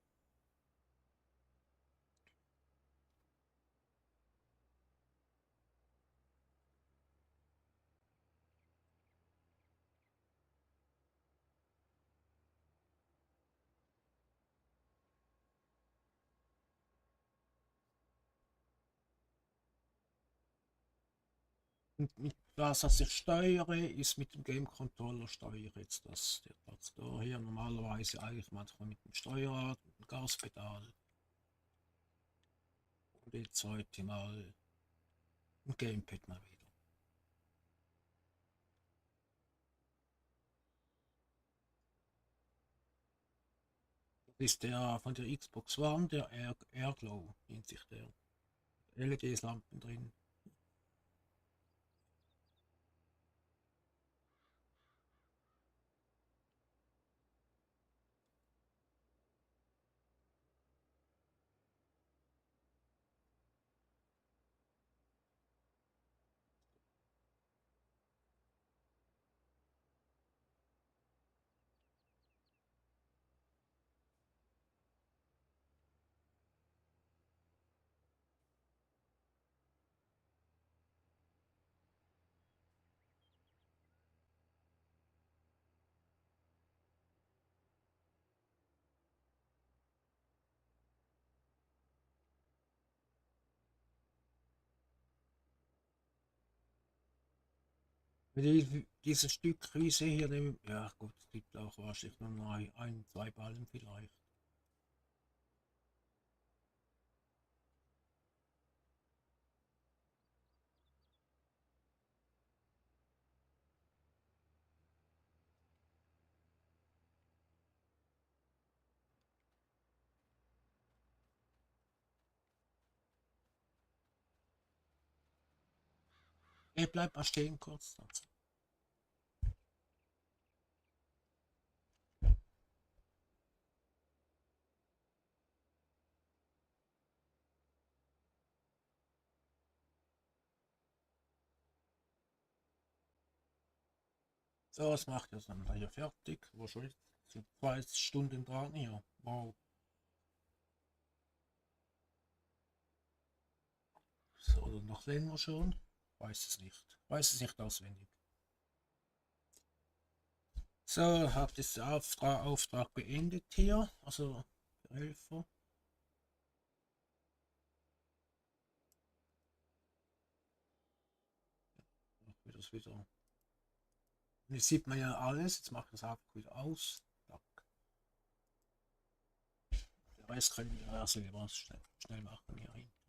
Und mit das, was ich steuere, ist mit dem Game Controller steuere ich jetzt das, der Traktor hier normalerweise eigentlich manchmal mit dem Steuerrad, mit dem Gaspedal. Und jetzt heute mal ein Gamepad mal wieder. Das ist der von der Xbox One, der Airglow nennt sich der. LED-Lampen drin. Dieses Stück Wiese hier, ja gut, es gibt auch wahrscheinlich nur noch ein, zwei Ballen vielleicht. Bleib mal stehen kurz. So, was macht ihr dann hier fertig? Wo schon so 2 Stunden dran hier. Wow. So, oder noch länger schon? Weiß es nicht. Weiß es nicht auswendig. So, habt jetzt den Auftrag beendet hier. Also, der Helfer. Das wieder. Jetzt sieht man ja alles. Jetzt mache ich das einfach wieder aus. Zack. Der Rest können wir ja selber schnell machen hier hinten.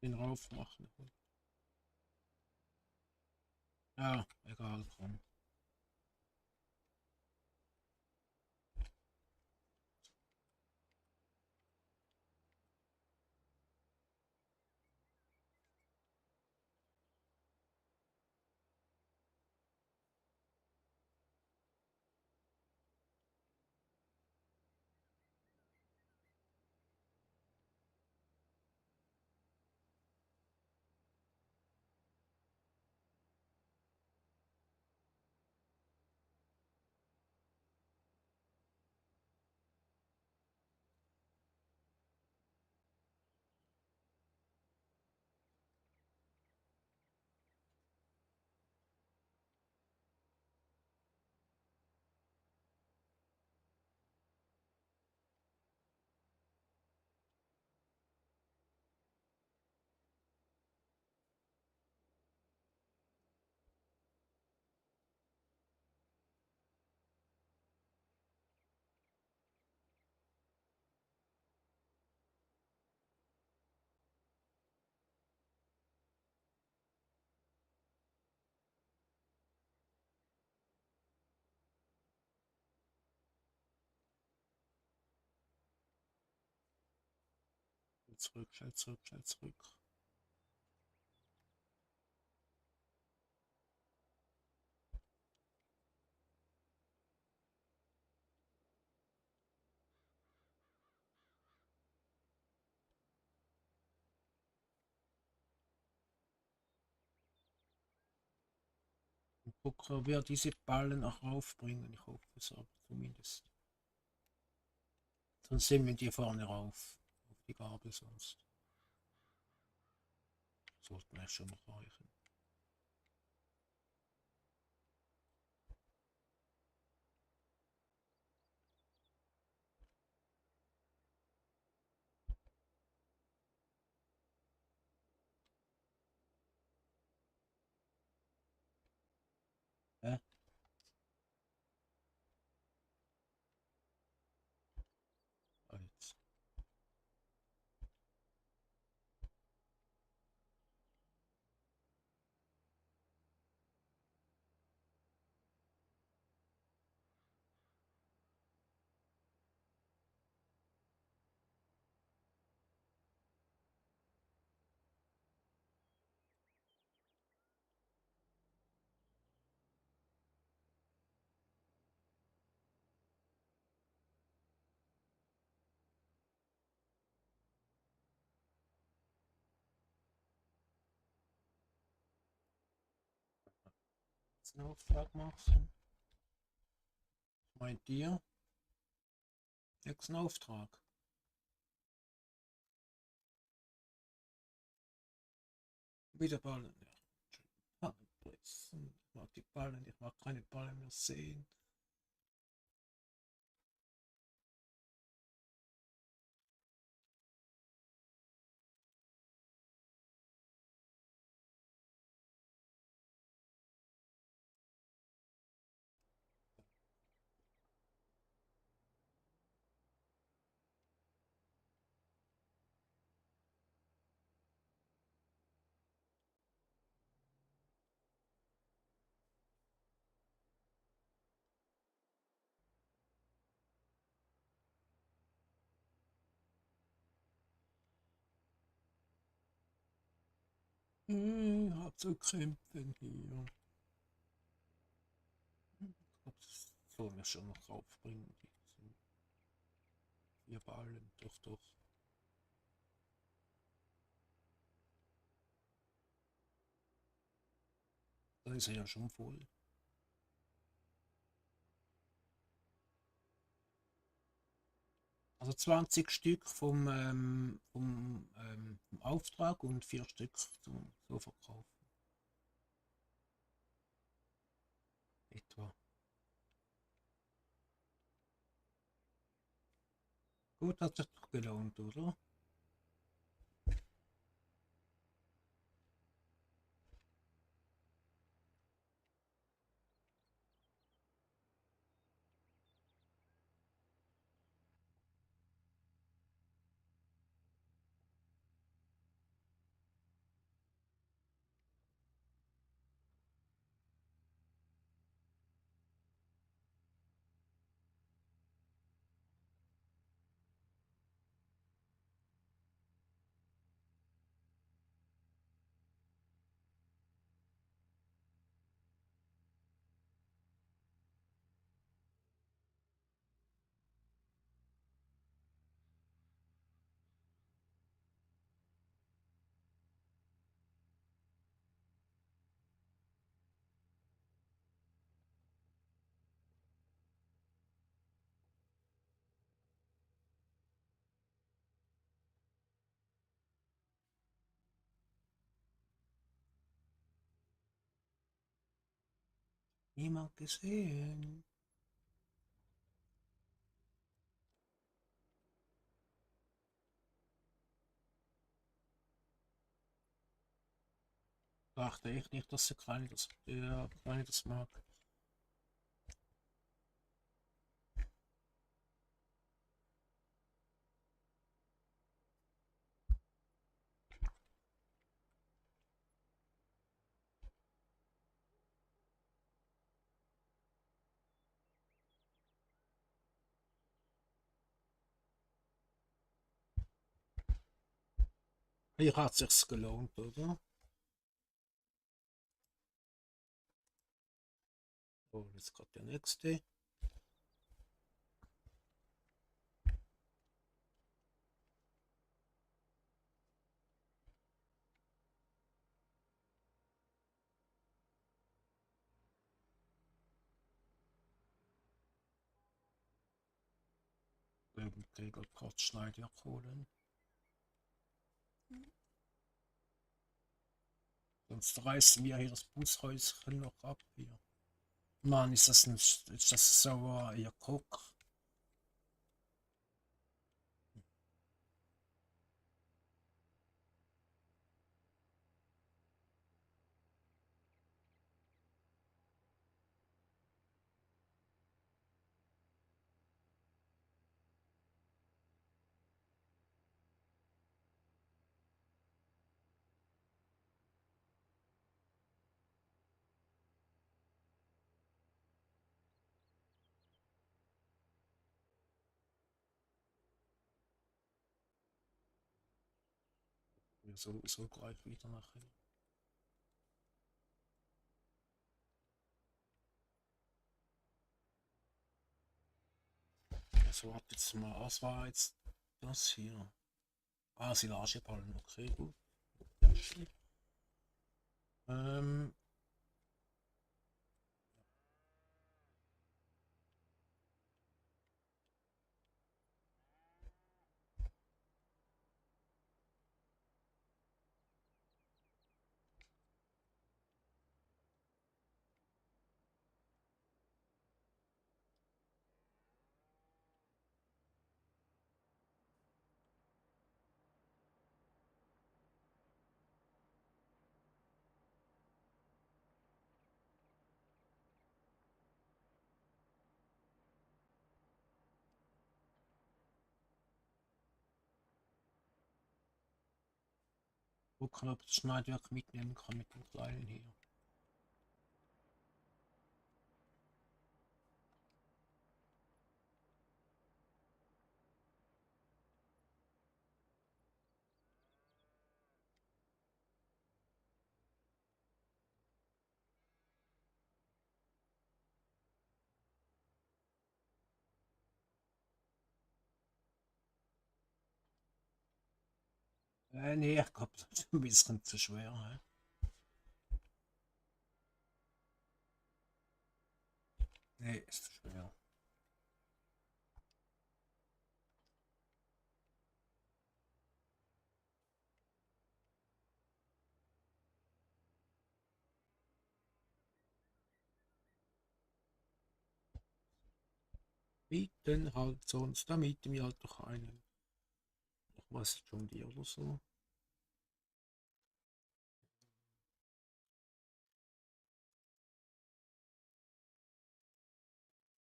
Den rauf machen. Ja, egal, komm. Zurück, schnell zurück, schnell zurück. Und gucken, wer diese Ballen auch raufbringen. Ich hoffe es aber zumindest. Sonst sehen wir die vorne rauf. Auf die Gabel sonst. Sollten wir schon noch reichen. Hä? Ah, jetzt. Jetzt einen Auftrag machen. Meint ihr? Nächsten Auftrag. Wieder Ballen. Ja. Ich mag die Ballen, ich mag keine Ballen mehr sehen. Hab zu kämpfen hier. Ich glaub, das sollen wir schon noch raufbringen. Die 4 Ballen, doch, doch. Da ist er ja schon voll. Also 20 Stück vom Auftrag und 4 Stück zum so Verkauf. Etwa. Gut, hat sich doch gelohnt, oder? niemand gesehen. Dachte ich nicht, dass der Kleine das mag. Hier hat sich's gelohnt, oder? Oh, jetzt kommt der nächste. Löwenträger Schneider holen. Sonst reißen wir hier das Bushäuschen noch ab hier. Mann, ist das sauer, ihr Koch? So gleich wieder nachher. Also warte jetzt mal, was war jetzt das hier? Ah, Silageballen, okay, gut. Ja, stimmt. Gucken, ob ich das Schneidwerk mitnehmen kann mit dem kleinen hier. Nee, ich glaube, das ist ein bisschen zu schwer. Hä? Nee, ist zu schwer. Mieten halt sonst, da mieten wir halt doch einen. Ich weiß nicht, schon die oder so.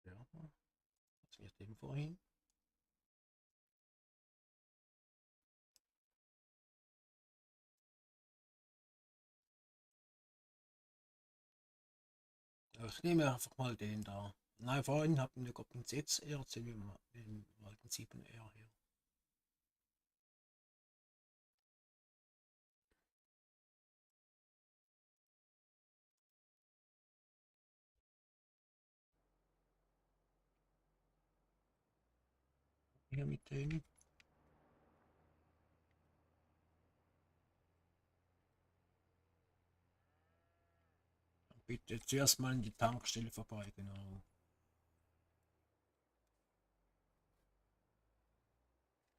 Ja, was wir dem vorhin. Ich nehme einfach mal den da. Nein, vorhin hatten wir gerade den 6R, jetzt sind wir mal den alten 7R hier. Hier mit dem. Bitte zuerst mal in die Tankstelle vorbei, genau.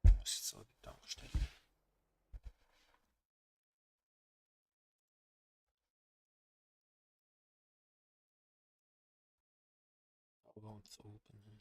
Das ist so die Tankstelle. Ganz oben.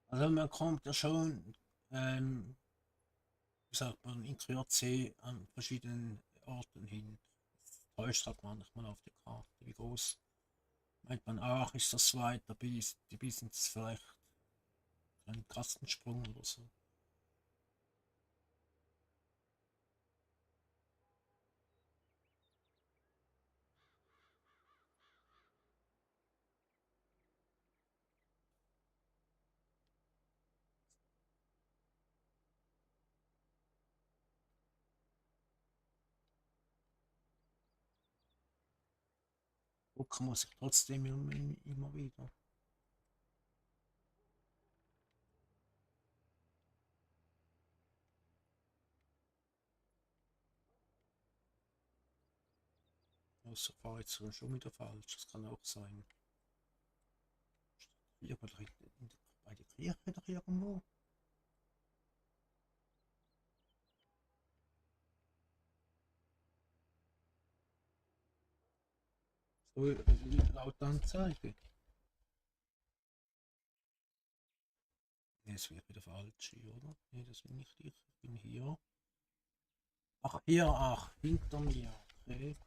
Also man kommt ja schon, wie sagt man, in Kürze an verschiedenen Orten hin. Täuscht hat manchmal auf der Karte, wie groß. Meint man, ach, ist das weit, dabei sind es vielleicht ein Kastensprung oder so. Gucken muss ich trotzdem immer wieder. Das war jetzt schon wieder falsch, das kann auch sein. Hier bei der Kirche doch irgendwo. So, laut Anzeige. Ne, es wird wieder falsch hier, oder? Ne, das bin nicht ich. Ich bin hier. Ach, hier, ach, hinter mir. Okay.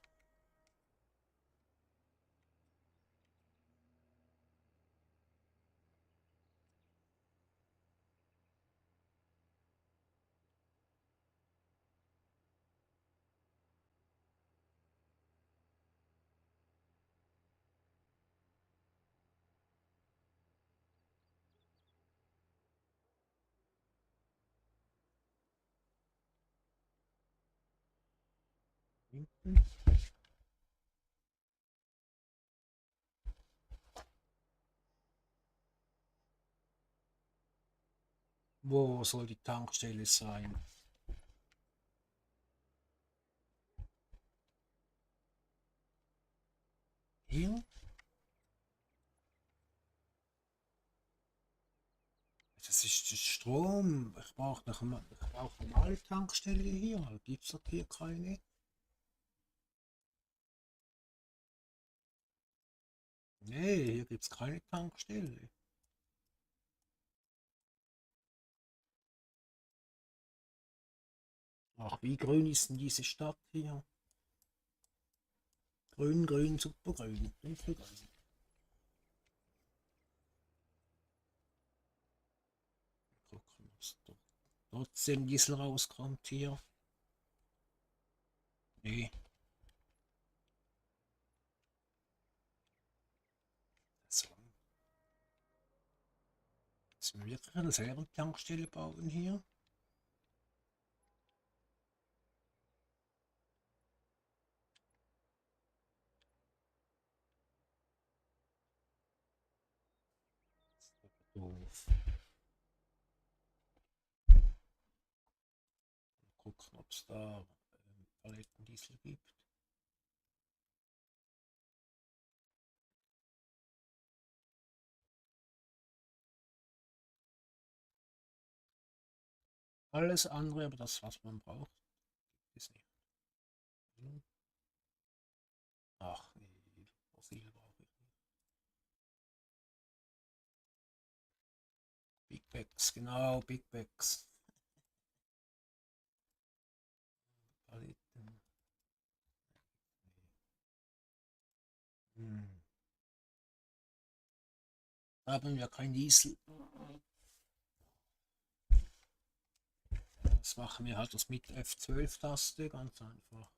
Hinten. Wo soll die Tankstelle sein? Hier? Das ist der Strom. Ich brauche eine normale Tankstelle hier. Gibt es doch hier keine? Nee, hier gibt es keine Tankstelle. Ach, wie grün ist denn diese Stadt hier? Grün, grün, supergrün. Dunkelgrün. Gucken, ob es trotzdem Diesel rauskommt hier. Nee. So. Müssen wir wirklich eine selber Tankstelle bauen hier? Doof. Gucken, ob es da Palettendiesel gibt. Alles andere, aber das, was man braucht, ist nicht. Ach nee, Fossil brauche ich nicht. Big Bags, genau, Big Bags. Paletten. Hm. Haben wir kein Diesel. Das machen wir halt das mit F12-Taste, ganz einfach.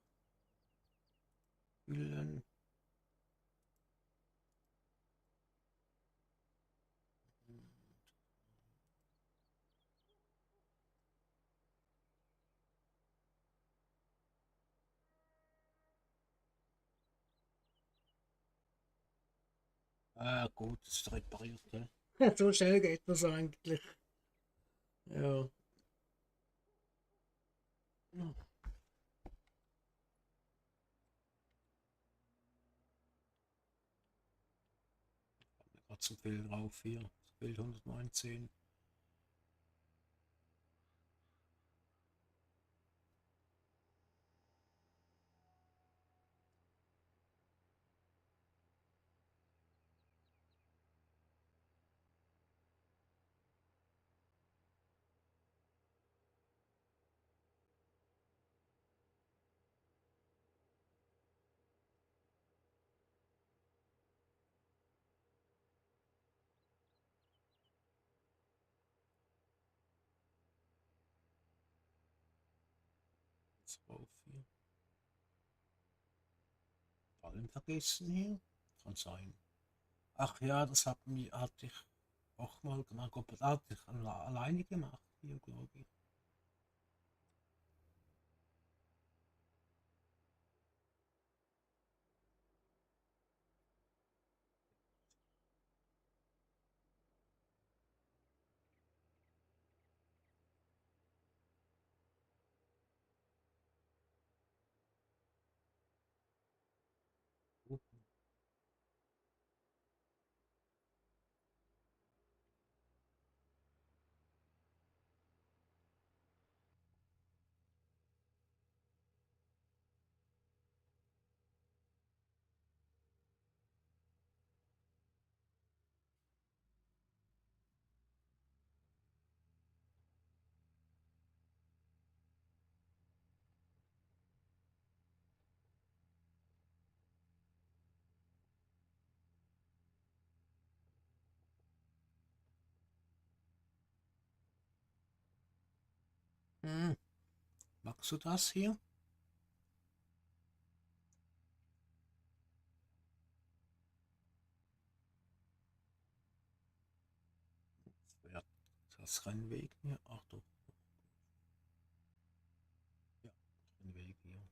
Füllen. Ah gut, das ist repariert, gell? So schnell geht das eigentlich. Ja. Gerade zu viel drauf hier. Es fehlt 119. Drauf hier. Ballen vergessen hier? Kann sein. Ach ja, das hatte ich auch mal gemacht, aber da hatte ich alleine gemacht hier, glaube ich. Hm. Magst du das hier? Ja, das Rennweg hier. Ach doch. Ja, Rennweg hier.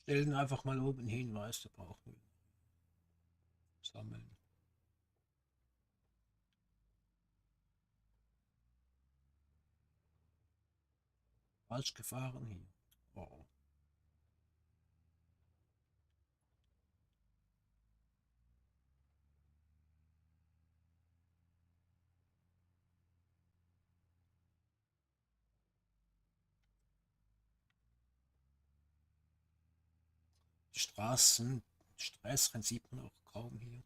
Stell den einfach mal oben hin, weißt du, brauchen wir sammeln. Falsch gefahren hier. Oh. Die Straßen sieht man auch kaum hier.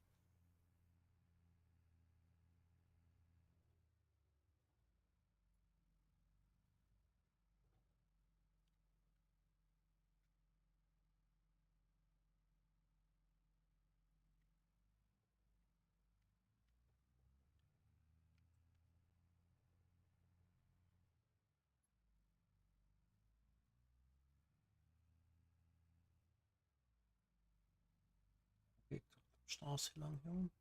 Geht die Straße lang hier unten.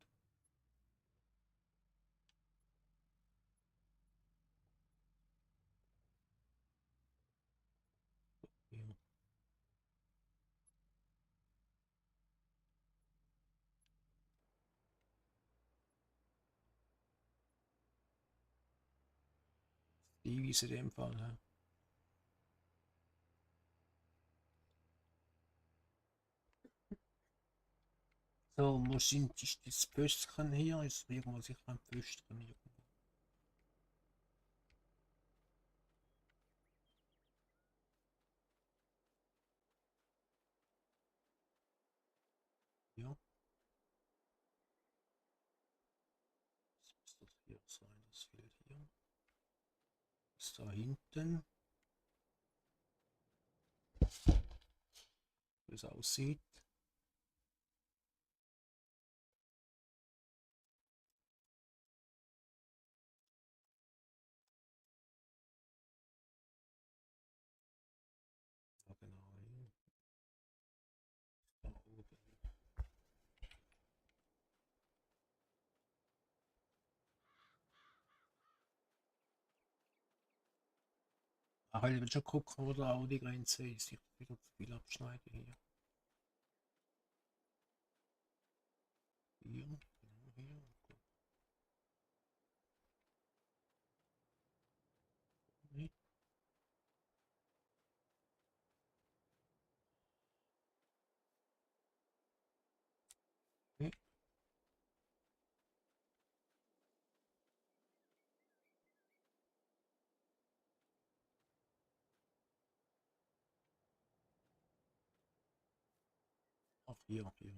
Hier. Die Wiese in dem Fall. Ja. So, wo ist das Pöstchen hier? Ist irgendwo sicher ein Pöstchen hier. Ja. Das müsste das hier sein, das fehlt hier. Ist da hinten. Wie es aussieht. Ja, genau hier. Da oben. Ach, ich will schon gucken, wo da auch die Grenze ist. Ich wieder zu viel abschneiden hier. hier, genau hier. Nee. Nee. Ach, hier. Hier.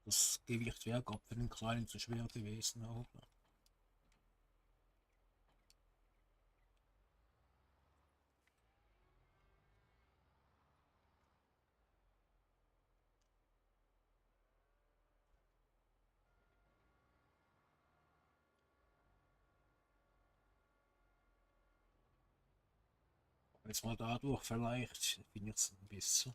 Das Gewicht wäre gerade für den Kleinen zu schwer gewesen, aber jetzt mal dadurch vielleicht finde ich es ein bisschen.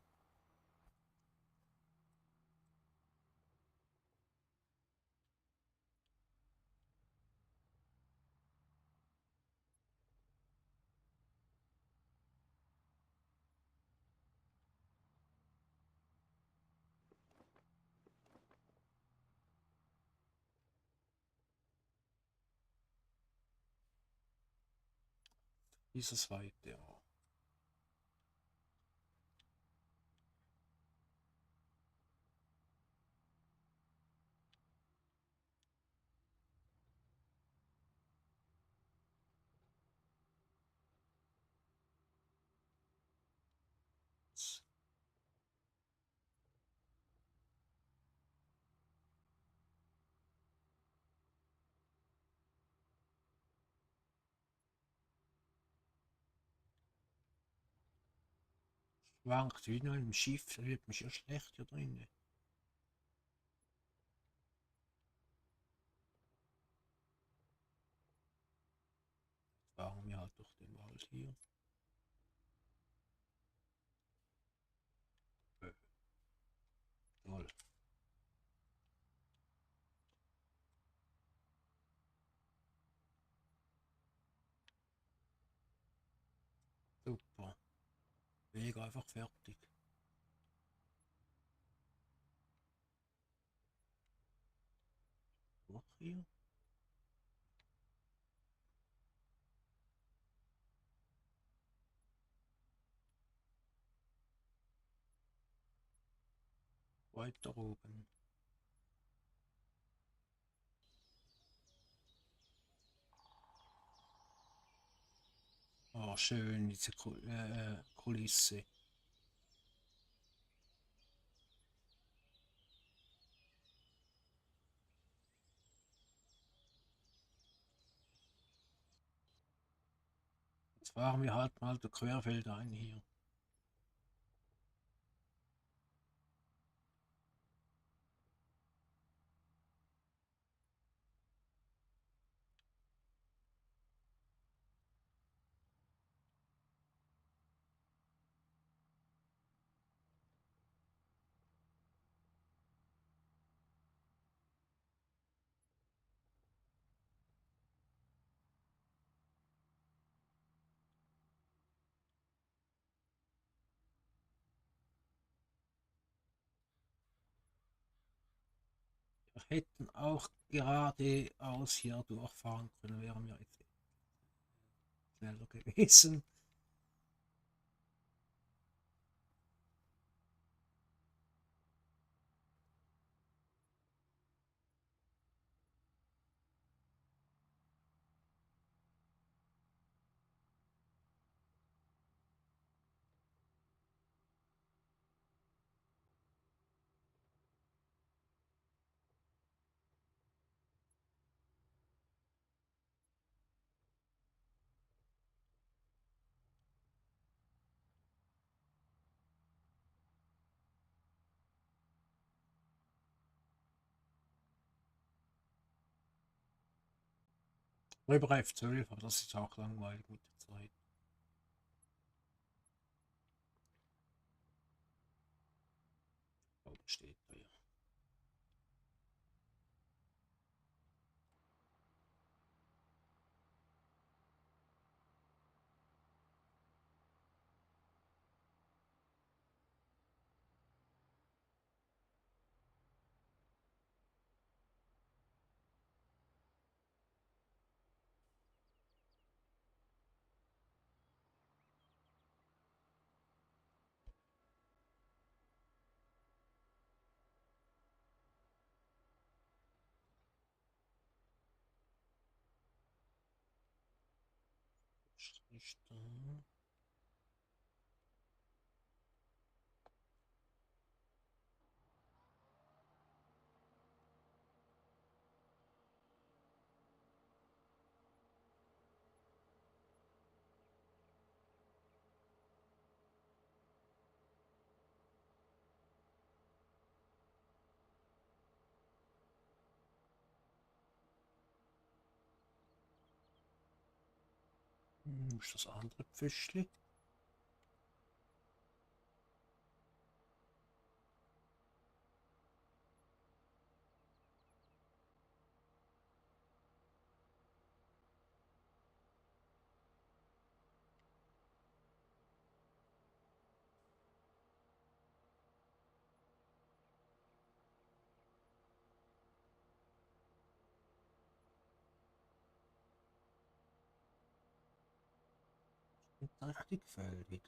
Dieses weite, ja. Schwankt wie noch im Schiff, da wird mich ja schlecht hier drin. Fahren wir halt durch den Wald hier. Toll. Super. Weg einfach fertig. Durch hier. Weiter oben. Oh, schön, diese Kulisse. Jetzt fahren wir halt mal der Querfeld ein hier. Wir hätten auch geradeaus hier durchfahren können, wären wir jetzt schneller gewesen. Über F12, aber das ist auch langweilig mit der Zeit. Oh, steht da ja. Ist nicht da. Ist das andere Pfischli? Richtig fällig.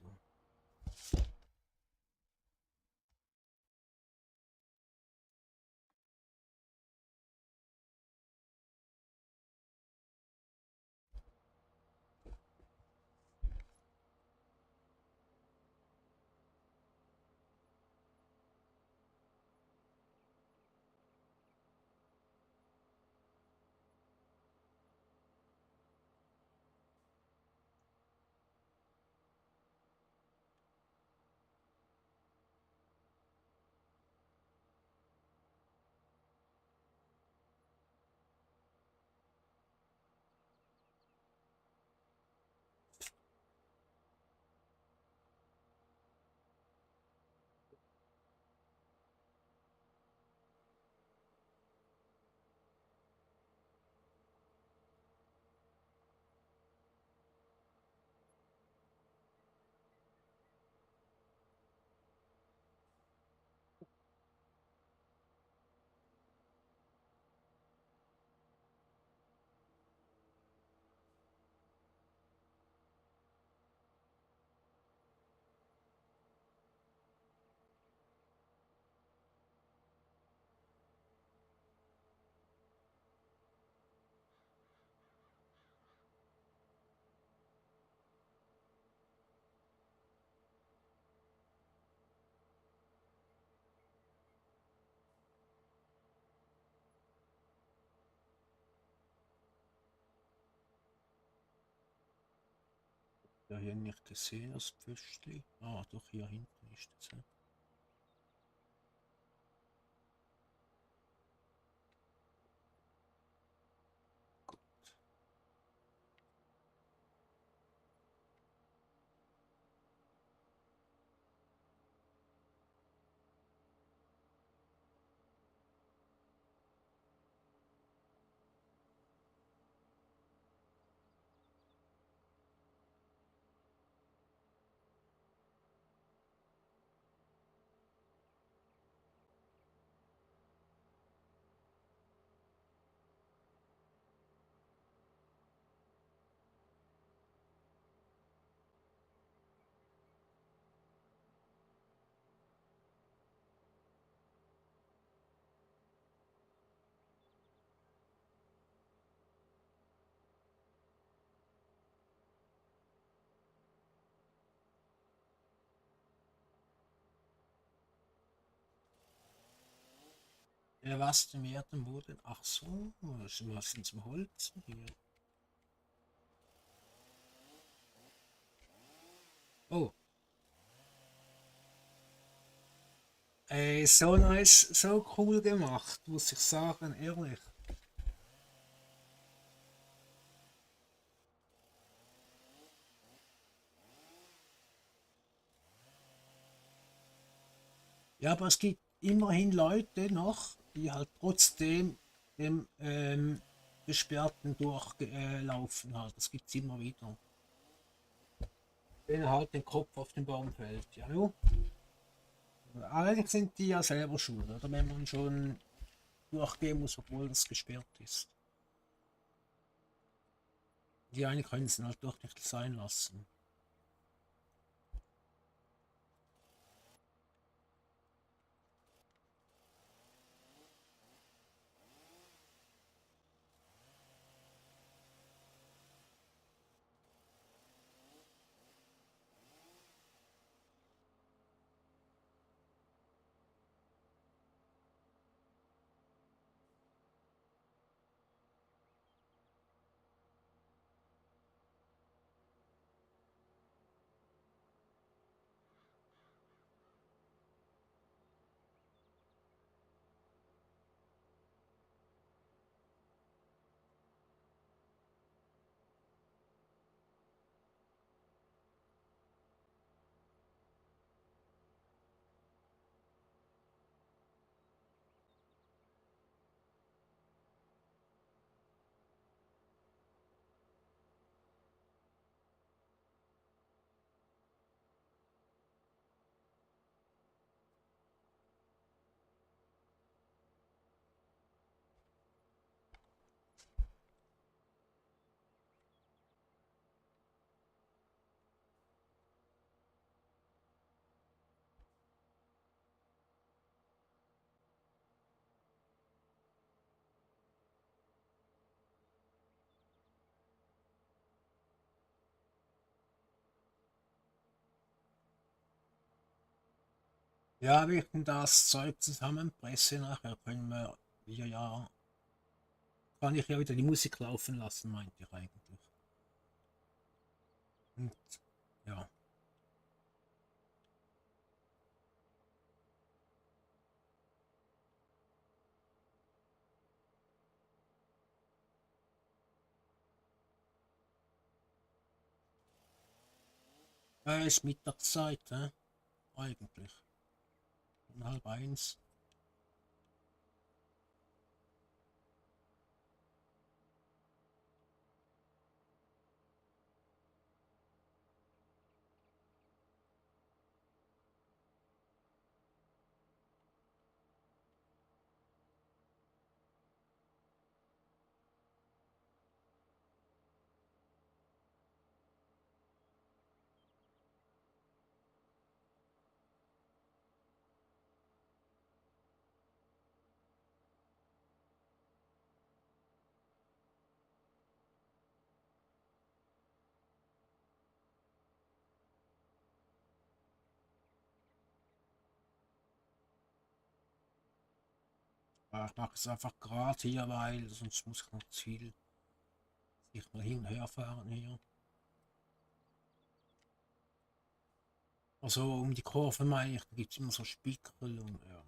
Ja, hier nicht gesehen, das Pfischli. Ah, doch, hier hinten ist es. Ja. Was dem Erdenboden? Ach so, was sind zum Holz hier? Oh, so nice, so cool gemacht, muss ich sagen, ehrlich. Ja, aber es gibt immerhin Leute noch, die halt trotzdem dem Gesperrten durchlaufen halt. Das gibt's immer wieder. Wenn halt den Kopf auf den Baum fällt. Ja, nu. Eigentlich sind die ja selber schuld, oder? Wenn man schon durchgehen muss, obwohl das gesperrt ist. Die einen können es halt doch nicht sein lassen. Ja, wir können das Zeug zusammenpressen, nachher können wir ja, kann ich ja wieder die Musik laufen lassen, meint ihr eigentlich. Und ja, ist Mittagszeit, eigentlich. Um 12:30. Ich mache es einfach gerade hier, weil sonst muss ich noch zu viel sich mal hin und her fahren hier. Also um die Kurve meine ich, da gibt es immer so Spickel und ja,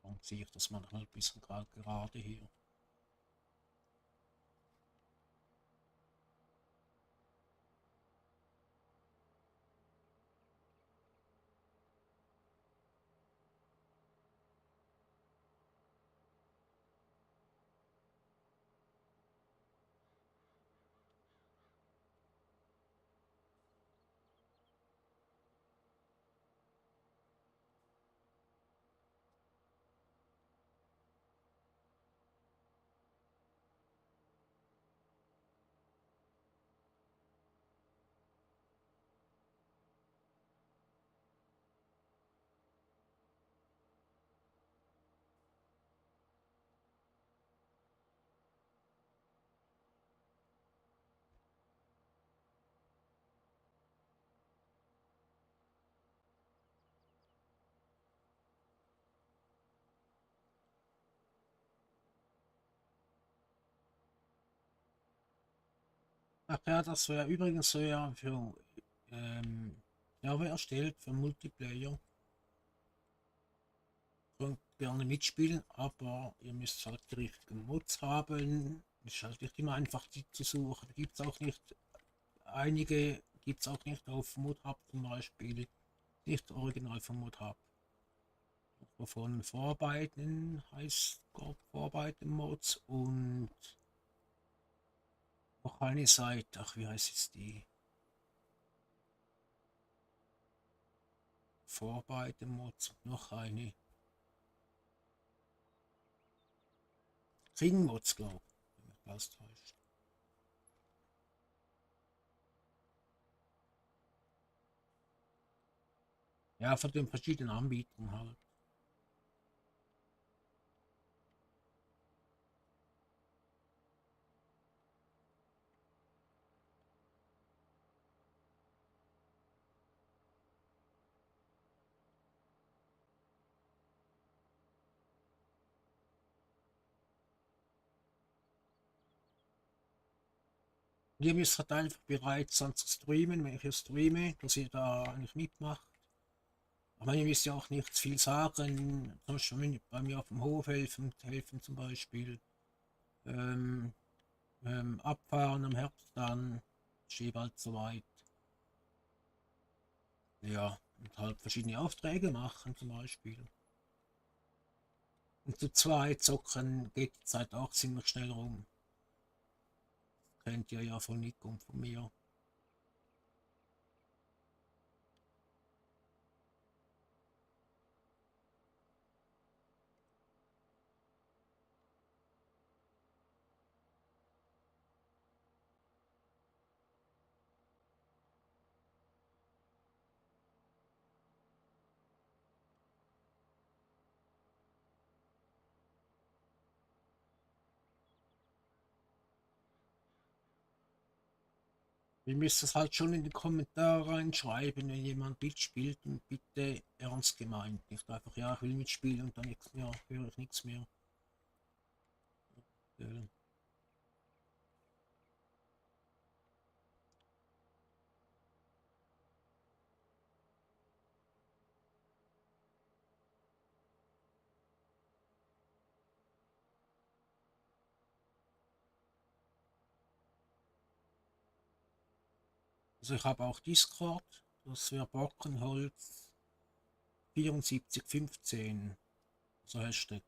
darum ziehe ich das manchmal ein bisschen gerade hier. Ach ja, das wäre übrigens so ja für Server erstellt, für Multiplayer. Könnt gerne mitspielen, aber ihr müsst halt die richtigen Mods haben. Ist halt nicht immer einfach die zu suchen. Gibt es auch nicht, einige gibt es auch nicht auf ModHub zum Beispiel. Nicht original von ModHub. Von Vorarbeiten heißt Vorarbeiten Mods und noch eine Seite, ach wie heißt es die? Vorarbeiten Mods, noch eine. Ringmods, glaube ich, wenn mich das täuscht. Ja, von den verschiedenen Anbietern halt. Und ihr müsst halt einfach bereit sein zu streamen, wenn ich hier streame, dass ihr da eigentlich mitmacht. Aber ihr müsst ja auch nicht viel sagen, zum Beispiel bei mir auf dem Hof helfen zum Beispiel. Ähm, Abfahren im Herbst dann, Skibald soweit. Ja, und halt verschiedene Aufträge machen zum Beispiel. Und zu zweit zocken geht die Zeit auch ziemlich schnell rum. Kennt ihr ja von Nick und von mir. Ihr müsst es halt schon in die Kommentare reinschreiben, wenn jemand mitspielt und bitte ernst gemeint. Nicht einfach, ja, ich will mitspielen und dann nichts mehr, höre ich nichts mehr. Äh, Also ich habe auch Discord, das wäre Borkenholz 7415, so Hashtag.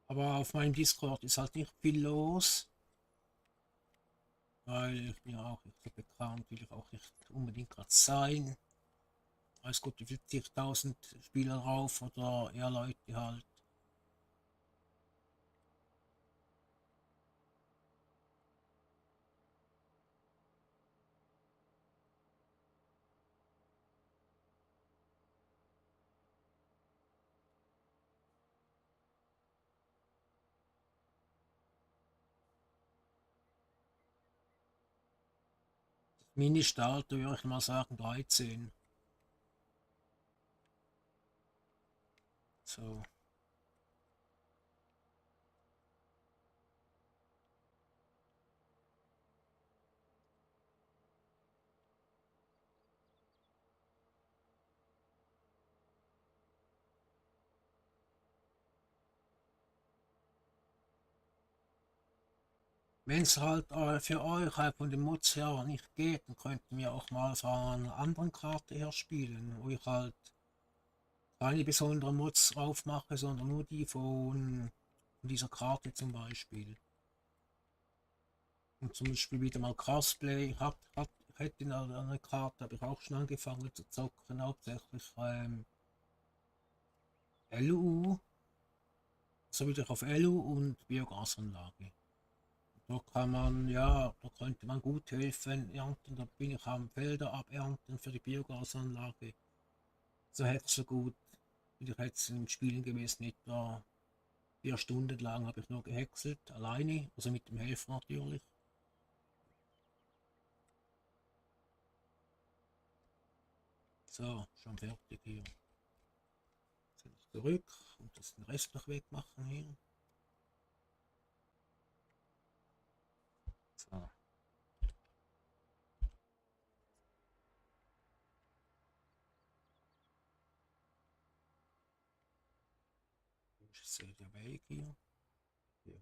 Aber auf meinem Discord ist halt nicht viel los, weil ich bin ja auch nicht so bekannt, will ich auch nicht unbedingt gerade sein. Weiß Gott, wie viel 10.000 Spieler drauf oder eher Leute halt. Mini-Starter würde ich mal sagen 13. So. Wenn es halt für euch halt von den Mods her nicht geht, dann könnten wir auch mal von einer anderen Karte her spielen, wo ich halt keine besonderen Mods drauf mache, sondern nur die von dieser Karte zum Beispiel. Und zum Beispiel wieder mal Crossplay, ich hätte eine Karte, habe ich auch schon angefangen zu zocken, hauptsächlich LU, so wieder auf LU und Biogasanlage. Da kann man, ja, da könnte man gut helfen, ernten, da bin ich am Felder abernten für die Biogasanlage. So hätte so gut, wie ich jetzt im Spielen gewesen, etwa 4 Stunden lang habe ich nur gehäckselt, alleine, also mit dem Helfer natürlich. So, schon fertig hier. Jetzt zurück und das den Rest noch wegmachen hier. So. Ist der Weg hier? Ja.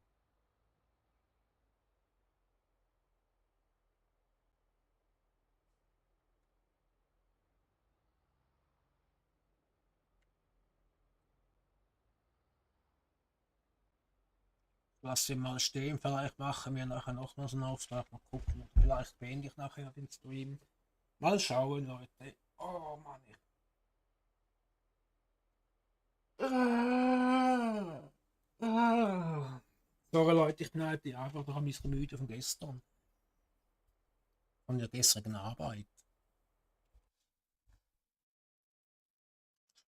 Lass ihn mal stehen, vielleicht machen wir nachher noch mal so einen Auftrag, mal gucken. Vielleicht beende ich nachher den Stream. Mal schauen, Leute. Oh Mann, ich. Sorry Leute, ich bin halt einfach noch ein bisschen müde von gestern. Von der gestrigen Arbeit.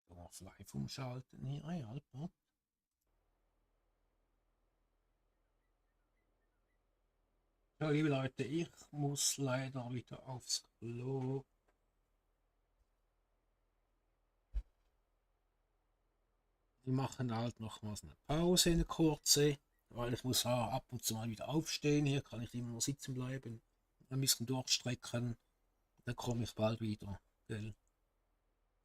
So, auf live umschalten hier, ja, Alter. Ja, liebe Leute, ich muss leider wieder aufs Klo. Wir machen halt nochmals eine Pause, eine kurze, weil ich muss auch ab und zu mal wieder aufstehen. Hier kann ich immer nur sitzen bleiben, ein bisschen durchstrecken, dann komme ich bald wieder. Gell?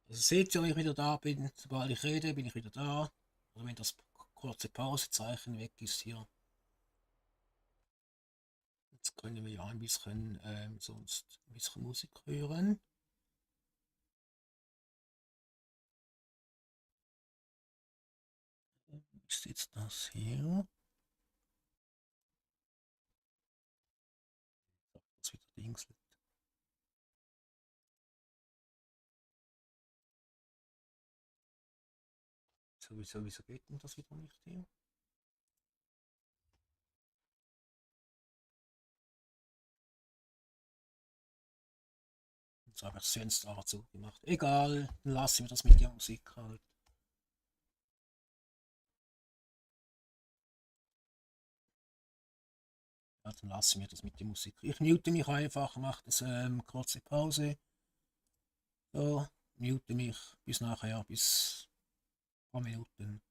Also seht ihr, wenn ich wieder da bin, sobald ich rede, bin ich wieder da. Oder wenn das kurze Pausezeichen weg ist hier. Jetzt können wir ja ein bisschen sonst ein bisschen Musik hören. Ist jetzt das hier? Das wieder dingselt. Wieso geht denn das wieder nicht hier? Jetzt habe ich das Fenster auch zugemacht. Egal, dann lassen wir das mit der Musik halt. Ja, dann lassen wir das mit der Musik. Ich mute mich einfach, mache das kurze Pause. So, mute mich bis nachher, bis ein paar Minuten.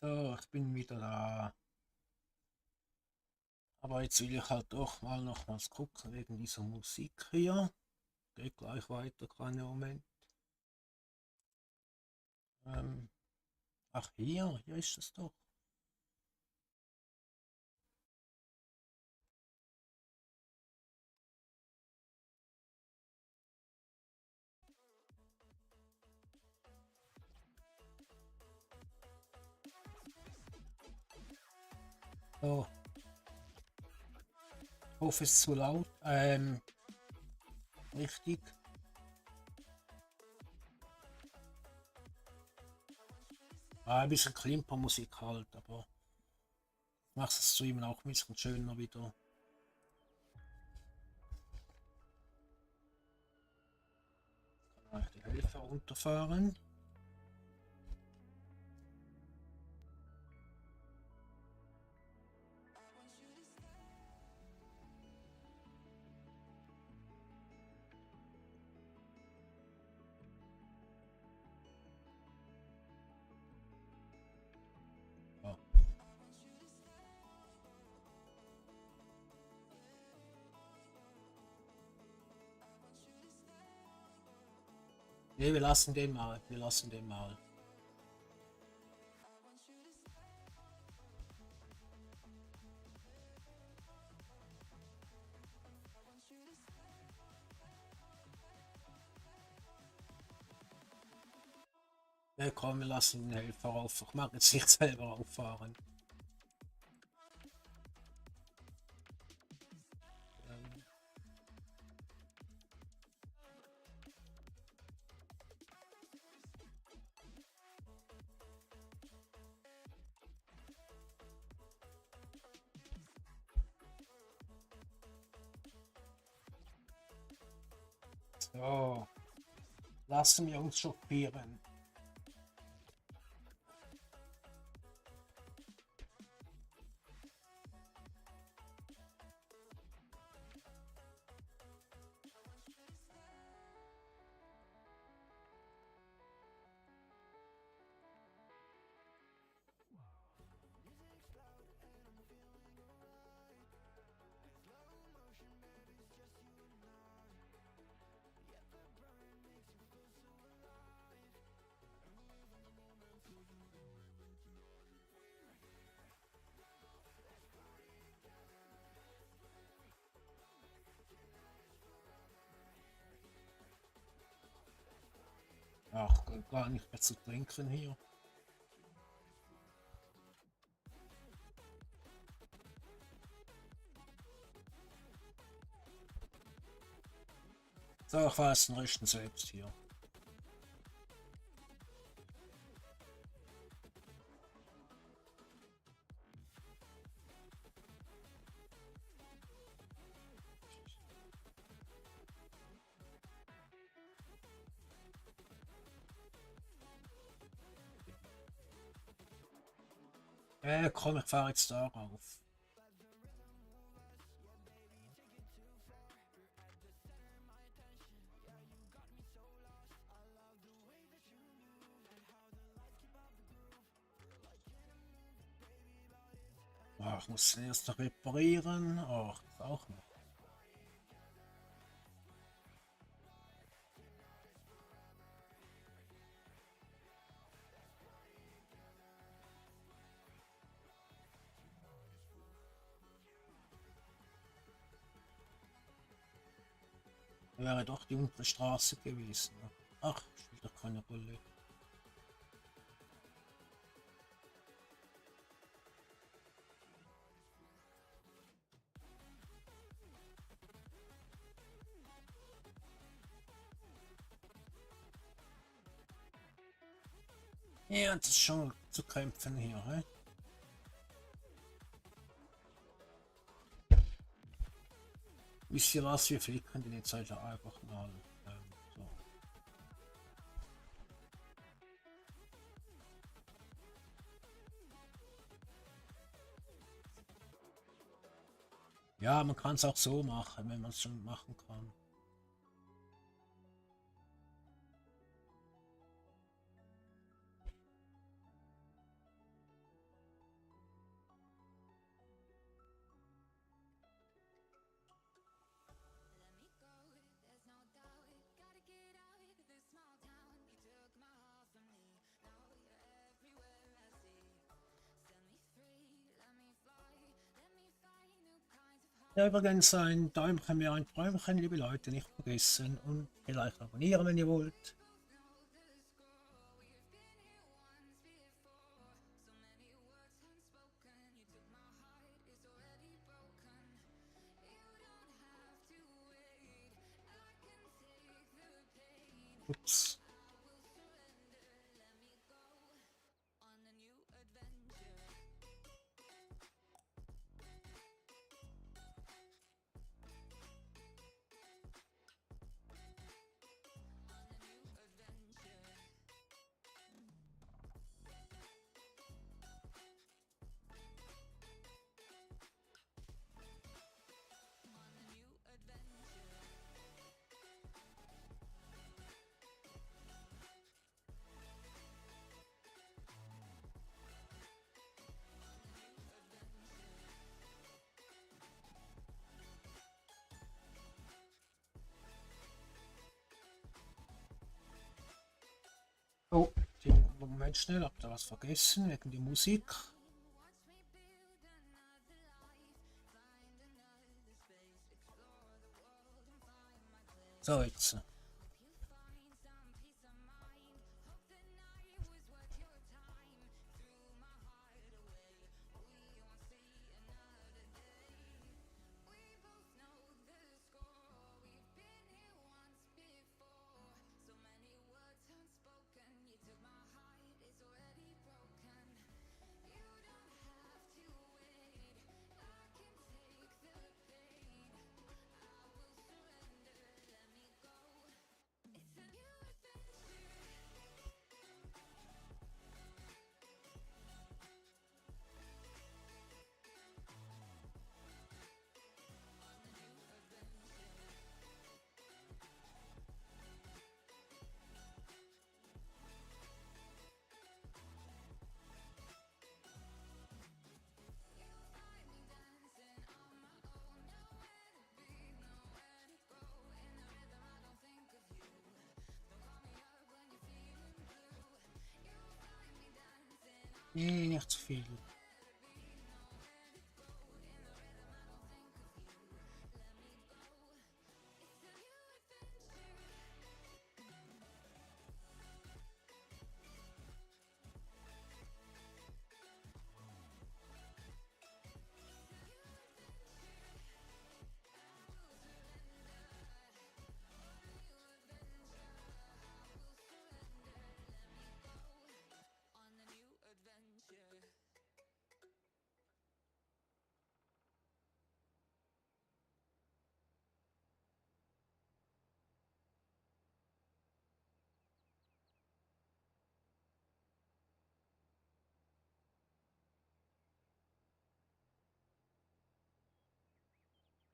So, ich bin wieder da. Aber jetzt will ich halt doch mal nochmals gucken wegen dieser Musik hier. Geht gleich weiter, kleinen Moment. Ach, hier ist es doch. So, ich hoffe, es ist zu laut. Richtig. Ein bisschen Klimpermusik halt, aber macht das Streamen auch ein bisschen schöner wieder. Kann ich die Hilfe runterfahren. Ja. Nee, wir lassen den mal. Wir lassen den mal. Ja, komm, wir lassen den Helfer auf. Ich mag jetzt nicht selber auffahren. So, lassen wir uns chauffieren. Ach, gar nicht mehr zu trinken hier. So, ich weiß den Rechten selbst hier. Komm, ich fahre jetzt darauf. Ach, ich muss erst noch reparieren. Ach, das auch noch. Wäre doch die untere Straße gewesen. Ach, spielt doch keine Rolle. Ja, das ist schon zu kämpfen hier, hä? Wisst ihr was, wir flicken den jetzt halt einfach mal. So. Ja, man kann es auch so machen, wenn man es schon machen kann. Ja, übrigens ein Däumchen mehr ein Träumchen, liebe Leute, nicht vergessen und vielleicht abonnieren, wenn ihr wollt. Ups. Oh, den Moment schnell, habt ihr was vergessen wegen der Musik? So, jetzt. Nee, nicht zu viel.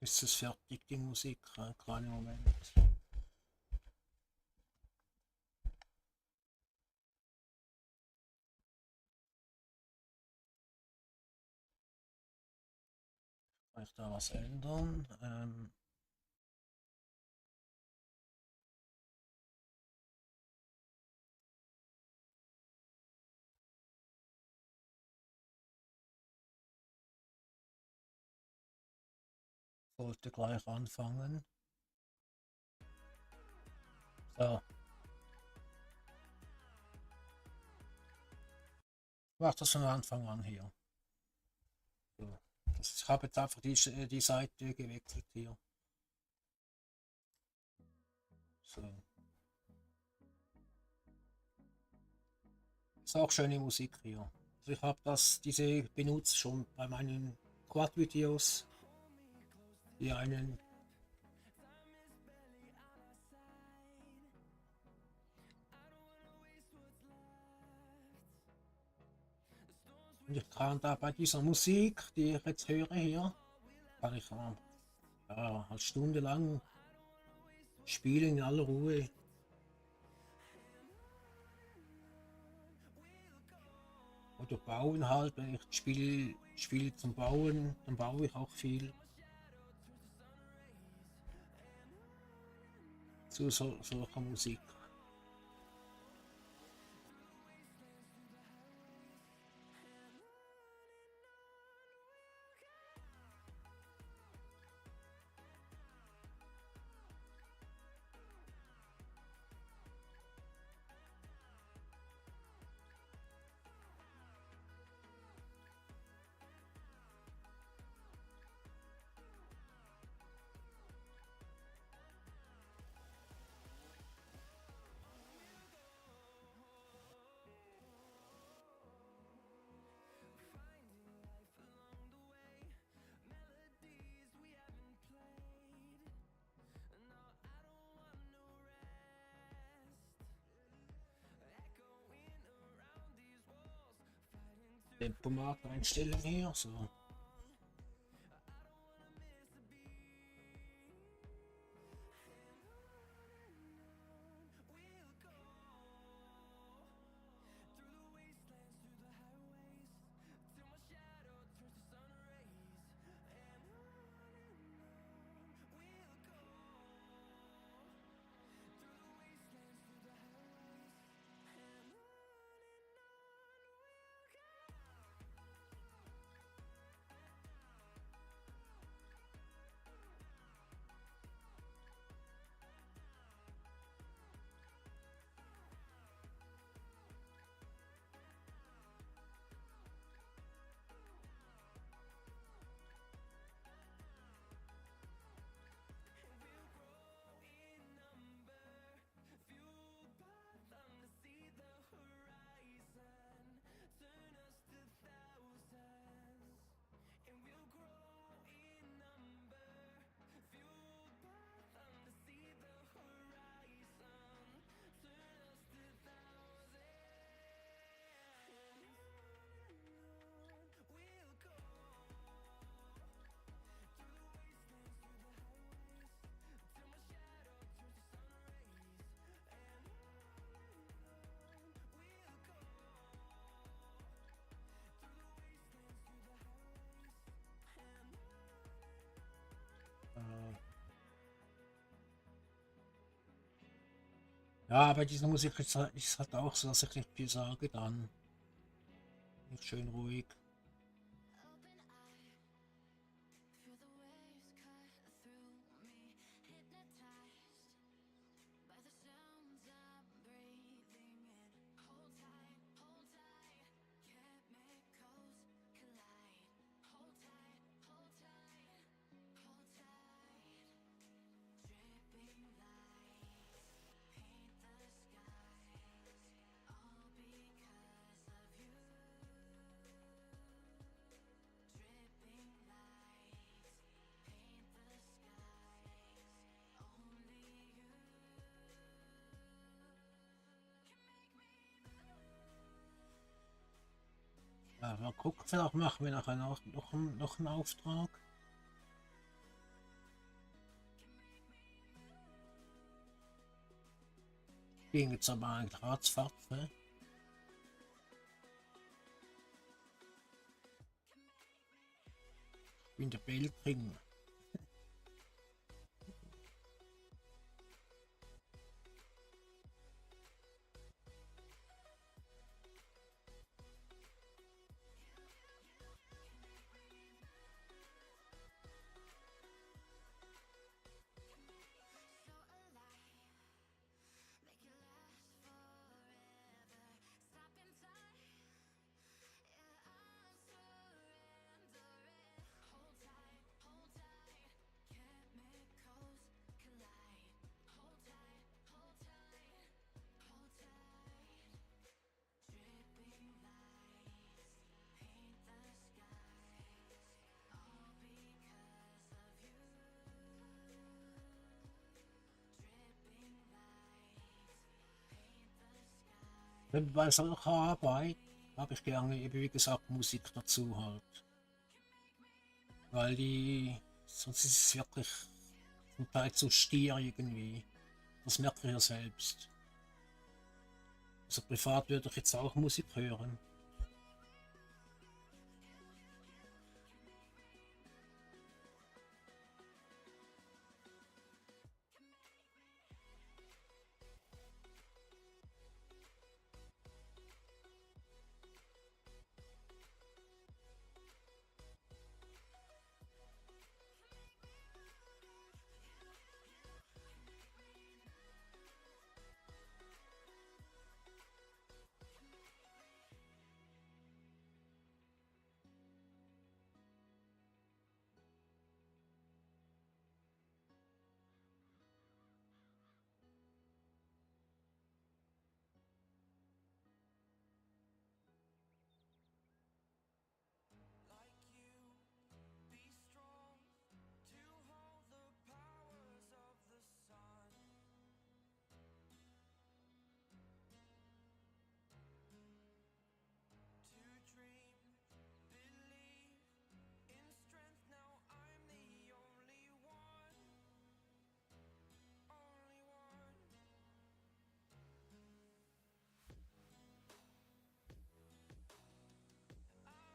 Ist es fertig, die Musik? Kleinen Moment. Kann ich da was ändern? Sollte gleich anfangen. So. Macht das von Anfang an hier. So. Ich habe jetzt einfach die Seite gewechselt hier. So. Ist auch schöne Musik hier. Also ich habe diese benutzt schon bei meinen Quad-Videos. Die einen. Und ich kann da bei dieser Musik, die ich jetzt höre hier, kann ich ja, eine Stunde lang spielen in aller Ruhe. Oder bauen halt, wenn ich spiele zum Bauen, dann baue ich auch viel. Zu solcher Musik. Tempomat einstellen hier, so. Ja, bei dieser Musik ist halt auch so, dass ich nicht viel sage dann. Nicht schön ruhig. Open eye, feel the waves cut through me, hypnotized by the sounds I'm breathing in. Hold tight, chemicals collide. Hold tight, hold tight, hold tight. Dripping lights paint the skies, all because of you. Dripping lights paint the skies, only you can make me Ja, mal gucken, vielleicht machen wir nachher noch einen Auftrag. Ging jetzt aber eigentlich ratzfatz, ne? Ich bin der Beltring. so alive. Make it last forever. Stop in time. Yeah, I'm surrendering. Hold tight, chemicals collide. Hold tight, hold tight, hold tight. Dripping lights paint the skies, all because of you. Dripping lights paint the skies. Wenn bei solcher Arbeit habe ich gerne eben wie gesagt Musik dazu halt. Weil sonst ist es wirklich zum Teil zu stier irgendwie. Das merke ich ja selbst. Also privat würde ich jetzt auch Musik hören.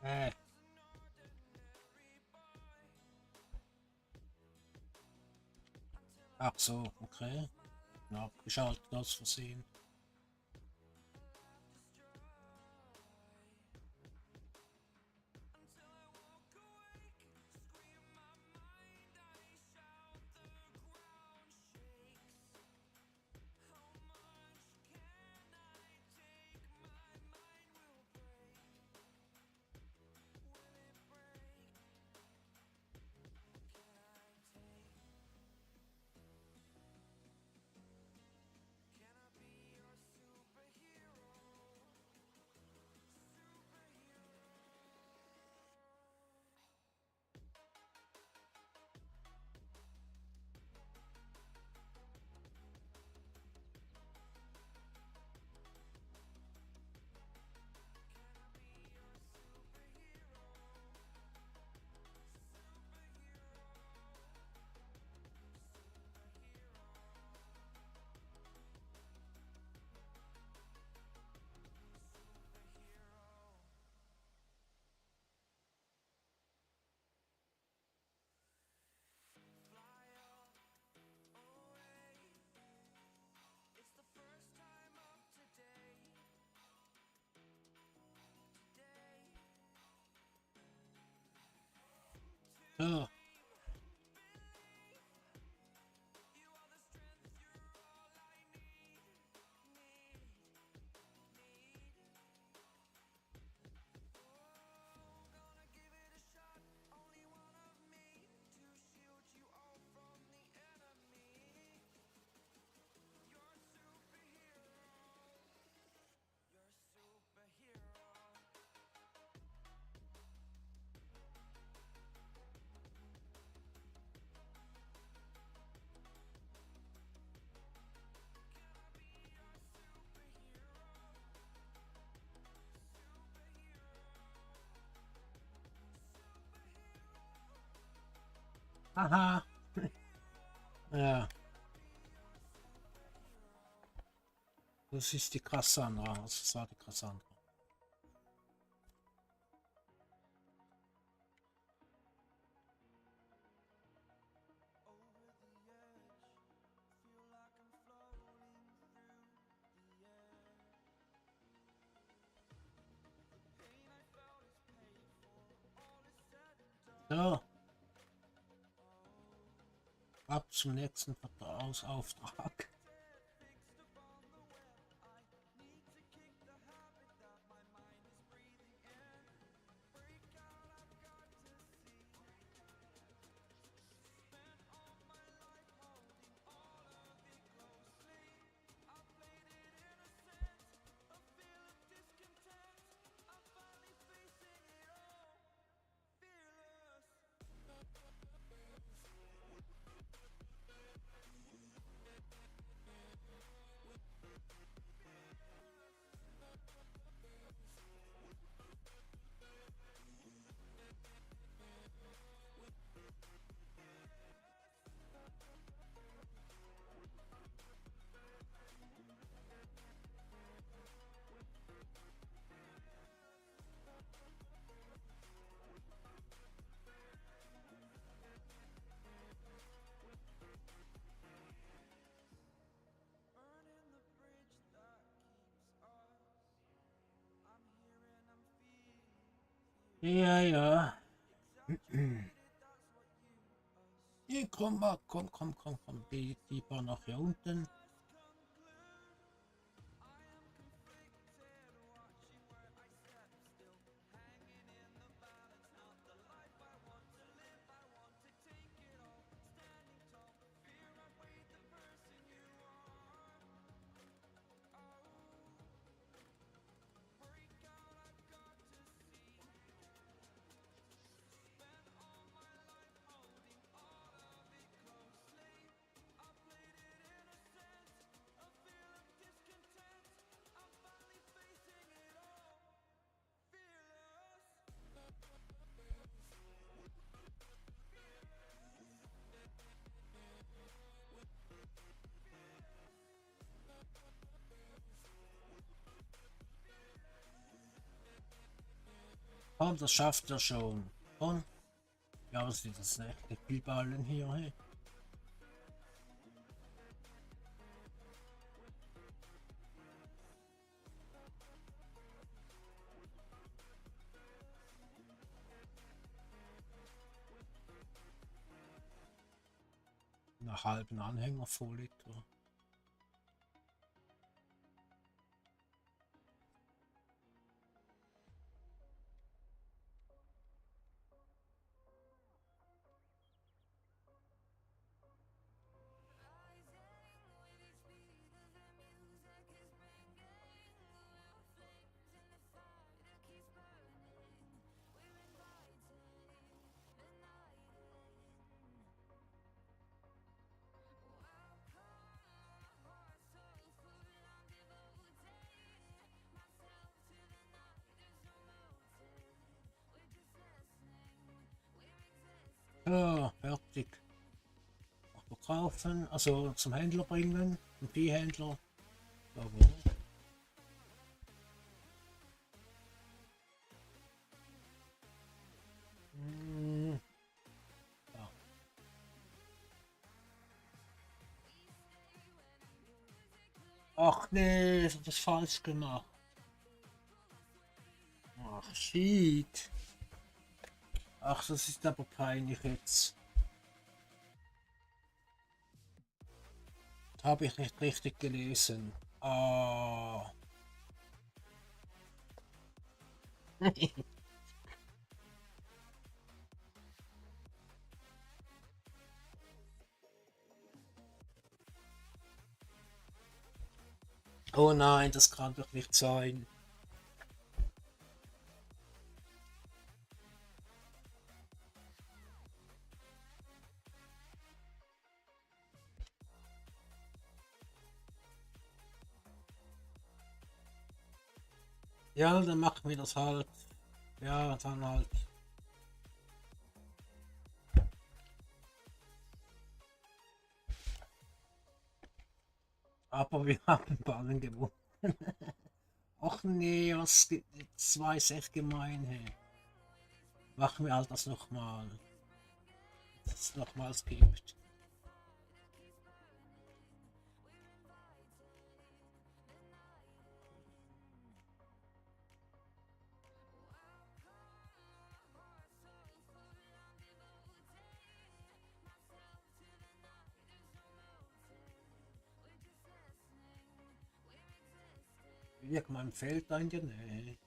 Äh. Ach so, okay. Ja, abgeschaltet aus Versehen. So. Aha. Ja. Das ist die Cassandra. Das war die Cassandra. So. Ab zum nächsten Vertrauensauftrag. Ja, ja. Nee, komm mal, komm. Die war nach hier unten. Komm, das schafft er schon. Komm. Ja, was ist das echte Spielballen hier? Hey? Nach halben Anhänger voll etwa. Ja, fertig. Verkaufen, also zum Händler bringen, zum Viehhändler. Aber ja. Ach nee, ich hab das falsch gemacht. Ach shit. Ach, das ist aber peinlich jetzt. Habe ich nicht richtig gelesen. Ah. Oh nein, das kann doch nicht sein. Ja, dann machen wir das halt. Ja, dann halt. Aber wir haben Ballen gewonnen. Ach nee, was das war jetzt echt gemein, hey. Machen wir halt das nochmal. Dass es nochmals gibt. Irgendwann fällt da in der Nähe.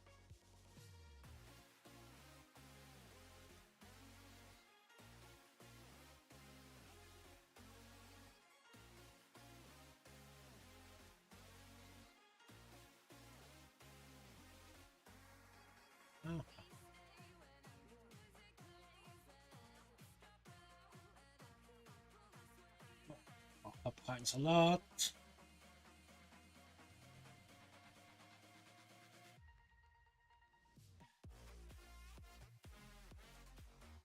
Ah, hab keinen Salat.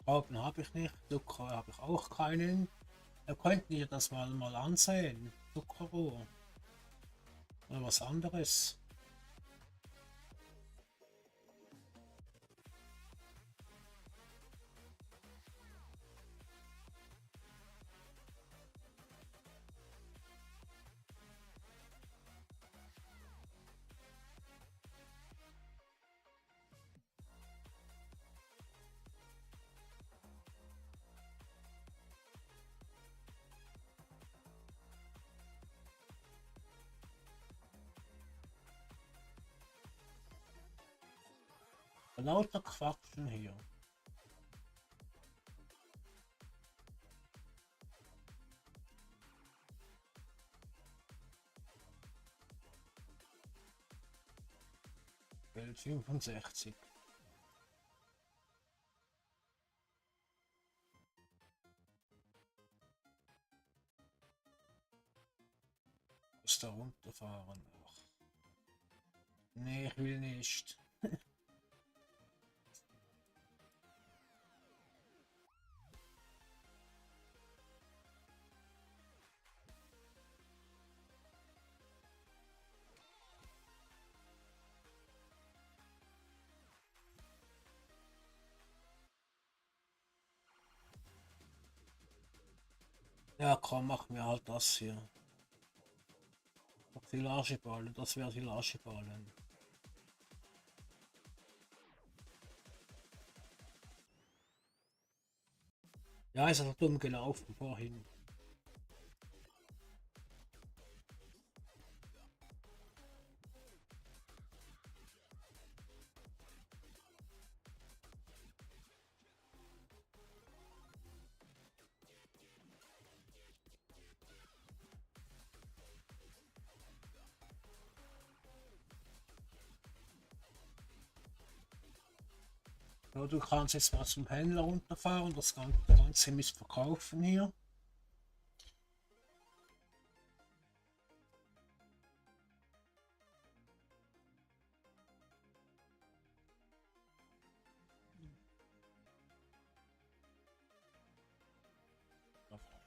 Trauben habe ich nicht, Zucker habe ich auch keinen. Da könnten ihr das mal ansehen. Zuckerrohr. Oder was anderes. Lauter Quatschen hier. Welt 65. Muss da runterfahren. Ach. Nee, ich will nicht. Ja, komm, machen wir halt das hier. Silageballen, das wäre Silageballen. Ja, ist also dumm gelaufen vorhin. Ja, du kannst jetzt mal zum Händler runterfahren, das Ganze missverkaufen hier.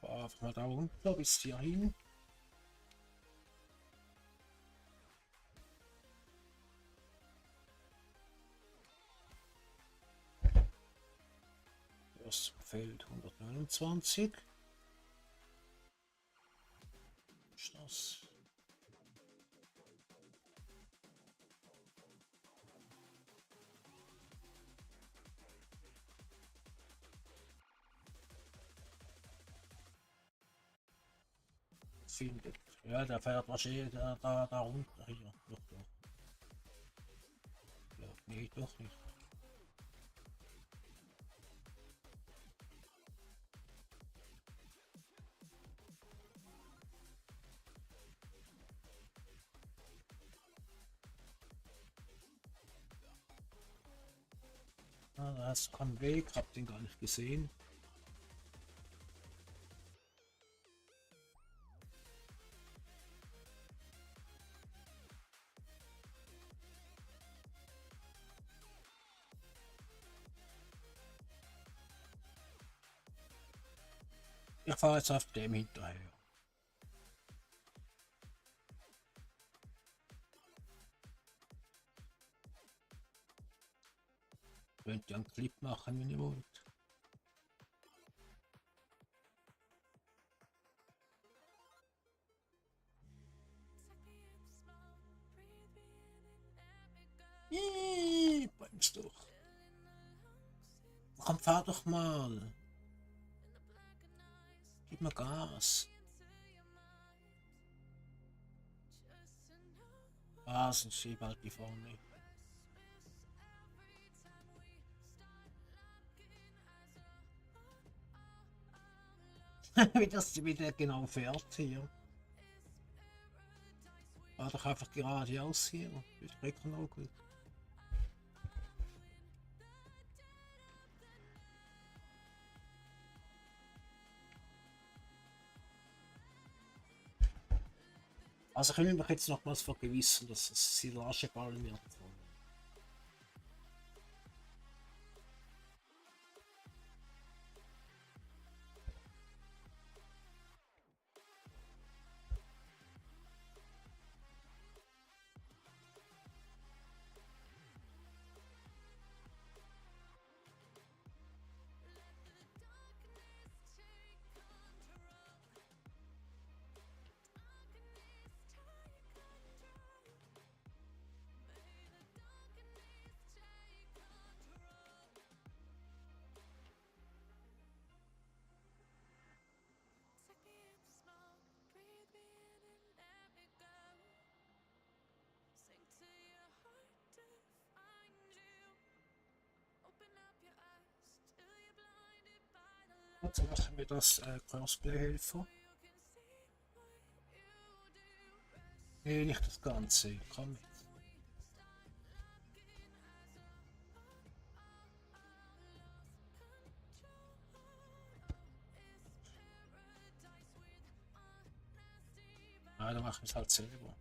Einfach mal da runter bis hierhin. Das Feld 129. Ist das? Findet. Ja, der fährt wahrscheinlich da runter hier. Doch, doch. Ja, nee, doch nicht. Ah, da ist kein Weg, hab den gar nicht gesehen. Ich fahre jetzt auf dem hinterher. Könnt ihr einen Clip machen, wenn ihr wollt. Bremst doch. Komm, fahr doch mal. Gib mal Gas. Ah, sind sie bald die vorne. Wie das wieder genau fährt hier. War doch einfach geradeaus hier. Die Strecke noch gut. Also können wir mich jetzt nochmals vergewissern, dass es Silageballen wird. Jetzt machen wir das Crossplay-Helfer. Nee, nicht das Ganze. Komm mit. Ah, dann machen wir es halt selber.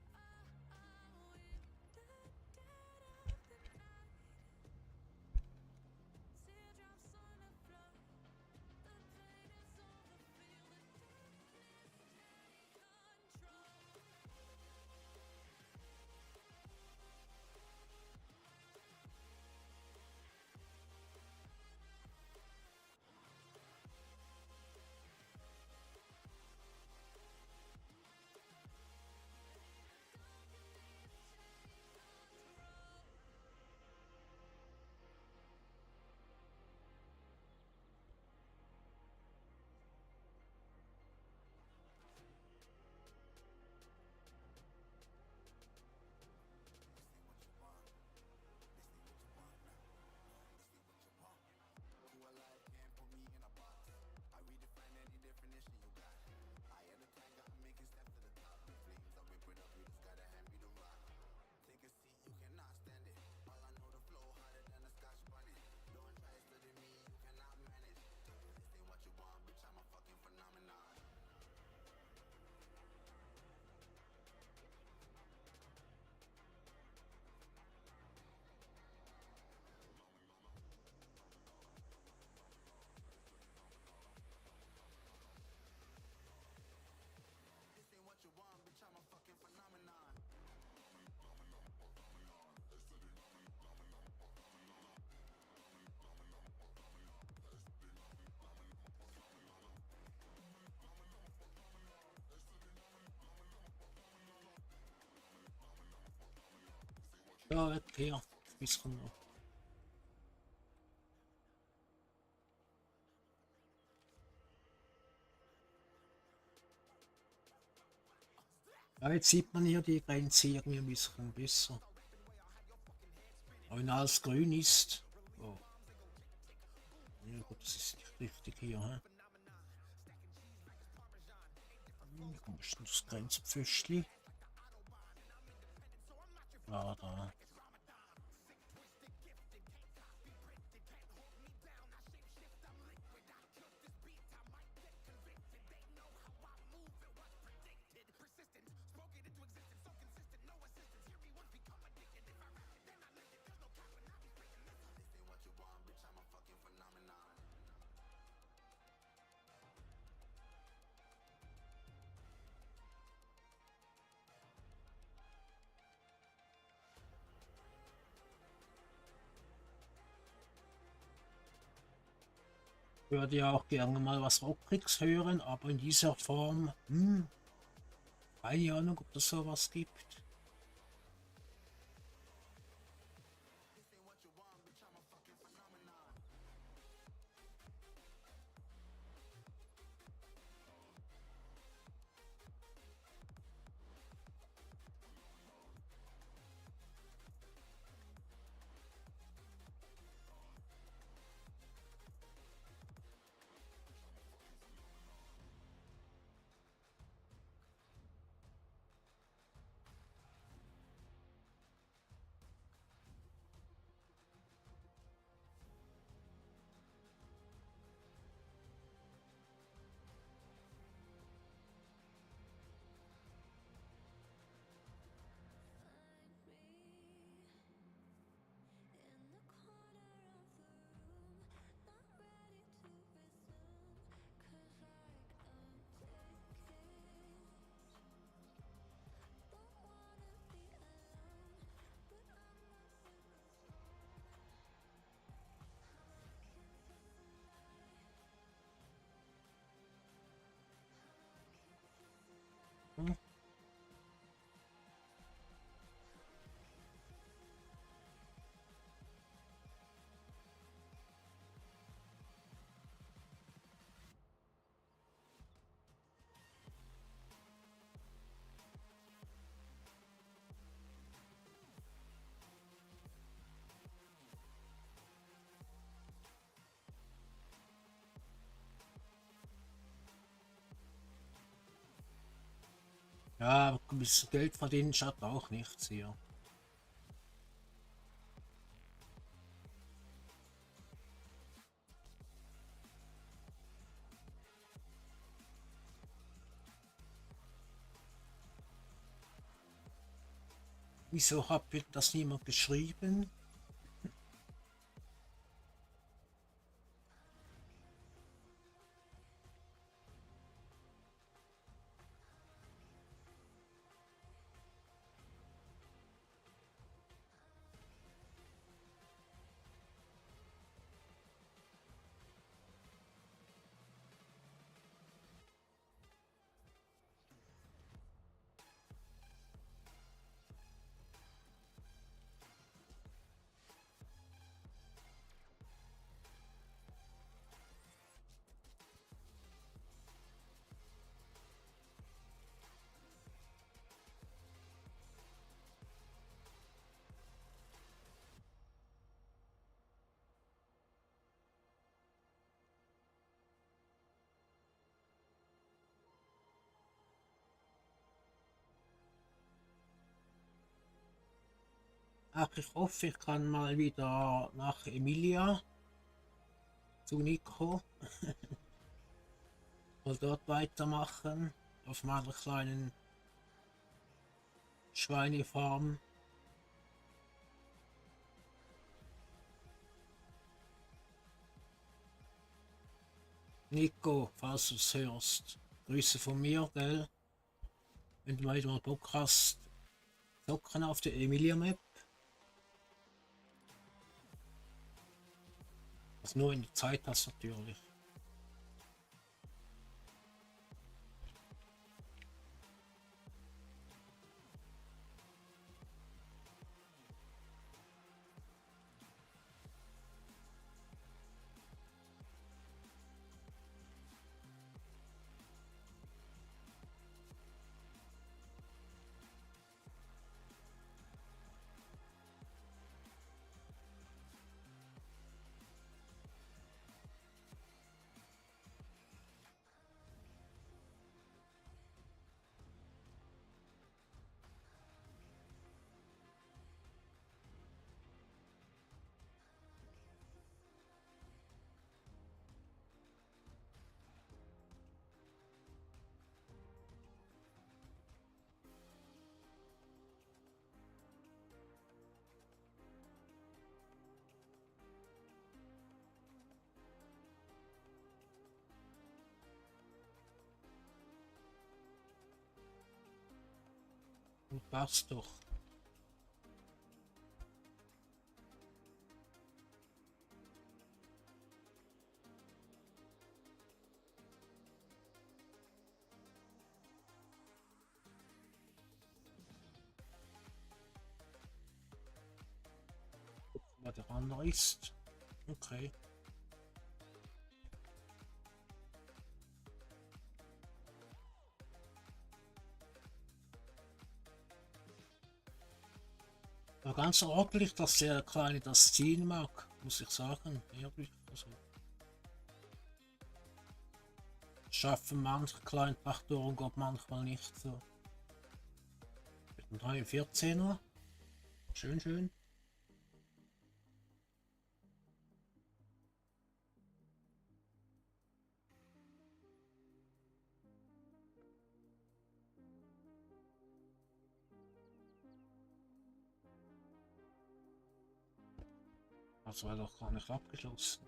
Da weg hier. Ein bisschen noch. Ja, jetzt sieht man hier die Grenze irgendwie ein bisschen besser. Aber wenn alles grün ist. Oh. Ja gut, das ist nicht richtig hier. Hä? Wo ist denn das Grenzpföstli? Ah, da. Würde ja auch gerne mal was Rockiges hören, aber in dieser Form, keine Ahnung, ob es sowas gibt. Hm. Ja, ein bisschen Geld verdienen schadet auch nichts hier. Wieso hat mir das niemand geschrieben? Ach, ich hoffe, ich kann mal wieder nach Emilia zu Nico und dort weitermachen auf meiner kleinen Schweinefarm. Nico, falls du es hörst, Grüße von mir, gell? Wenn du mal Bock hast, zocken auf der Emilia Map. Was nur in der Zeit hast natürlich. Passt doch. Was der andere ist. Okay. War ganz ordentlich, dass der Kleine das ziehen mag, muss ich sagen. Ehrlich. Also, schaffen manche kleinen Traktoren Gott manchmal nicht so. Mit dem 314er. Schön, schön. Das war doch gar nicht abgeschlossen.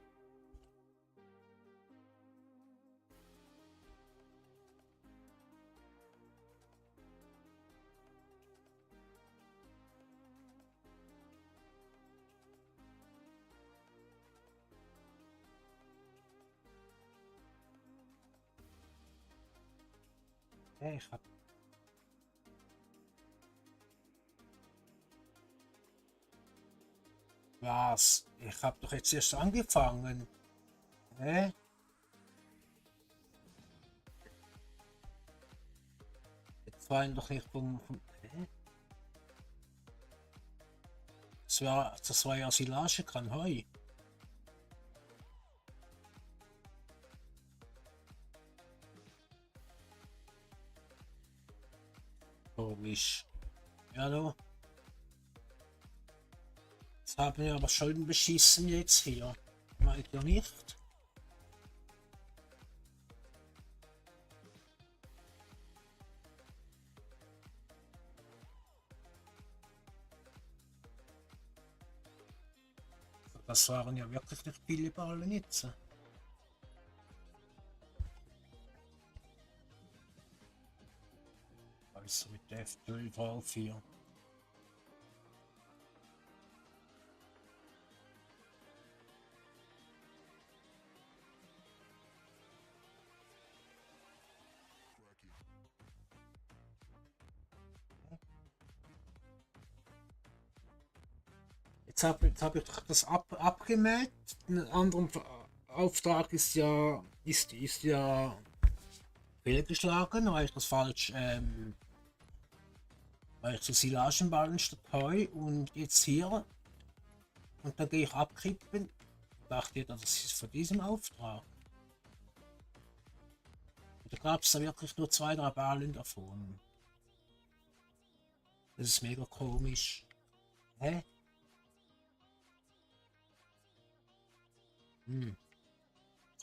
Hey, ich hab was? Ich hab doch jetzt erst angefangen. Hä? Jetzt war doch nicht vom hä? Das war ja Silage kann Heu. Komisch. Ja, du. Das haben wir aber schon beschissen jetzt hier. Meint ihr nicht? Das waren ja wirklich nicht viele Ballen jetzt. Also mit der F12 drauf hier. Jetzt hab ich das abgemäht. Ein anderer Auftrag ist ja fehlgeschlagen, weil ich das falsch, weil ich so Silagenballen statt Heu und jetzt hier und dann gehe ich abkippen. Dachte ich, das ist von diesem Auftrag. Und da gab es da wirklich nur 2, 3 Ballen davon. Das ist mega komisch. Hä?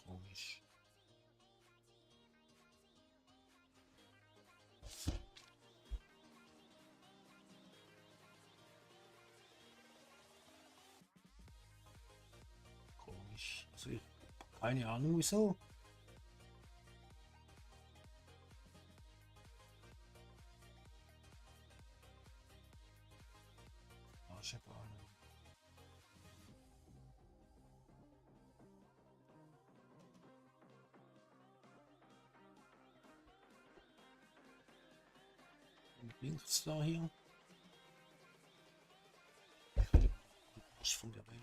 Komisch. Komisch. Also ich, keine Ahnung wieso. Arschebahn. Links da hier. Ich von der Welt.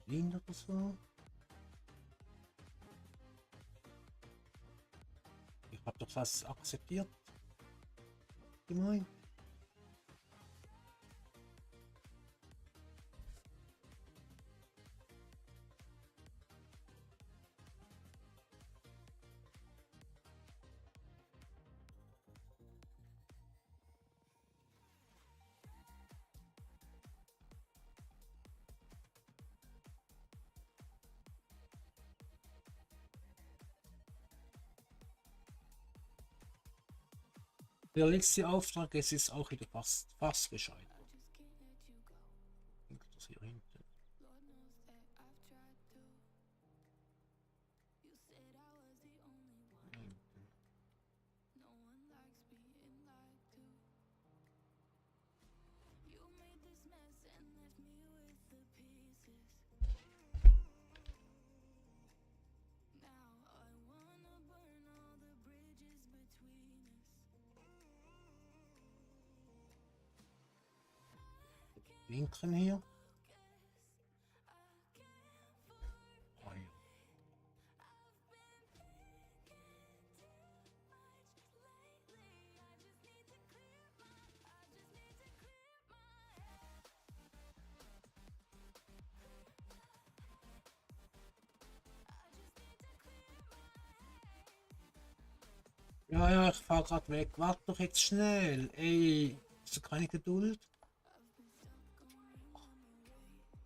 Liegen oder so. Ich hab doch was akzeptiert. Gemein. Der letzte Auftrag, es ist auch wieder fast gescheitert. Das hier hinten. Hinten. Linken hier. Ah, ja. Ja, ja, ich fahr grad weg. Warte doch jetzt schnell. Ey, hast du keine Geduld?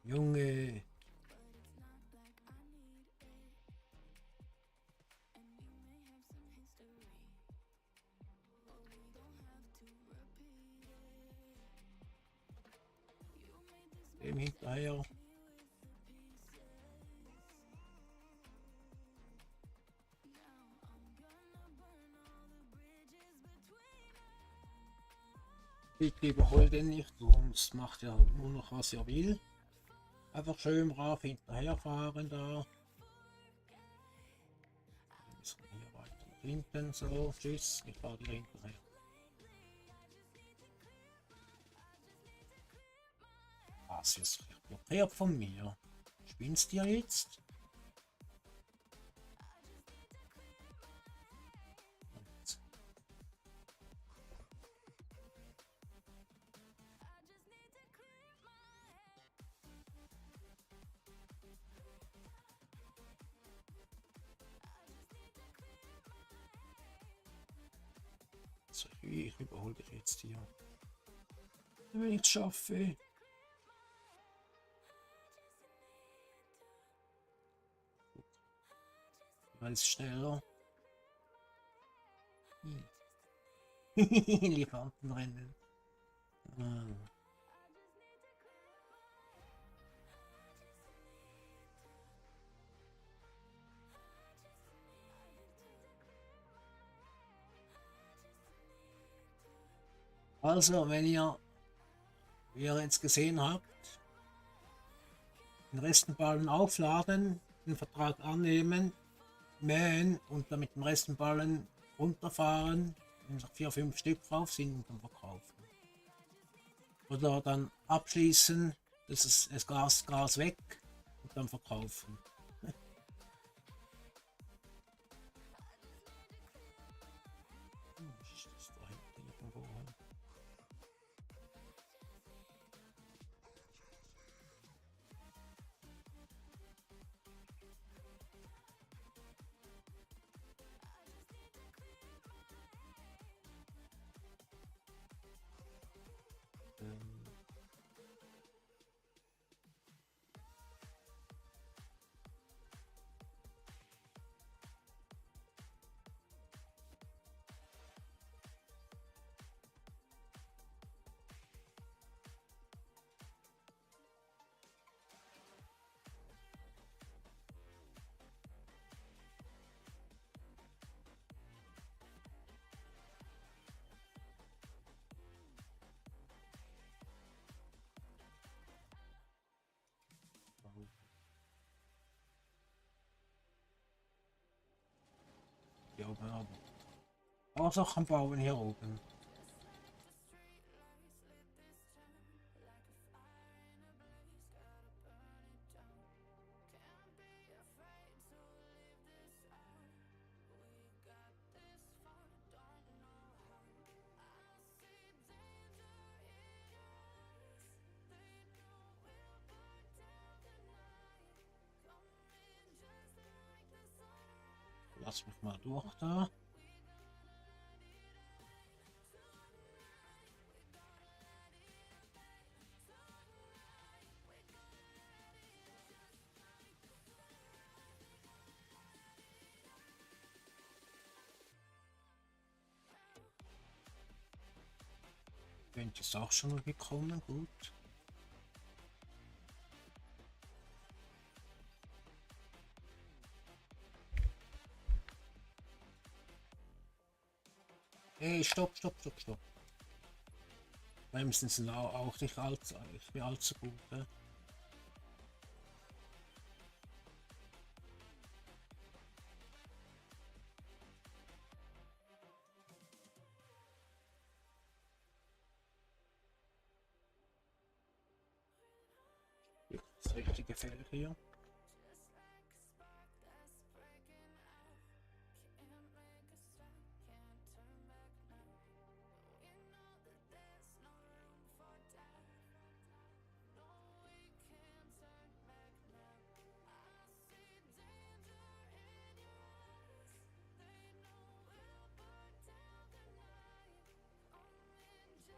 Junge. Dem hinterher. Ich überhole den nicht, sonst macht er nur noch was er will. Einfach schön brav hinterherfahren da. Wir müssen hier weiter nach hinten, so, tschüss, ich fahre wieder hinterher. Was ist blockiert von mir? Spinnst du jetzt? So, ich überhole dich jetzt hier. Wenn ich es schaffe. Weil es schneller. Elefantenrennen. Ah. Also, wenn ihr, wie ihr jetzt gesehen habt, den Restenballen aufladen, den Vertrag annehmen, mähen und dann mit dem Restenballen runterfahren, wenn noch 4-5 Stück drauf sind und dann verkaufen. Oder dann abschließen, das Gas weg und dann verkaufen. Ist das da hinten irgendwo? Hier oben aber. Auch Sachen bauen hier oben. Lass mich mal durch da. Wenn ist auch schon mal gekommen, gut. Hey, stopp, stopp, stopp, stopp. Bremsen sind auch nicht allzu gut, ne? Ja, das richtige Feld hier.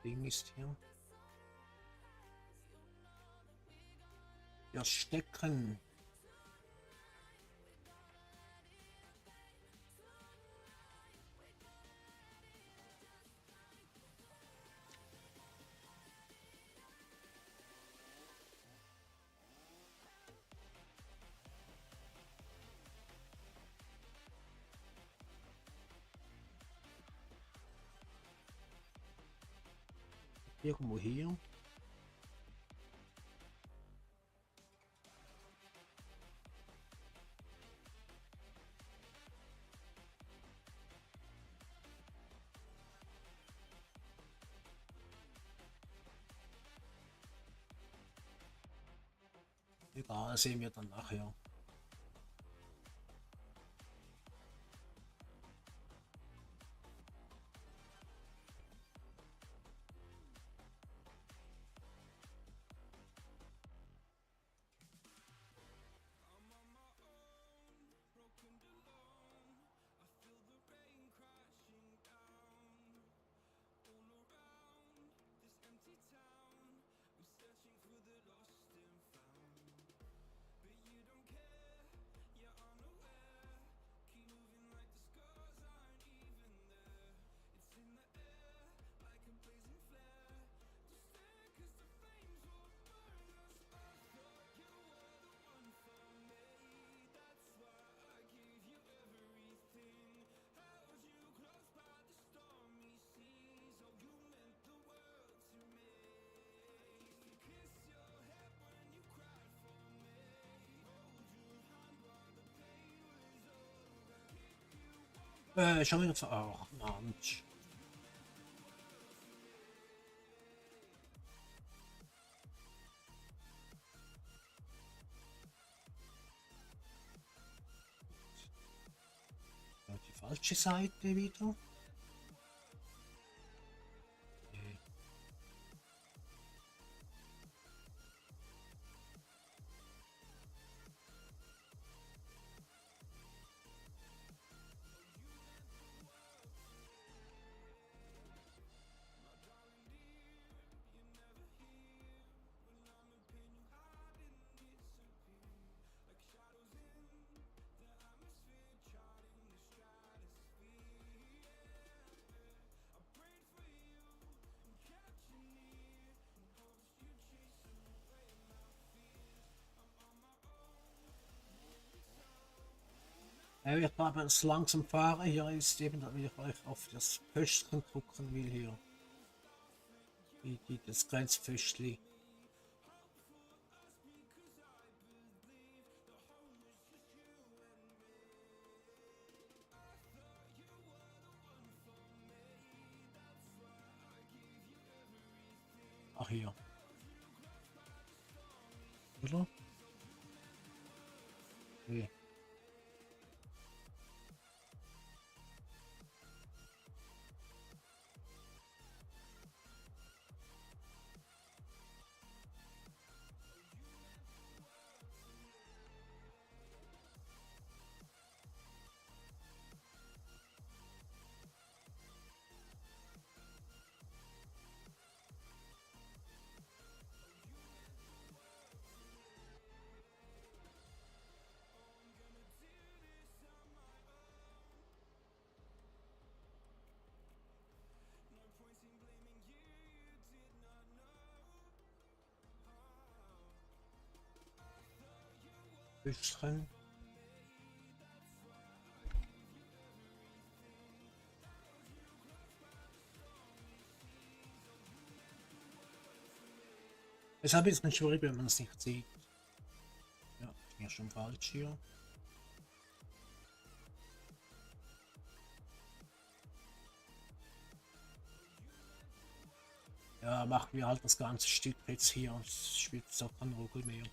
Ding ist hier. Ja, stecken. Irgendwo hier. Egal, sehen wir dann nachher. Schon wieder ach, Mensch. Ja, die falsche Seite wieder. Ich habe es langsam fahren. Hier ist eben, damit ich euch auf das Pöstchen gucken will hier. Wie geht das Grenzpöstli? Ach hier. Oder? Nee. Flüstern. Es ist ein bisschen schwierig, wenn man es nicht sieht. Ja, ich bin ja schon falsch hier. Ja, machen wir halt das ganze Stück jetzt hier. Es spielt jetzt auch kein Ruckel mehr.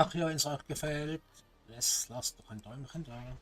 Ach ja, wenn es euch gefällt, lasst doch ein Däumchen da. Ja.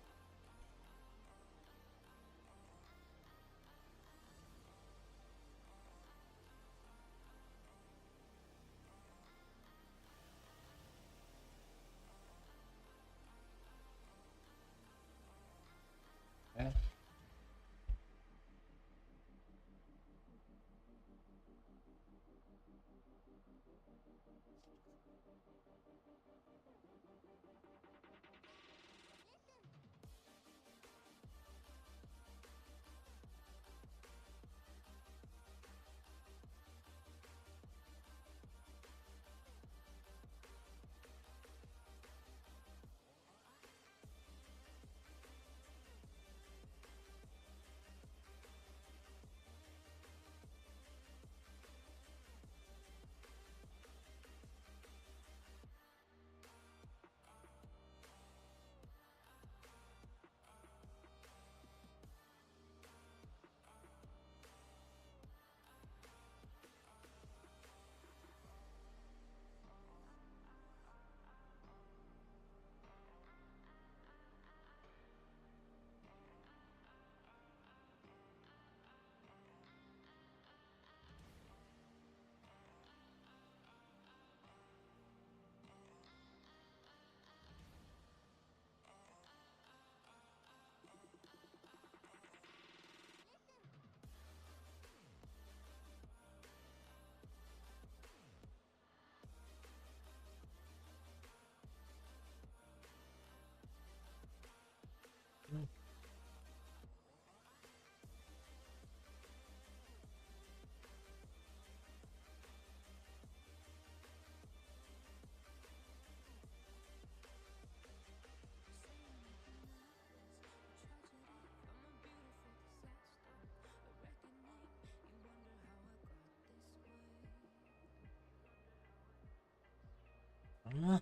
Ah.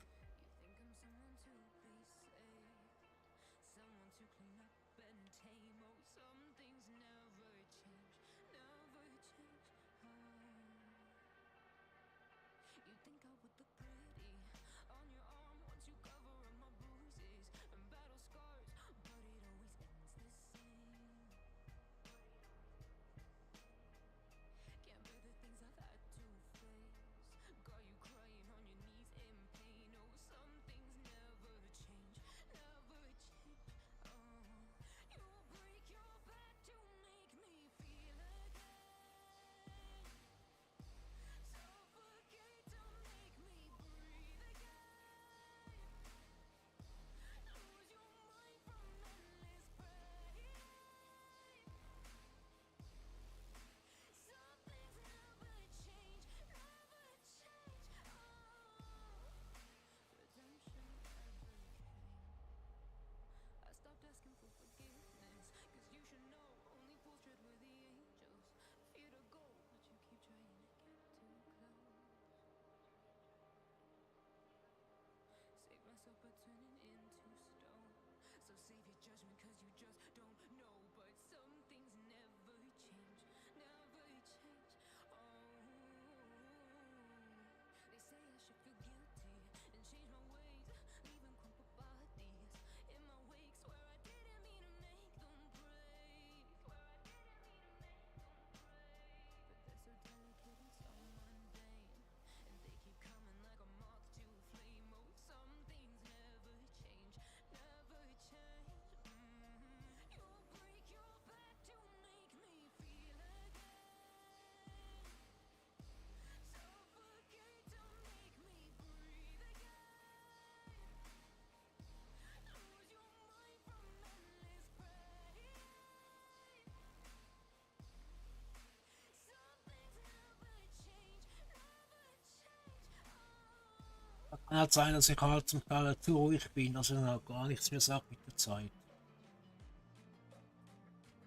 Kann halt sein, dass ich halt zum Teil zu ruhig bin, dass ich halt gar nichts mehr sage mit der Zeit.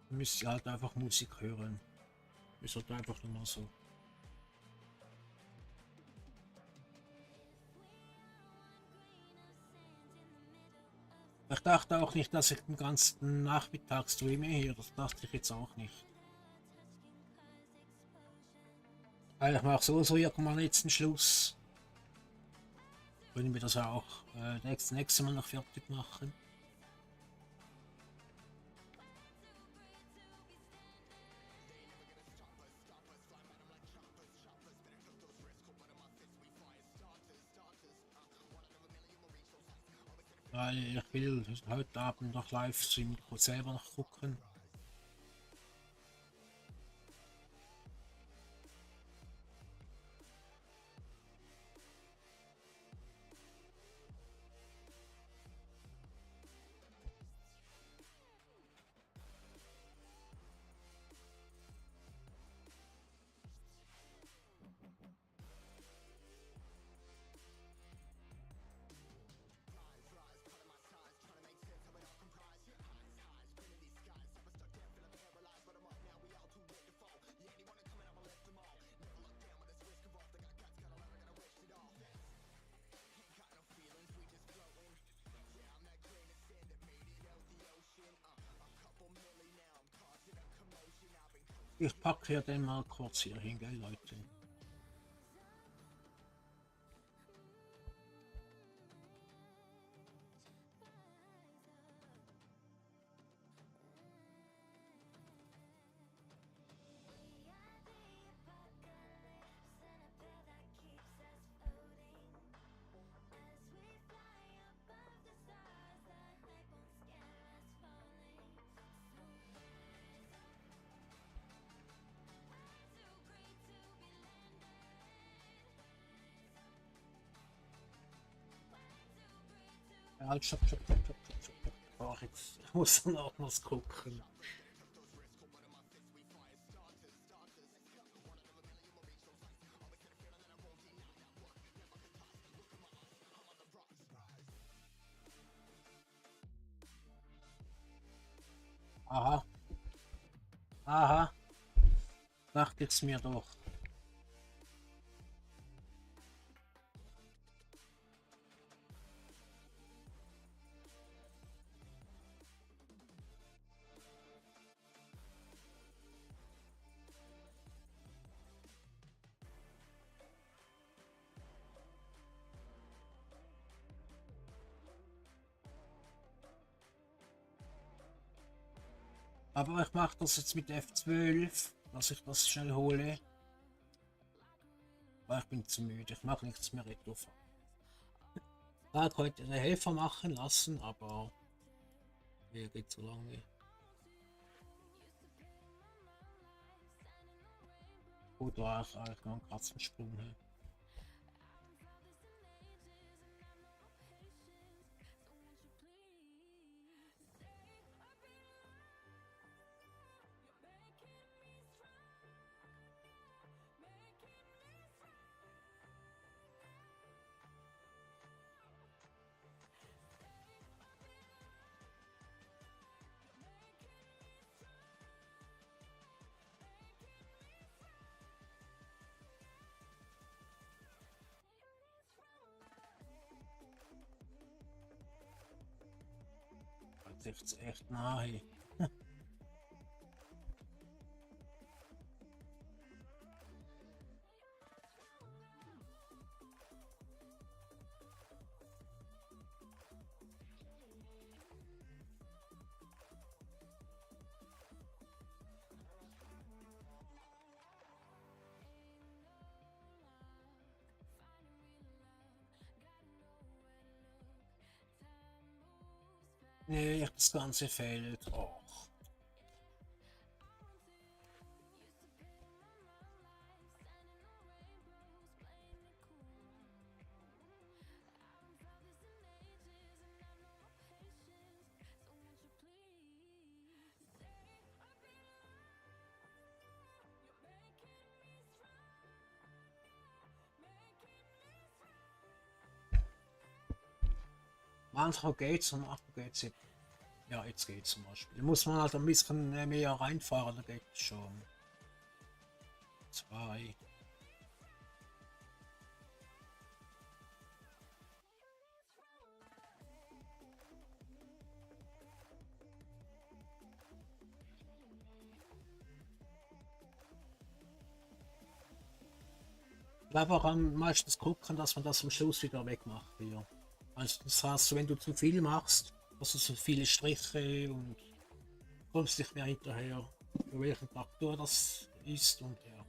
Dann müsste ich halt einfach Musik hören. Ist halt einfach nur mal so. Ich dachte auch nicht, dass ich den ganzen Nachmittag streame hier. Das dachte ich jetzt auch nicht. Weil ich mache so irgendwann jetzt einen Schluss. Können wir das auch nächste Mal noch fertig machen. Weil ich will heute Abend noch Livestream selber noch gucken. Ich packe hier den mal kurz hier hin, gell, Leute. Ja, halt, stopp. Oh, jetzt muss man auch was gucken. Aha. Aha. Dachte ich's mir doch. Aber ich mache das jetzt mit F12, dass ich das schnell hole. Weil ich bin zu müde, ich mache nichts mehr Retro. Ich werde heute eine Helfer machen lassen, aber der geht so lange. Gut, war ich eigentlich noch einen Katzensprung. He. Das ist echt nahe. Nee, das ganze Feld. Och. Anfang geht's und nachher geht's nicht. Ja, jetzt geht's zum Beispiel. Da muss man halt ein bisschen mehr reinfahren, da geht's schon. 2. Ich glaube auch am meistens gucken, dass man das am Schluss wieder wegmacht hier. Also das heißt, wenn du zu viel machst, hast du so viele Striche und kommst nicht mehr hinterher, für welchen Traktor das ist und ja.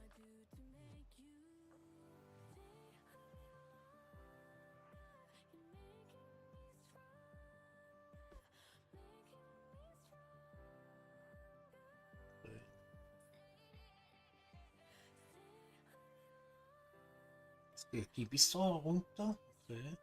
Jetzt geht die bis da runter. Okay.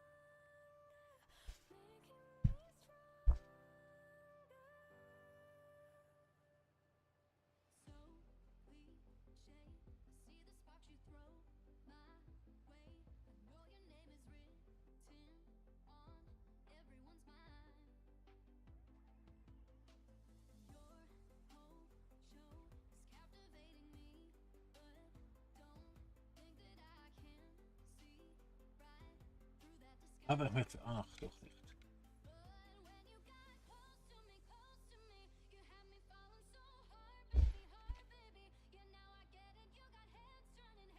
Aber ich möchte. Ach, doch nicht.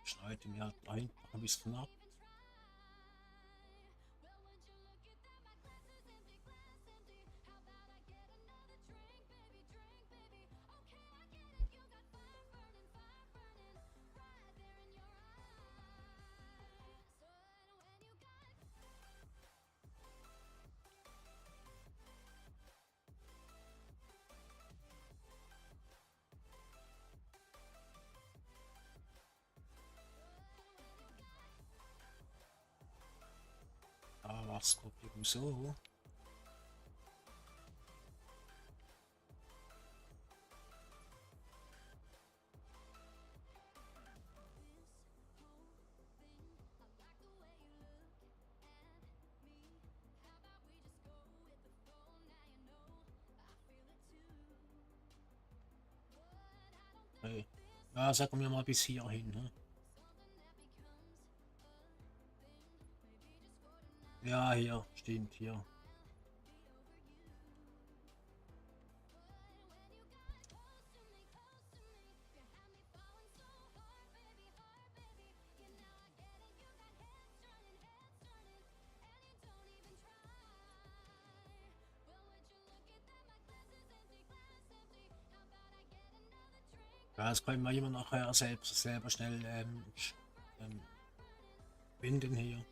Schneide mir halt einfach ein bisschen ab. Ah, was kommt eben so? Hey. Ja, sagen wir mal bis hierhin. Ne? Ja, hier, stimmt, hier. Ja, das können wir immer nachher selber schnell binden hier.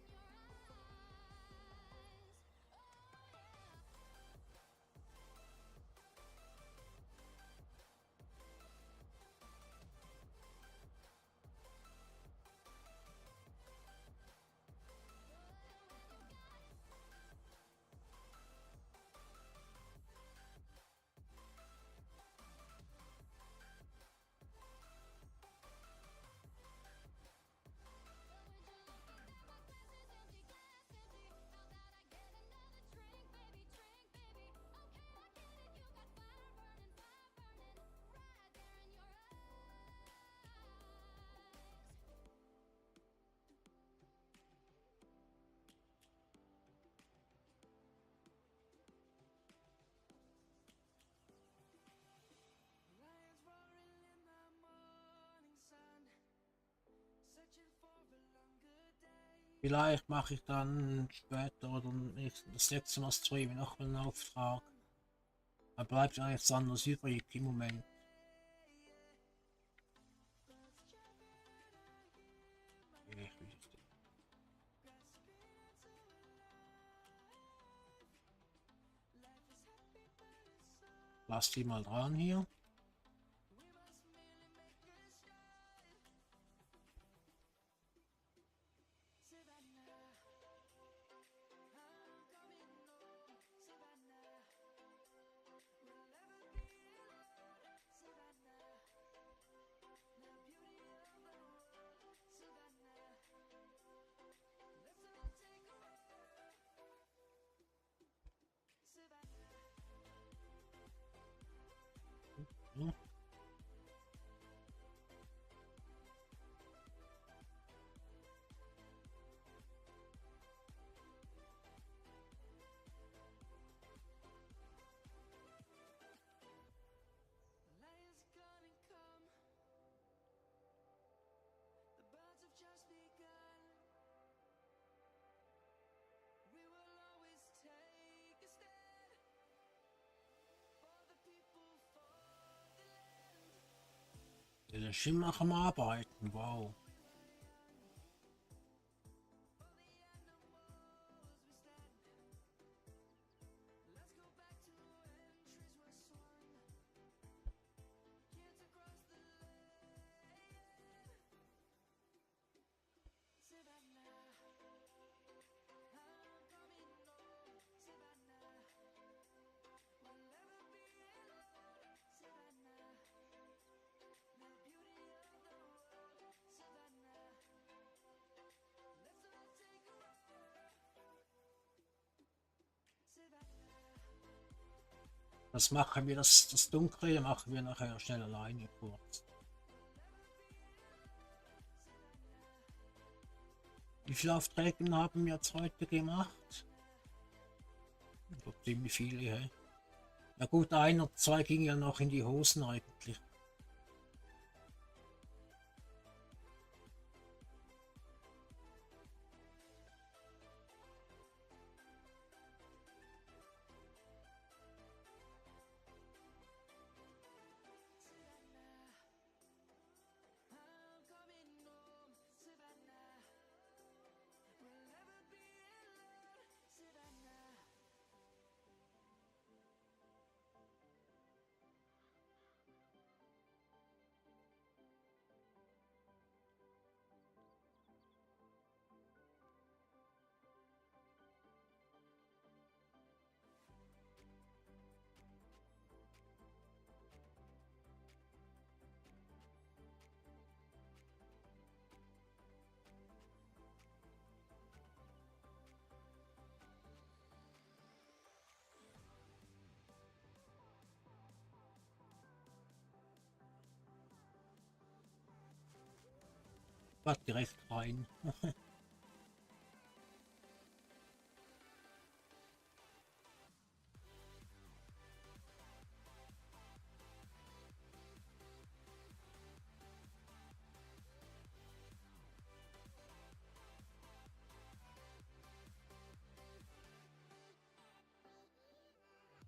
Vielleicht mache ich dann später oder das letzte Mal Stream noch einen Auftrag. Da bleibt ja nichts anderes übrig im Moment. Lass die mal dran hier. Hm? Lions gonna come. The birds have just begun. We will always take a stand for the people, for the land. Der ist immer am Arbeiten, wow. For the animals we stand. Let's go back to when trees were swung. Kids across the land. Savannah, I'm coming home. Savannah, we'll never be alone. Savannah, the beauty of the world. Savannah, let's all take a ride. Savannah. Das machen wir, das Dunkle machen wir nachher schnell alleine kurz. Wie viele Aufträge haben wir jetzt heute gemacht? So ziemlich viele, hä? Na gut, ein oder zwei gingen ja noch in die Hosen eigentlich. I'm coming home, Savannah. We'll never be alone, Savannah. Grad direkt rein.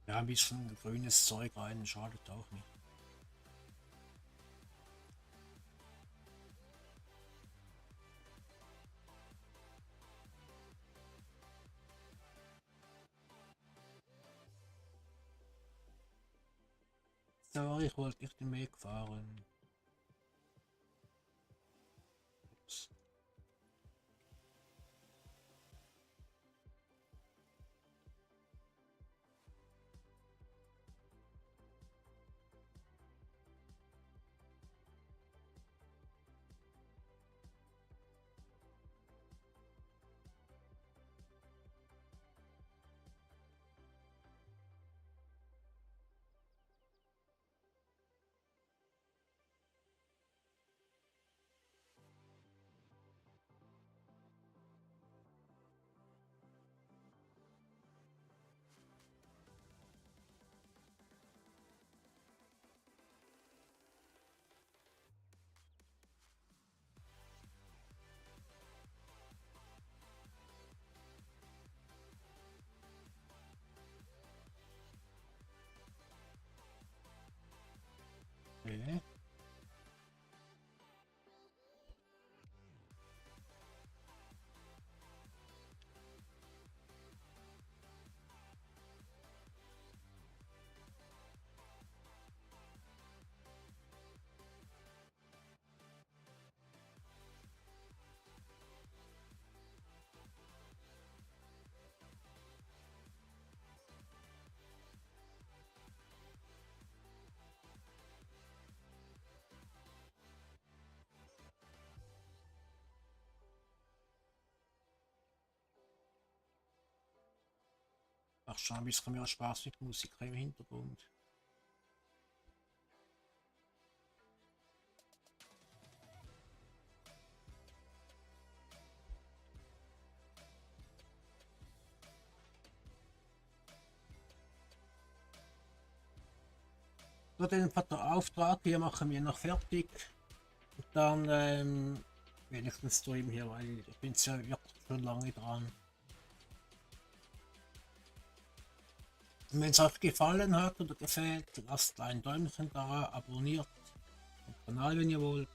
Ja, ein bisschen grünes Zeug rein, schadet auch nicht. Sorry, ich wollte nicht den Weg fahren. Ups. Okay. Ach, schon ein bisschen mehr Spaß mit Musik im Hintergrund. So, den Auftrag hier machen wir noch fertig. Und dann will ich den Stream hier, weil ich bin ja wirklich schon lange dran. Und wenn es euch gefallen hat oder gefällt, lasst ein Däumchen da, abonniert den Kanal, wenn ihr wollt.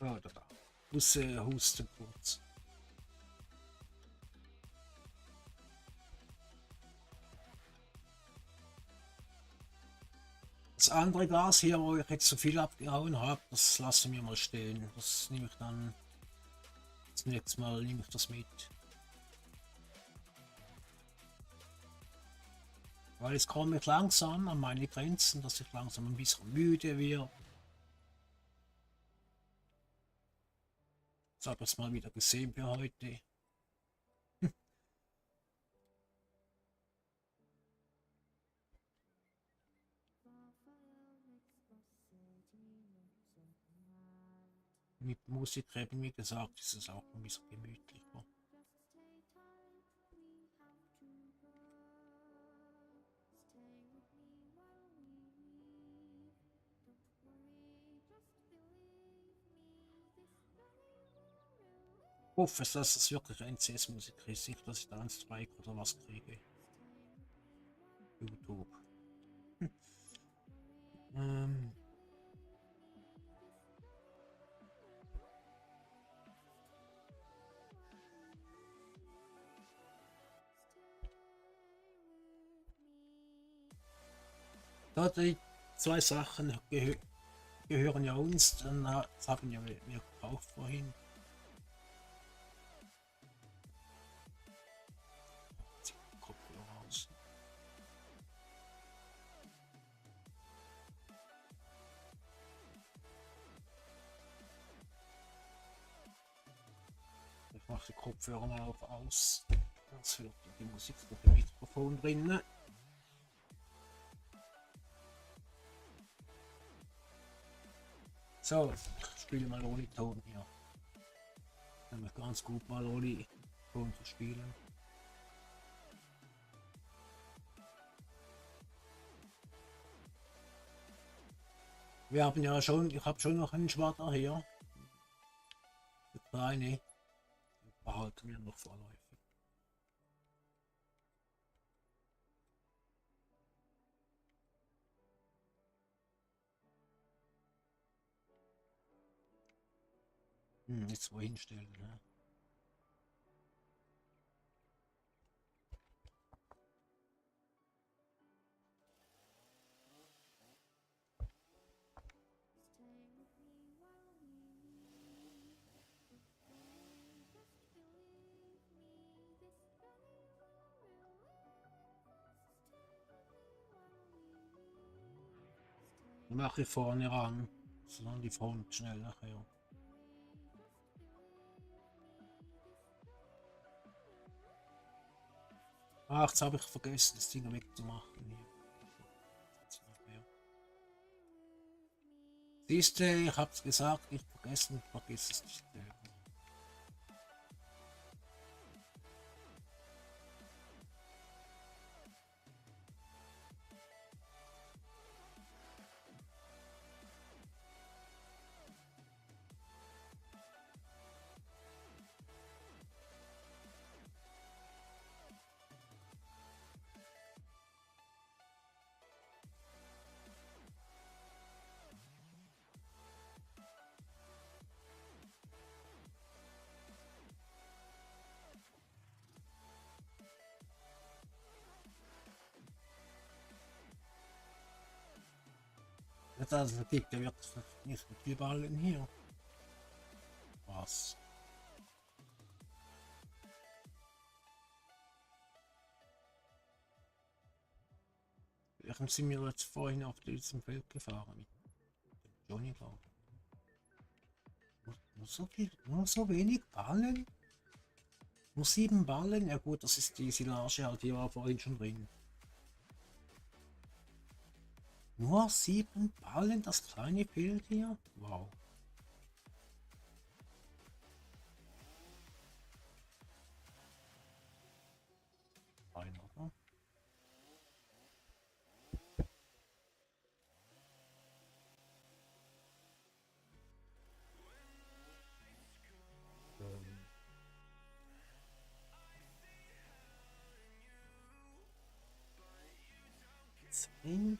Oh, da. Muss husten kurz. Das andere Gas hier, wo ich jetzt so viel abgehauen habe, das lassen wir mal stehen. Das nehme ich dann das nächste Mal nehme ich das mit. Weil jetzt komme ich langsam an meine Grenzen, dass ich langsam ein bisschen müde werde. Jetzt habe ich es mal wieder gesehen für heute. Mit Musik eben, wie gesagt, ist es auch ein bisschen gemütlicher. Ich hoffe, dass es wirklich ein CS-Musik ist, nicht, dass ich da einen Strike oder was kriege. YouTube. Da die zwei Sachen gehören ja uns, dann das haben ja wir gekauft vorhin. Kopfhörer raus. Ich mache die Kopfhörer mal auf aus. Das hört die Musik mit dem Mikrofon drin. So, ich spiele mal ohne Ton hier. Nämlich ganz gut mal ohne Ton zu spielen. Wir haben ja schon, ich habe schon noch einen Schwatter hier. Der kleine. Den behalten wir noch vorläufig. Jetzt wohin stellen, ne? Mache ich vorne ran, sondern die Front schnell nachher. Ach, jetzt habe ich vergessen, das Ding wegzumachen hier. Siehste, ich hab's gesagt, nicht vergessen, vergiss es nicht. Das gibt ja wirklich nicht die Ballen hier. Was? Während sind wir jetzt vorhin auf diesem Feld gefahren mit dem Johnny da. Nur so viel, nur so wenig Ballen? Nur 7 Ballen? Ja gut, das ist die Silage halt, die war vorhin schon drin. Nur 7 Ballen, das kleine Feld hier? Wow. Fein, oder? Zehn.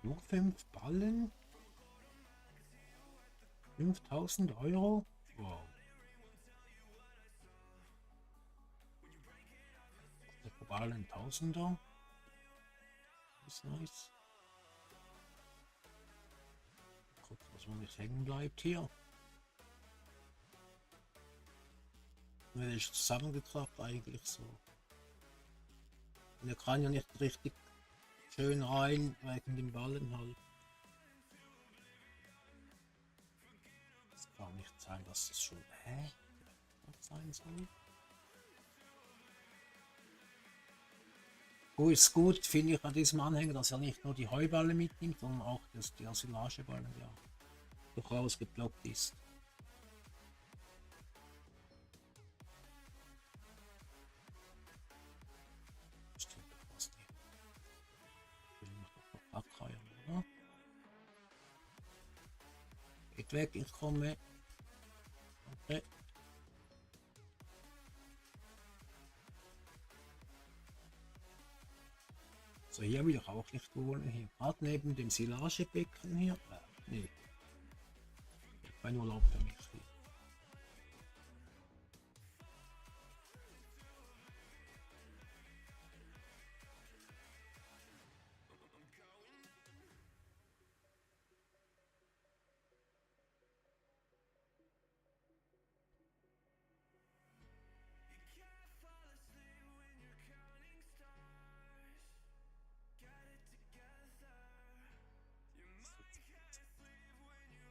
Nur 5 Ballen? 5000 Euro? Wow. Der globalen Tausender. Das ist nice. Guck, dass man nicht hängen bleibt hier. Wenn ich zusammengeklappt eigentlich so. Und er kann ja nicht richtig schön rein wegen den Ballen halt. Es kann nicht sein, dass es schon sein soll. Gut, ist gut, finde ich an diesem Anhänger, dass er nicht nur die Heuballe mitnimmt, sondern auch dass die Silageballen ja durchaus geblockt ist. Stimmt doch was nicht. Ich will noch abreihen, oder? Geht weg, ich komme. Okay. So, hier will ich auch nicht wohnen. Hier, gerade neben dem Silagebecken hier. Nee. Kein Urlaub für mich hier.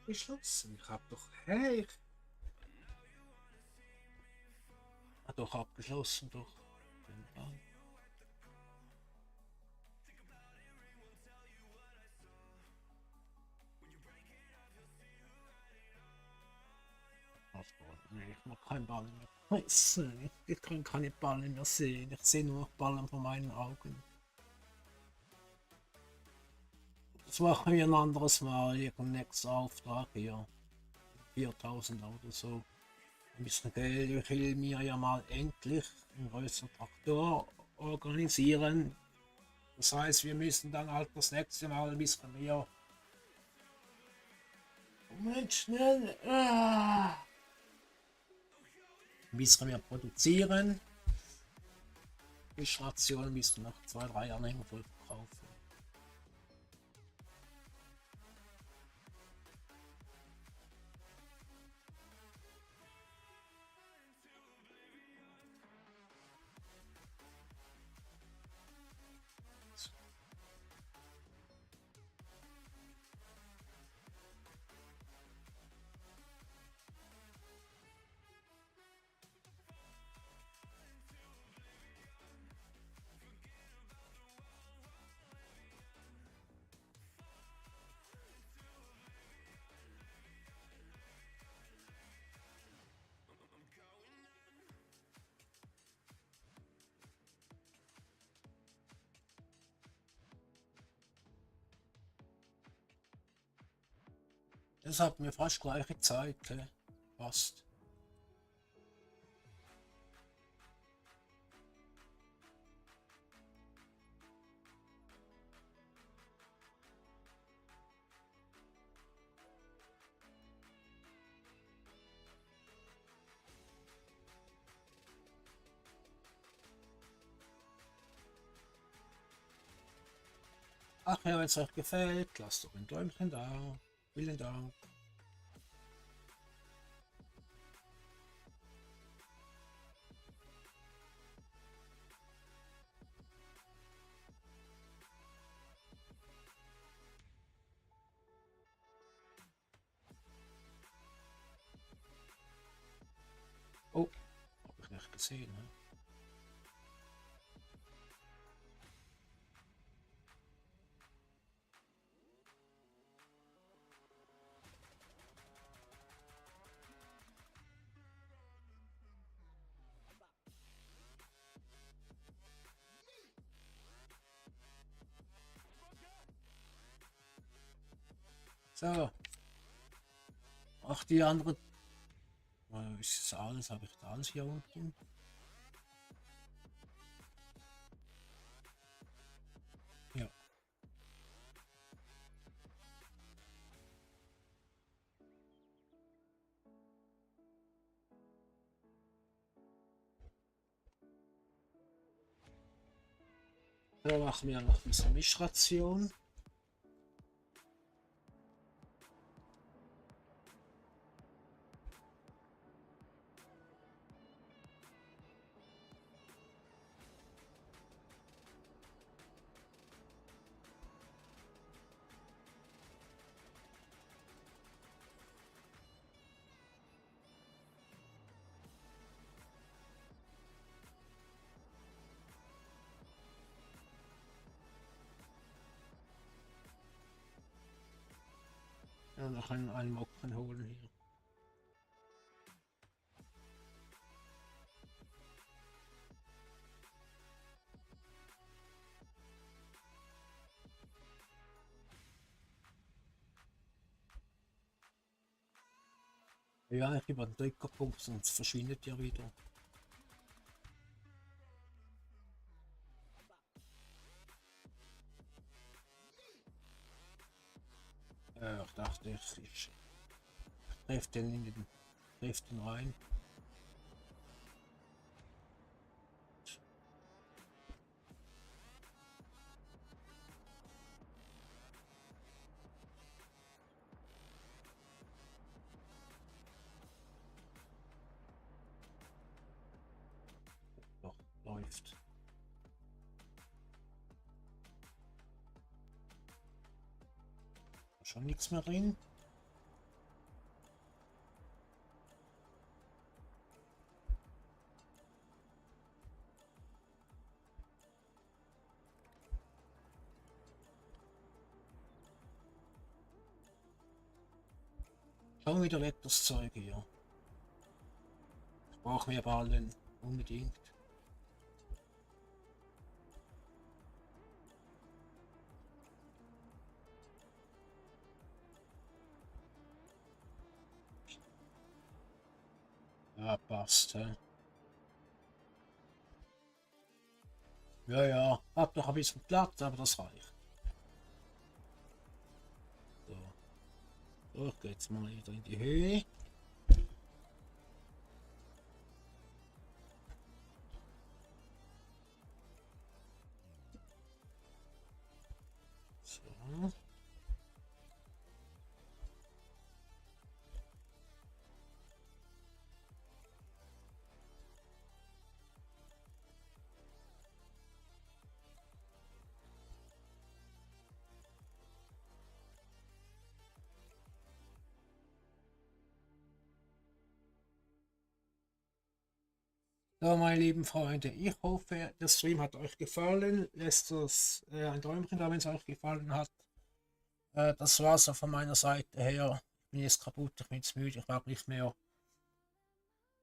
Geschlossen. Ich hab doch. Hey! Hat doch abgeschlossen, doch. Nee, ich mag keinen Ballen mehr. Ich kann keine Ballen mehr sehen. Ich sehe nur noch Ballen vor meinen Augen. Das machen wir ein anderes Mal. Ihren nächsten Auftrag hier. 4000 oder so. Ein bisschen Geld. Ich will mir ja mal endlich einen größeren Traktor organisieren. Das heißt, wir müssen dann halt das nächste Mal ein bisschen mehr. Moment, schnell. Ein bisschen mehr produzieren. Die Station müssen nach 2-3 Jahren voll verkaufen. Das hat mir fast gleiche Zeit, fast. Ach ja, wenn es euch gefällt, lasst doch ein Däumchen da. Vielen Dank. Oh, habe ich nicht gesehen. Ne? So. Ach, die andere. Ist das alles? Habe ich da alles hier unten? Ja. Da machen wir noch diese Mischration. Ja, noch einen Mocken holen hier. Ja, ich über den Drückerpunkt, sonst verschwindet ja wieder. Ich dachte, ich treffe den in den, treff den rein. Doch, läuft. Schon nichts mehr drin. Schon wieder weg das Zeug hier. Ich brauche mehr Ballen, unbedingt. Ja, passt. Hä? Ja, ja, hab doch ein bisschen Platz, aber das reicht. So, so geht's mal wieder in die Höhe. So. So, meine lieben Freunde, ich hoffe, der Stream hat euch gefallen. Lässt es ein Däumchen da, wenn es euch gefallen hat. Das war's so von meiner Seite her. Ich bin jetzt kaputt, ich bin jetzt müde, ich mag nicht mehr.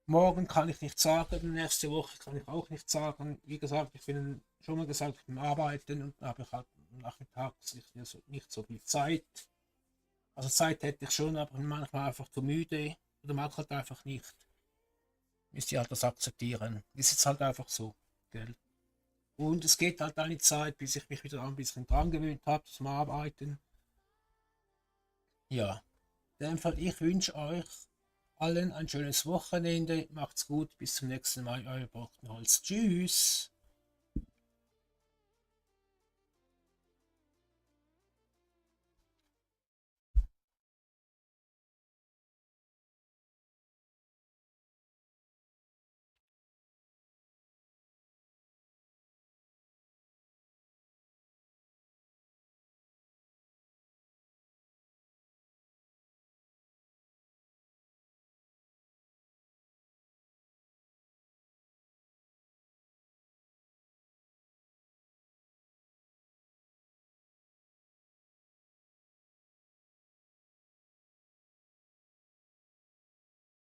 Morgen kann ich nicht sagen, nächste Woche kann ich auch nicht sagen. Wie gesagt, ich bin schon mal gesagt, ich bin arbeiten und habe ich halt nachmittags nicht so viel Zeit. Also Zeit hätte ich schon, aber manchmal einfach zu müde oder mag halt einfach nicht. Müsst ihr halt das akzeptieren. Ist jetzt halt einfach so, gell? Und es geht halt eine Zeit, bis ich mich wieder ein bisschen dran gewöhnt habe zum Arbeiten. Ja, in dem Fall, ich wünsche euch allen ein schönes Wochenende. Macht's gut, bis zum nächsten Mal, euer Brocknholz. Tschüss!